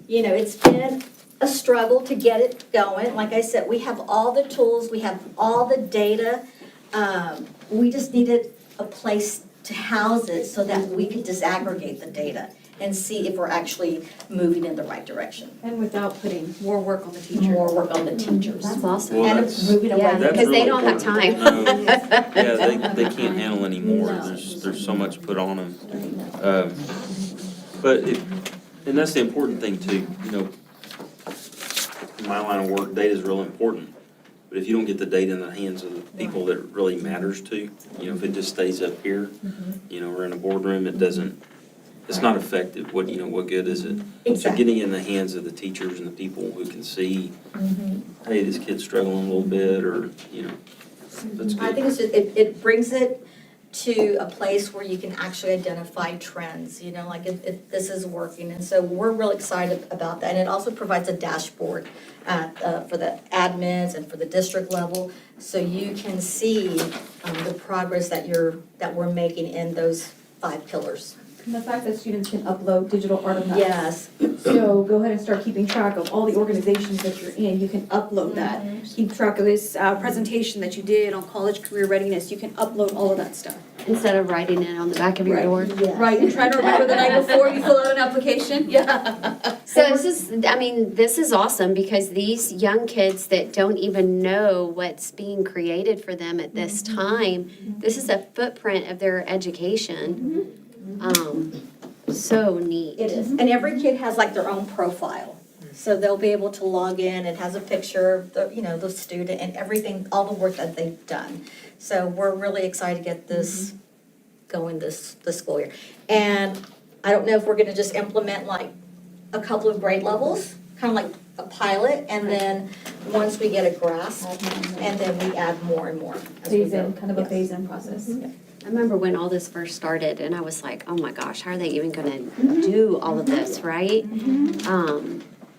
it's been a struggle to get it going. Like I said, we have all the tools, we have all the data. We just needed a place to house it so that we could disaggregate the data and see if we're actually moving in the right direction. And without putting more work on the teachers. More work on the teachers. That's awesome. Well, And that's- moving away. Yeah, That's because they really don't have time. important. Yeah, they can't handle anymore. There's so much put on them. And that's the important thing too, in my line of work, data is real important. But if you don't get the data in the hands of the people that it really matters to, if it just stays up here, we're in a boardroom, it's not effective. What good is it? So Exactly. getting it in the hands of the teachers and the people who can see, hey, this kid's struggling a little bit, or, that's good. I think it's just, it brings it to a place where you can actually identify trends, this is working. And so we're real excited about that. And it also provides a dashboard for the admins and for the district level, so you can see the progress that we're making in those 5 pillars. And the fact that students can upload digital artifacts. Yes. So go ahead and start keeping track of all the organizations that you're in. You can upload that. Keep track of this presentation that you did on college career readiness. You can upload all of that stuff. Instead of writing it on the back of your door. Right, and try to remember the night before you fill out an application. Yeah. So this is awesome because these young kids that don't even know what's being created for them at this time, this is a footprint of their education. So neat. It is, and every kid has like their own profile. So they'll be able to log in, it has a picture of the student and everything, all the work that they've done. So we're really excited to get this going this school year. And I don't know if we're gonna just implement like a couple of grade levels, kind of like a pilot, and then once we get a grasp, and then we add more and more as we Phase go. in, kind of a phase in process. I remember when all this first started and I was like, oh my gosh, how are they even gonna do all of this, right?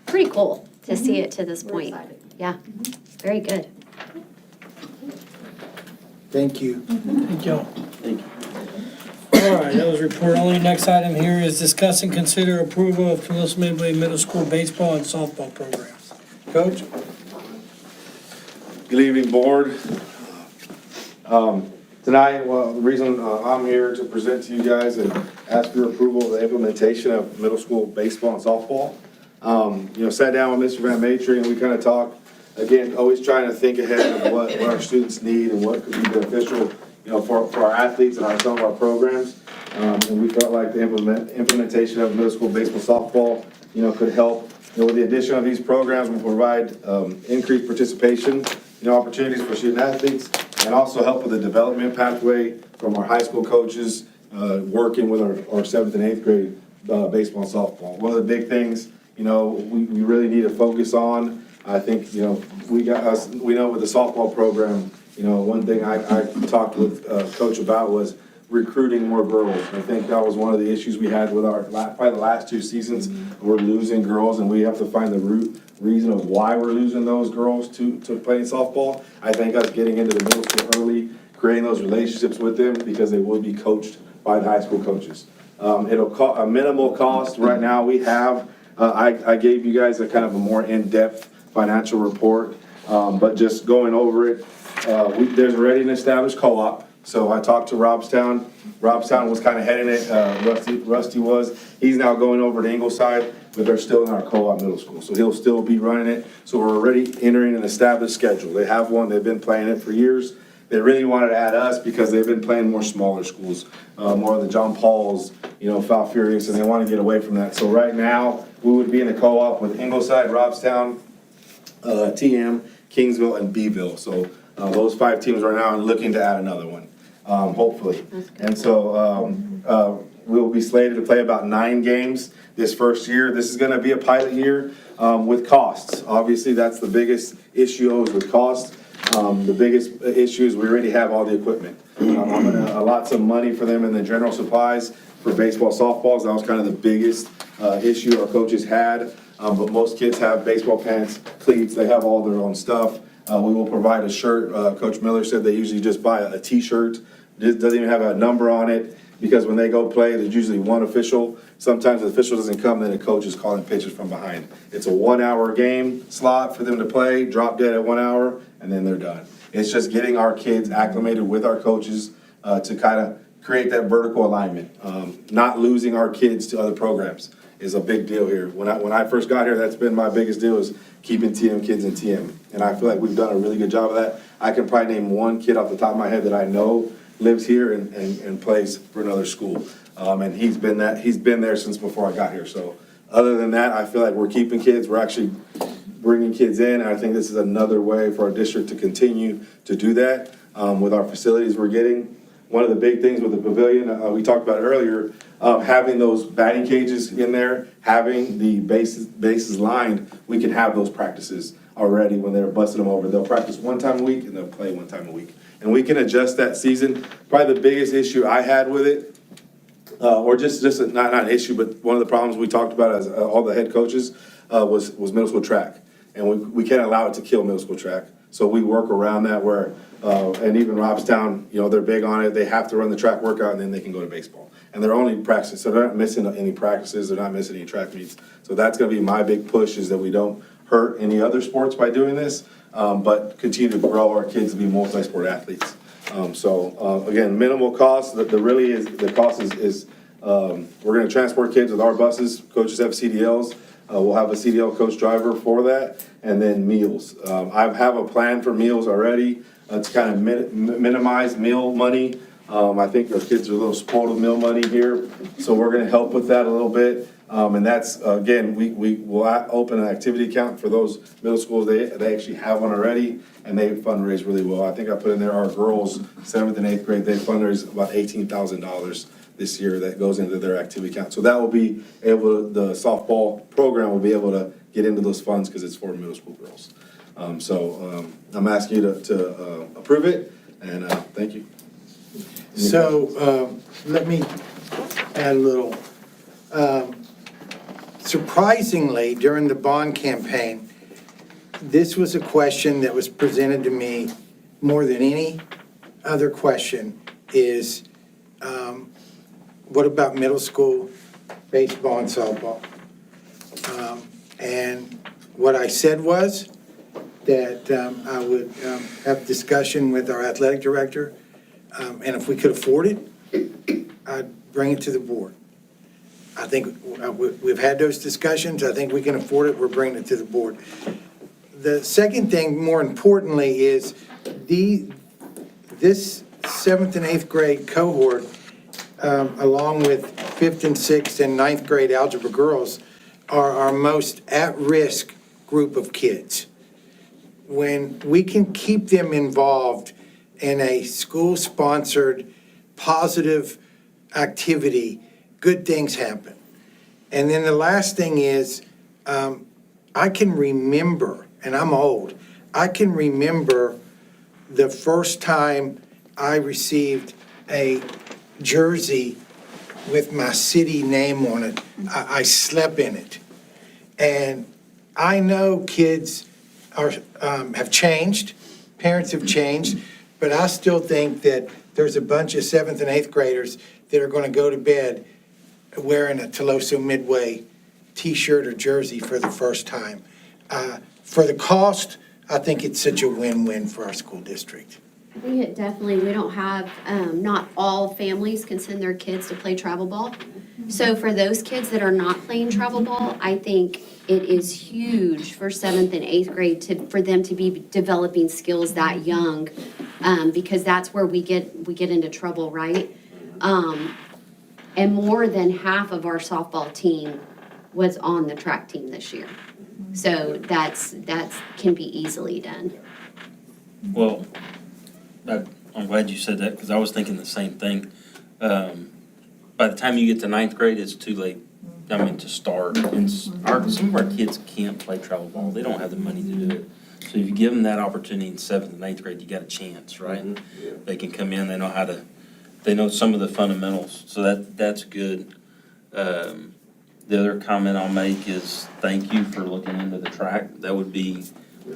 Pretty cool to see it to this point. Yeah, very good. Thank you. Thank you. All right, that was report only. Next item here is discuss and consider approval of Calusa Midway Middle School baseball and softball programs. Coach? Good evening, board. Tonight, the reason I'm here to present to you guys and ask for your approval of the implementation of middle school baseball and softball. Sat down with Mr. Van Matry and we kind of talked, again, always trying to think ahead of what our students need and what could be beneficial, for our athletes and some of our programs. And we felt like the implementation of middle school baseball, softball, could help With the addition of these programs, we'll provide increased participation, opportunities for student athletes, and also help with the development pathway from our high school coaches, working with our 7th and 8th grade baseball and softball. One of the big things, we really need to focus on, I think, we know with the softball program, one thing I talked with Coach about was recruiting more girls. I think that was one of the issues we had with probably the last 2 seasons. We're losing girls, and we have to find the reason of why we're losing those girls to playing softball. I think us getting into the middle school early, creating those relationships with them, because they will be coached by the high school coaches. It'll cost a minimal cost. Right now we have, I gave you guys a kind of a more in-depth financial report, but just going over it, there's already an established co-op. So I talked to Robstown. Robstown was kind of heading it, Rusty was. He's now going over to Ingleside, but they're still in our co-op middle school. So he'll still be running it. So we're already entering an established schedule. They have one, they've been playing it for years. They really wanted to add us because they've been playing more smaller schools, more of the John Paul's, Falfurrias, and they want to get away from that. So right now, we would be in the co-op with Ingleside, Robstown, TM, Kingsville, and Beeville. So those 5 teams right now are looking to add another one, hopefully. And so we'll be slated to play about 9 games this first year. This is going to be a pilot year with costs. Obviously, that's the biggest issue is with costs. The biggest issue is we already have all the equipment. I'm going to allot some money for them in the general supplies for baseball, softballs. That was kind of the biggest issue our coaches had. But most kids have baseball pants, cleats, they have all their own stuff. We will provide a shirt. Coach Miller said they usually just buy a t-shirt. It doesn't even have a number on it, because when they go play, there's usually one official. Sometimes the official doesn't come, then the coach is calling pitches from behind. It's a 1-hour game slot for them to play, drop dead at 1 hour, and then they're done. It's just getting our kids acclimated with our coaches to kind of create that vertical alignment. Not losing our kids to other programs is a big deal here. When I first got here, that's been my biggest deal, is keeping TM kids in TM. And I feel like we've done a really good job of that. I can probably name one kid off the top of my head that I know lives here and plays for another school. And he's been there since before I got here. So other than that, I feel like we're keeping kids. We're actually bringing kids in. And I think this is another way for our district to continue to do that with our facilities we're getting. One of the big things with the pavilion, we talked about earlier, having those batting cages in there, having the bases lined, we can have those practices already when they're busting them over. They'll practice 1 time a week and they'll play 1 time a week. And we can adjust that season. Probably the biggest issue I had with it, or just not an issue, but one of the problems we talked about as all the head coaches was middle school track. And we can't allow it to kill middle school track. So we work around that where, and even Robstown, they're big on it. They have to run the track workout and then they can go to baseball. And they're only practicing, so they're not missing any practices. They're not missing any track meets. So that's going to be my big push, is that we don't hurt any other sports by doing this, but continue to grow our kids to be multi-sport athletes. Again, minimal cost. The cost is we're going to transport kids with our buses. Coaches have CDLs. We'll have a CDL coach driver for that, and then meals. I have a plan for meals already to kind of minimize meal money. I think our kids are a little spoiled with meal money here, so we're going to help with that a little bit. And that's, again, we will open an activity account for those middle schools. They actually have one already, and they fundraise really well. I think I put in there our girls, 7th and 8th grade, they fundraise about $18,000 this year that goes into their activity account. So that will be able to, the softball program will be able to get into those funds because it's for middle school girls. I'm asking you to approve it, and thank you. So let me add a little. Surprisingly, during the bond campaign, this was a question that was presented to me more than any other question is, what about middle school baseball and softball? And what I said was that I would have discussion with our athletic director, and if we could afford it, I'd bring it to the board. I think we've had those discussions. I think we can afford it. We're bringing it to the board. The second thing, more importantly, is this 7th and 8th grade cohort, along with 5th and 6th and 9th grade algebra girls, are our most at-risk group of kids. When we can keep them involved in a school-sponsored, positive activity, good things happen. And then the last thing is, I can remember, and I'm old, I can remember the first time I received a jersey with my city name on it. I slept in it. And I know kids have changed, parents have changed, but I still think that there's a bunch of 7th and 8th graders that are going to go to bed wearing a Toloso Midway T-shirt or jersey for the first time. For the cost, I think it's such a win-win for our school district. I think it definitely, we don't have, not all families can send their kids to play travel ball. So for those kids that are not playing travel ball, I think it is huge for 7th and 8th grade for them to be developing skills that young, because that's where we get into trouble, right? And more than half of our softball team was on the track team this year. So that's can be easily done. Well, I'm glad you said that, because I was thinking the same thing. By the time you get to 9th grade, it's too late, to start. And some of our kids can't play travel ball. They don't have the money to do it. So if you give them that opportunity in 7th and 8th grade, you got a chance, right? Yeah. They can come in, they know some of the fundamentals, so that's good. The other comment I'll make is thank you for looking into the track. That would be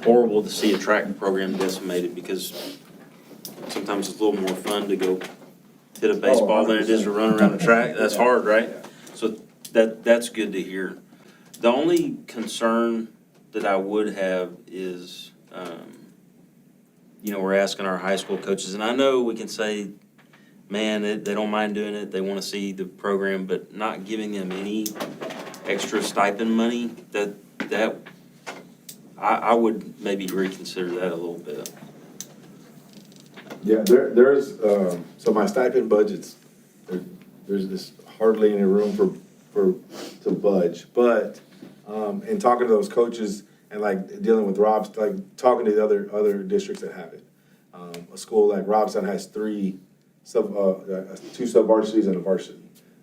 horrible to see a track program decimated, because sometimes it's a little more fun to go hit a baseball than it is to run around the track. That's hard, right? So that's good to hear. The only concern that I would have is, we're asking our high school coaches, and I know we can say, man, they don't mind doing it, they want to see the program, but not giving them any extra stipend money, that I would maybe reconsider that a little bit. Yeah, there's, so my stipend budgets, there's this hardly any room to budge. But, in talking to those coaches and like dealing with Rob's, like talking to the other districts that have it. A school like Robstown has two sub-varsities and a varsity.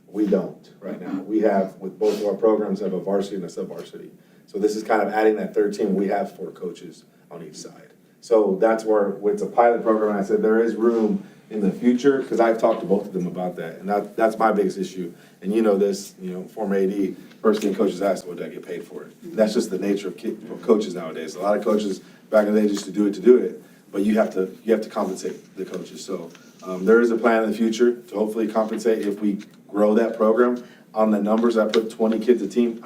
We don't right now. We have, with both of our programs, have a varsity and a sub-varsity. So this is kind of adding that third team. We have 4 coaches on each side. So that's where it's a pilot program, and I said there is room in the future, because I've talked to both of them about that, and that's my biggest issue. And this, former AD, first thing coaches ask, what do I get paid for it? That's just the nature of coaches nowadays. A lot of coaches back in the day just to do it, but you have to compensate the coaches. So there is a plan in the future to hopefully compensate if we grow that program. On the numbers, I put 20 kids a team.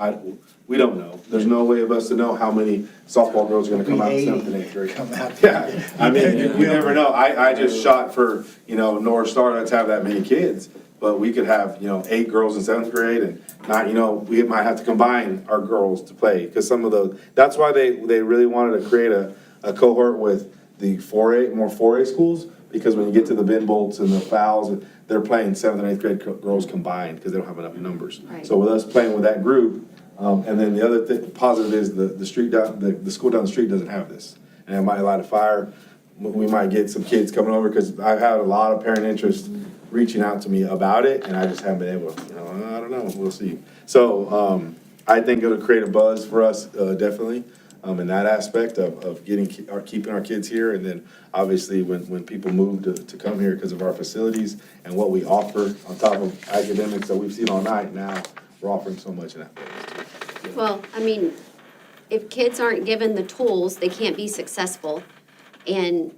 We don't know. There's no way of us to know how many softball girls are going to come out in 7th and 8th grade. Yeah, I mean, you never know. I just shot for, North Star not to have that many kids, but we could have, 8 girls in 7th grade, and not, we might have to combine our girls to play, because some of those, that's why they really wanted to create a cohort with the 4A schools, because when you get to the bin bolts and the fouls, they're playing 7th and 8th grade girls combined, because they don't have enough numbers. Right. So with us playing with that group, and then the other positive is the school down the street doesn't have this, and it might light a fire. We might get some kids coming over, because I've had a lot of parent interest reaching out to me about it, and I just haven't been able to. I don't know. We'll see. So I think it'll create a buzz for us, definitely, in that aspect of keeping our kids here, and then obviously when people move to come here because of our facilities and what we offer on top of academics that we've seen all night. Now we're offering so much in athletics too. Well, if kids aren't given the tools, they can't be successful. And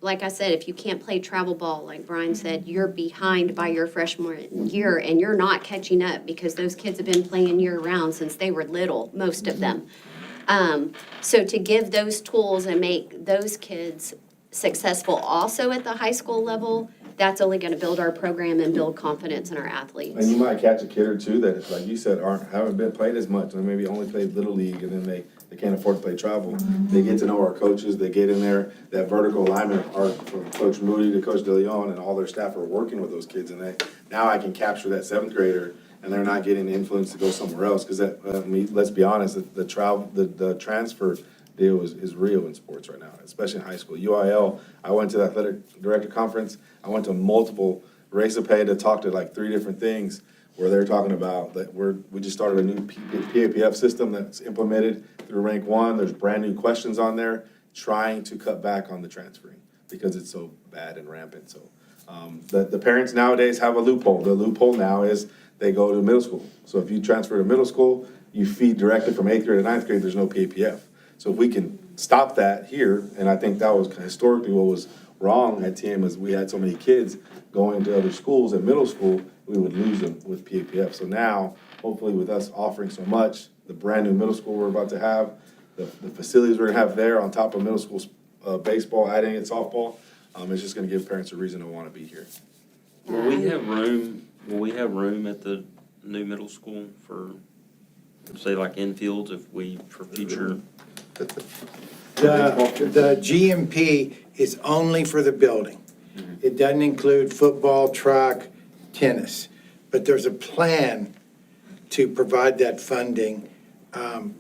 like I said, if you can't play travel ball, like Brian said, you're behind by your freshman year, and you're not catching up, because those kids have been playing year-round since they were little, most of them. So to give those tools and make those kids successful also at the high school level, that's only going to build our program and build confidence in our athletes. And you might catch a kid or two that, like you said, haven't been played as much, or maybe only played Little League, and then they can't afford to play travel. They get to know our coaches, they get in there, that vertical alignment, from Coach Moody to Coach DeLeon, and all their staff are working with those kids, and now I can capture that 7th grader and they're not getting the influence to go somewhere else, because that, I mean, let's be honest, the transfer deal is real in sports right now, especially in high school. UIL, I went to the athletic director conference, I went to multiple race of pay to talk to like 3 different things, where they're talking about that we just started a new PAPF system that's implemented through Rank 1. There's brand new questions on there, trying to cut back on the transferring because it's so bad and rampant. So the parents nowadays have a loophole. The loophole now is they go to middle school. So if you transfer to middle school, you feed directly from 8th grade to 9th grade, there's no PAPF. So if we can stop that here, and I think that was historically what was wrong at TM, is we had so many kids going to other schools at middle school, we would lose them with PAPF. So now, hopefully with us offering so much, the brand new middle school we're about to have, the facilities we're gonna have there on top of middle school baseball, adding in softball, it's just gonna give parents a reason to wanna be here. Will we have room at the new middle school for, say, like infields for future? The GMP is only for the building. It doesn't include football, track, tennis. But there's a plan to provide that funding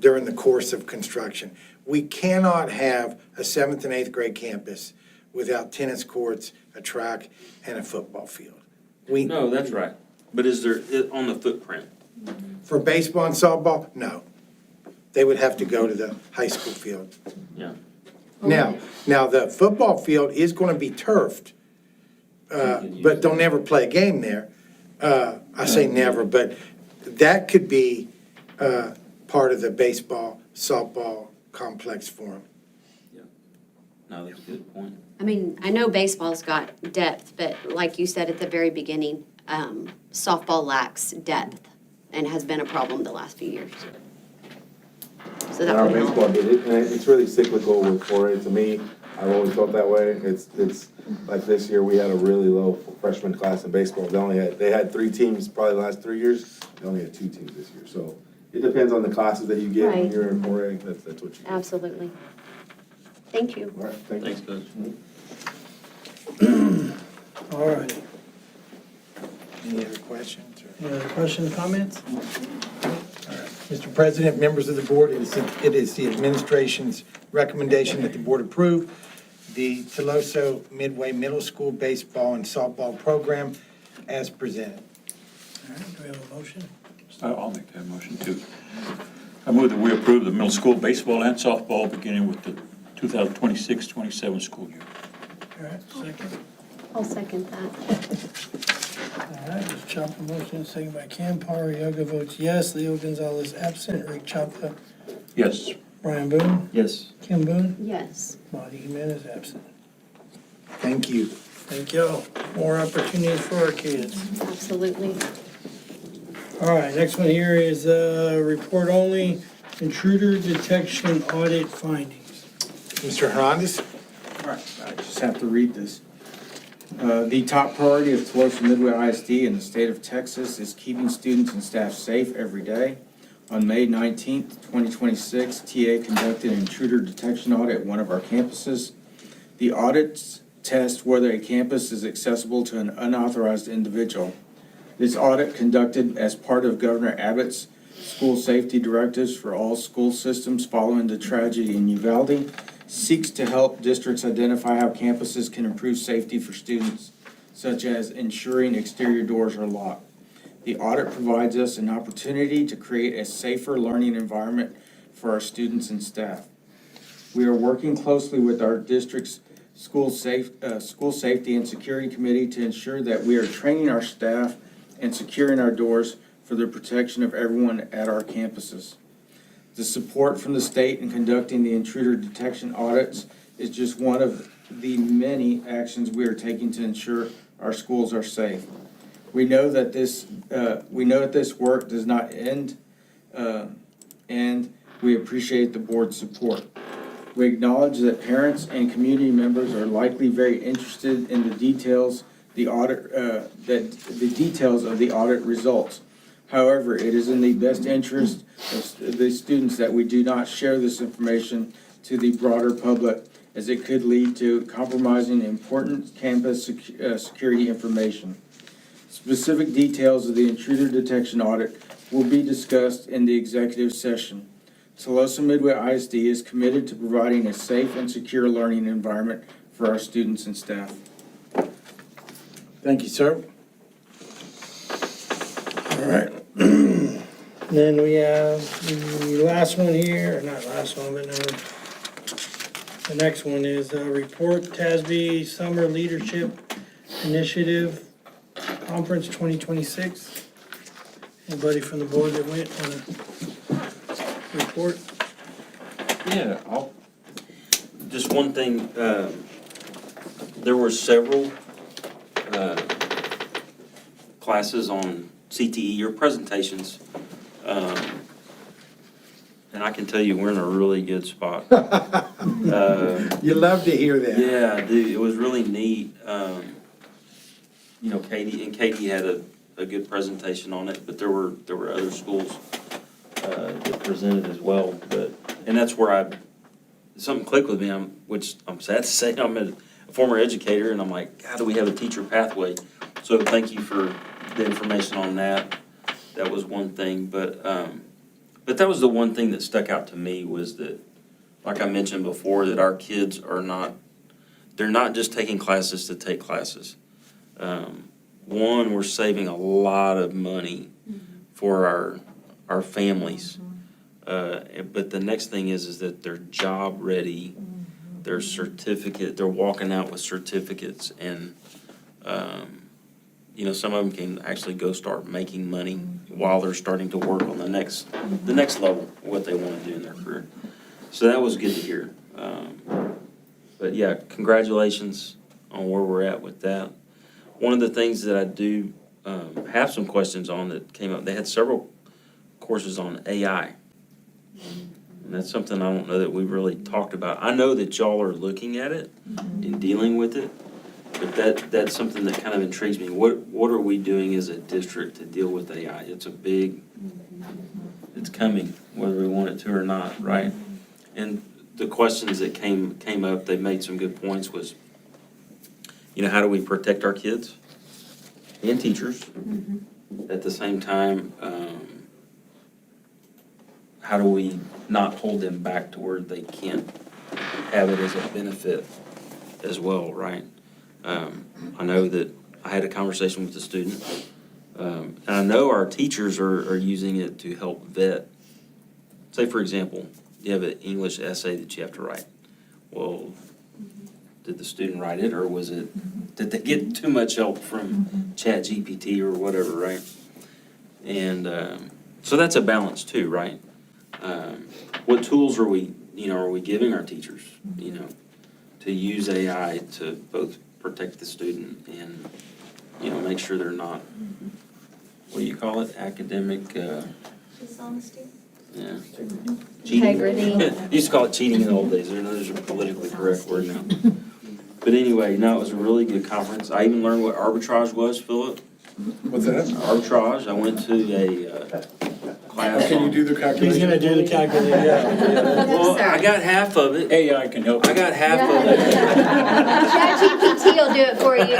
during the course of construction. We cannot have a 7th and 8th grade campus without tennis courts, a track, and a football field. No, that's right. But is there, on the footprint? For baseball and softball, no. They would have to go to the high school field. Yeah. Now the football field is going to be turfed, but they'll never play a game there. I say never, but that could be part of the baseball, softball complex for them. No, that's a good point. I mean, I know baseball's got depth, but like you said at the very beginning, softball lacks depth and has been a problem the last few years. So that And our would help. baseball did it, and it's really cyclical with 4A. To me, I've always felt that way. It's like this year, we had a really low freshman class in baseball. They had 3 teams probably the last 3 years. They only had 2 teams this year. So it depends on the classes that you get when Right. you're in 4A. That's what you get. Absolutely. Thank you. All right, thank you. Thanks, Coach. All right. Any other questions? Any other questions, comments? Mr. President, members of the board, it is the administration's recommendation that the board approve the Teloso Midway Middle School baseball and softball program as presented. All right, do we have a motion? I'll make that motion too. I move that we approve the middle school baseball and softball beginning with the 2026-27 school year. All right, second. I'll second that. All right, Ms. Chapa motion, second by Cam. Power Yoga votes yes. Leo Gonzalez absent. Rick Chapa. Yes. Brian Boone. Yes. Kim Boone. Yes. Monty Jimenez absent. Thank you. Thank y'all. More opportunities for our kids. Absolutely. All All right, next one here is report only, intruder detection audit findings. Mr. Hernandez? All right, I just have to read this. The top priority of Teloso Midway ISD in the state of Texas is keeping students and staff safe every day. On May 19th, 2026, TA conducted an intruder detection audit at one of our campuses. The audits test whether a campus is accessible to an unauthorized individual. This audit, conducted as part of Governor Abbott's school safety directives for all school systems following the tragedy in Uvalde, seeks to help districts identify how campuses can improve safety for students, such as ensuring exterior doors are locked. The audit provides us an opportunity to create a safer learning environment for our students and staff. We are working closely with our district's school safety and security committee to ensure that we are training our staff and securing our doors for the protection of everyone at our campuses. The support from the state in conducting the intruder detection audits is just one of the many actions we are taking to ensure our schools are safe. We know that this work does not end, and we appreciate the board's support. We acknowledge that parents and community members are likely very interested in the details of the audit results. However, it is in the best interest of the students that we do not share this information to the broader public, as it could lead to compromising important campus security information. Specific details of the intruder detection audit will be discussed in the executive session. Tulosa Midway ISD is committed to providing a safe and secure learning environment for our students and staff. Thank you, sir. All right. Then we have the last one here, or not last one, but the next one is report TASB Summer Leadership Initiative Conference 2026. Anybody from the board that went on a report? Yeah, just one thing, there were several, classes on CTE or presentations. And I can tell you, we're in a really good spot. You love to hear that. Yeah, dude, it was really neat. You know, Katie had a good presentation on it, but there were other schools that presented as well. And that's where something clicked with me, which I'm sad to say, I'm a former educator, and I'm like, God, do we have a teacher pathway? So thank you for the information on that. That was one thing, but that was the one thing that stuck out to me was that, like I mentioned before, that our kids they're not just taking classes to take classes. One, we're saving a lot of money for our families. But the next thing is that they're job ready, they're walking out with certificates, and you know, some of them can actually go start making money while they're starting to work on the next level of what they want to do in their career. So that was good to hear. But yeah, congratulations on where we're at with that. One of the things that I do have some questions on that came up, they had several courses on AI. And that's something I don't know that we really talked about. I know that y'all are looking at it and dealing with it, but that's something that kind of intrigues me. What are we doing as a district to deal with AI? It's coming, whether we want it to or not, right? And the questions that came up, they made some good points, was, you know, how do we protect our kids and teachers? At the same time, how do we not hold them back to where they can't have it as a benefit as well, right? I know that I had a conversation with a student, and I know our teachers are using it to help vet. Say, for example, you have an English essay that you have to write. Well, did the student write it, or did they get too much help from ChatGPT or whatever, right? And so that's a balance too, right? What tools are we giving our teachers, you know, to use AI to both protect the student and, you know, make sure they're not, what do you call it, academic, Dishonesty? yeah. Cheating. Integrity. Used to call it cheating in the old days. There's a politically correct word now. But anyway, no, it was a really good conference. I even learned what arbitrage was, Philip. What's that? Arbitrage. I went to a class. Can you do the calculation? He's gonna do the calculation, yeah. Well, I got half of it. AI can help. I got half of it. ChatGPT will do it for you.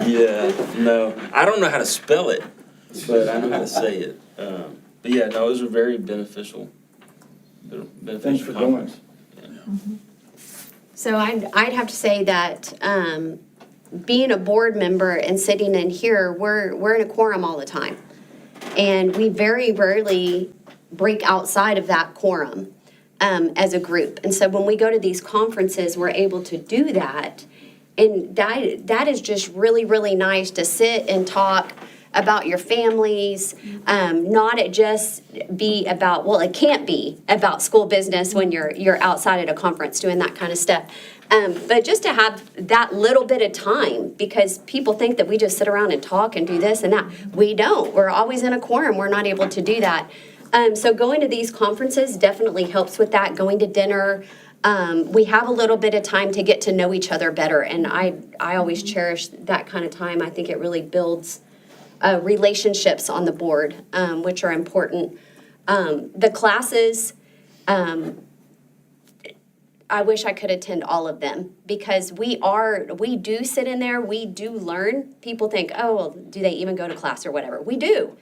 Yeah, no, I don't know how to spell it, but I know how to say it. But yeah, no, it was a very beneficial Thanks for going. conference. Yeah. So I'd have to say that being a board member and sitting in here, we're in a quorum all the time. And we very rarely break outside of that quorum as a group. And so when we go to these conferences, we're able to do that. And that is just really, really nice to sit and talk about your families, not it just be about, well, it can't be about school business when you're outside at a conference doing that kind of stuff. But just to have that little bit of time, because people think that we just sit around and talk and do this and that. We don't. We're always in a quorum. We're not able to do that. So going to these conferences definitely helps with that. Going to dinner, we have a little bit of time to get to know each other better. And I always cherish that kind of time. I think it really builds relationships on the board, which are important. The classes, I wish I could attend all of them because we do sit in there, we do learn. People think, oh, well, do they even go to class or whatever? We do.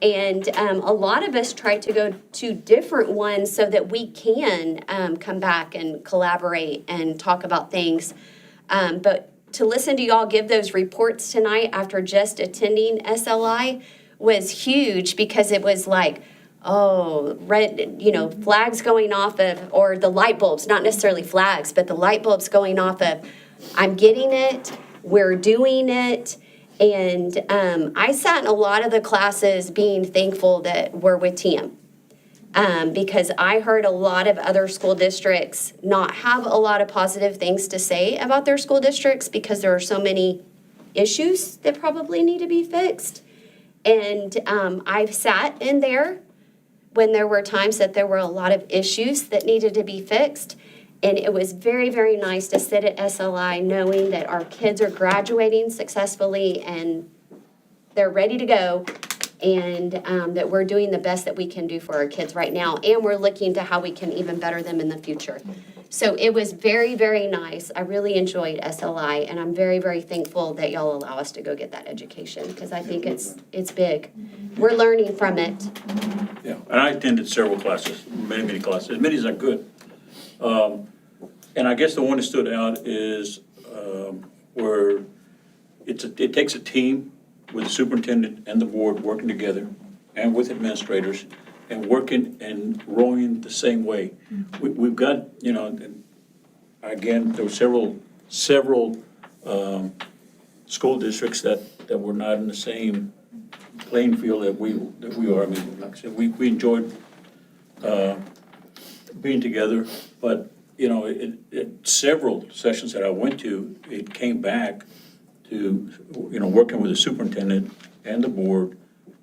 And a lot of us try to go to different ones so that we can come back and collaborate and talk about things. But to listen to y'all give those reports tonight after just attending SLI was huge because it was like, oh, red, flags going off of, or the light bulbs, not necessarily flags, but the light bulbs going off of, I'm getting it, we're doing it. And I sat in a lot of the classes being thankful that we're with TM. Because I heard a lot of other school districts not have a lot of positive things to say about their school districts because there are so many issues that probably need to be fixed. And I've sat in there when there were times that there were a lot of issues that needed to be fixed. And it was very, very nice to sit at SLI knowing that our kids are graduating successfully and they're ready to go. And that we're doing the best that we can do for our kids right now. And we're looking to how we can even better them in the future. So it was very, very nice. I really enjoyed SLI. And I'm very, very thankful that y'all allow us to go get that education. Because I think it's big. We're learning from it. Yeah, and I attended several classes, many classes, as many as I could. And I guess the one that stood out is where it takes a team with the superintendent and the board working together and with administrators and working and rowing the same way. We've got, and again, there were several school districts that were not in the same playing field that we are. I mean, like I said, we enjoyed being together, but several sessions that I went to, it came back to, working with the superintendent and the board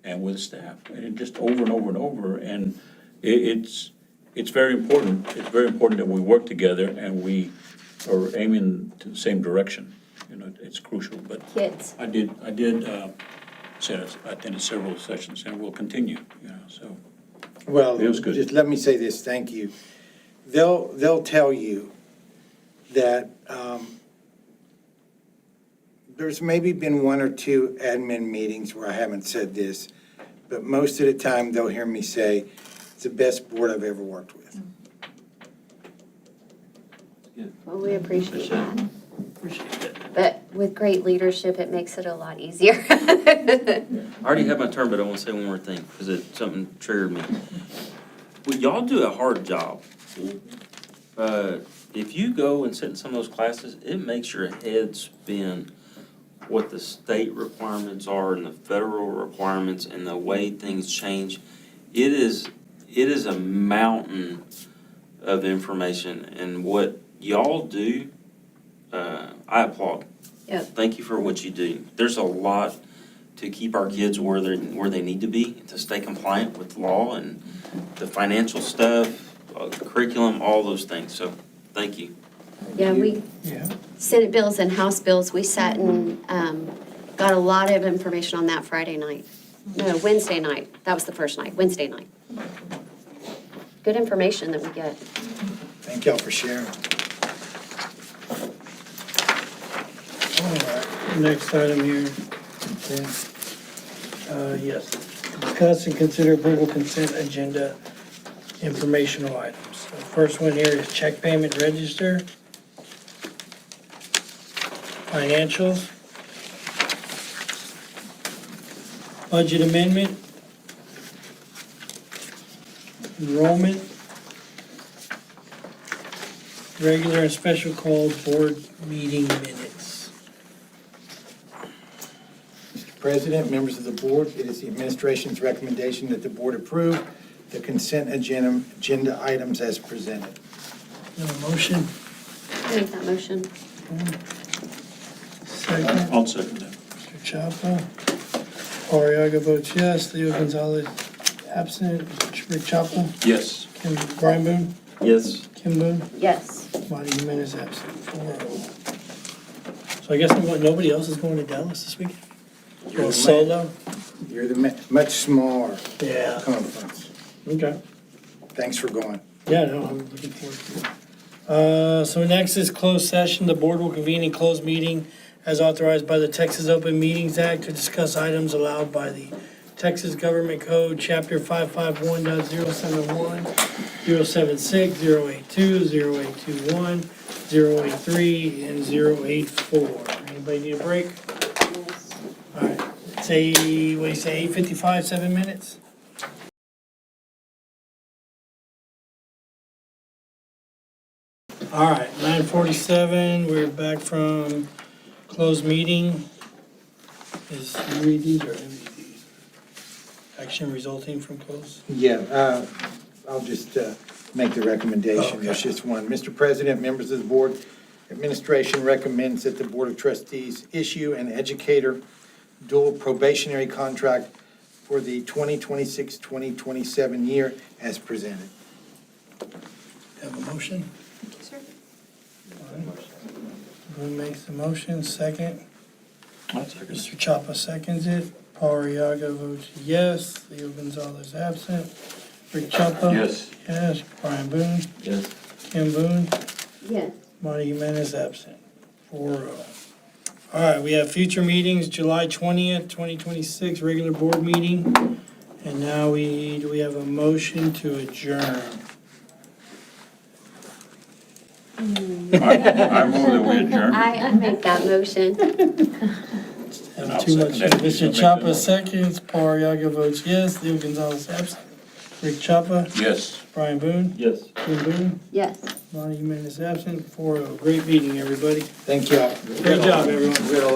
and with the staff, and it just over and over and over. And it's very important. It's very important that we work together and we are aiming to the same direction. It's crucial. But kids, I attended several sessions and will continue. So Well, it was good. just let me say this, thank you. They'll tell you that there's maybe been one or two admin meetings where I haven't said this, but most of the time they'll hear me say, it's the best board I've ever worked with. well, we appreciate that. But with great leadership, it makes it a lot easier. I already had my turn, but I want to say one more thing because something triggered me. Well, y'all do a hard job. If you go and sit in some of those classes, it makes your head spin what the state requirements are and the federal requirements and the way things change. It is a mountain of information, and what y'all do, I applaud. Yep. Thank you for what you do. There's a lot to keep our kids where they need to be, to stay compliant with law and the financial stuff, curriculum, all those things. So, thank you. Yeah, Senate bills and House bills, we sat and got a lot of information on that Friday night. No, Wednesday night. That was the first night, Wednesday night. Good information that we get. Thank y'all for sharing. All right, next item here. Yes, discuss and consider approval consent agenda informational items. The first one here is check payment register, financials, budget amendment, enrollment, regular and special called board meeting minutes. Mr. President, members of the board, it is the administration's recommendation that the board approve the consent agenda items as presented. No motion? Make that motion. Second, I'll second that. Mr. Chapa. Ariaga votes yes. Leo Gonzalez absent. Rick Chapa. Yes. Brian Boone. Yes. Kim Boone. Yes. Marty Jimenez absent. 4-0. So I guess nobody else is going to Dallas this weekend? You're solo? You're the much smaller Yeah. conference. Okay. Thanks for going. Yeah, no, I'm looking forward to it. So next is closed session. The board will convene in closed meeting as authorized by the Texas Open Meetings Act to discuss items allowed by the Texas Government Code, Chapter 551.071, 076, 082, 0821, 083, and 084. Anybody need a break? All right, say, what do you say, 8:55, 7 minutes? All right, 9:47, we're back from closed meeting. Is you read these or MVPs? Action resulting from closed? Yeah, I'll just make the recommendation. Okay. There's just one. Mr. President, members of the board, administration recommends that the Board of Trustees issue an educator dual probationary contract for the 2026-2027 year as presented. Have a motion? Boone makes the motion, second. Mr. Chapa seconds it. Paul Arriaga votes yes. Leo Gonzalez absent. Rick Chapa? Yes. Yes. Brian Boone? Yes. Kim Boone? Yes. Monty Jimenez absent. 4-0. All right, we have future meetings, July 20th, 2026, regular board meeting. And now do we have a motion to adjourn? I move that we adjourn. I make that motion. And I'll Too much. second that. Mr. Chapa seconds, Paul Arriaga votes yes, Leo Gonzalez absent. Rick Chapa, Yes. Brian Boone, Yes. Kim Boone, Yes. Monty Jimenez absent, 4-0. Great meeting, everybody. Thank you all. Great job, everyone.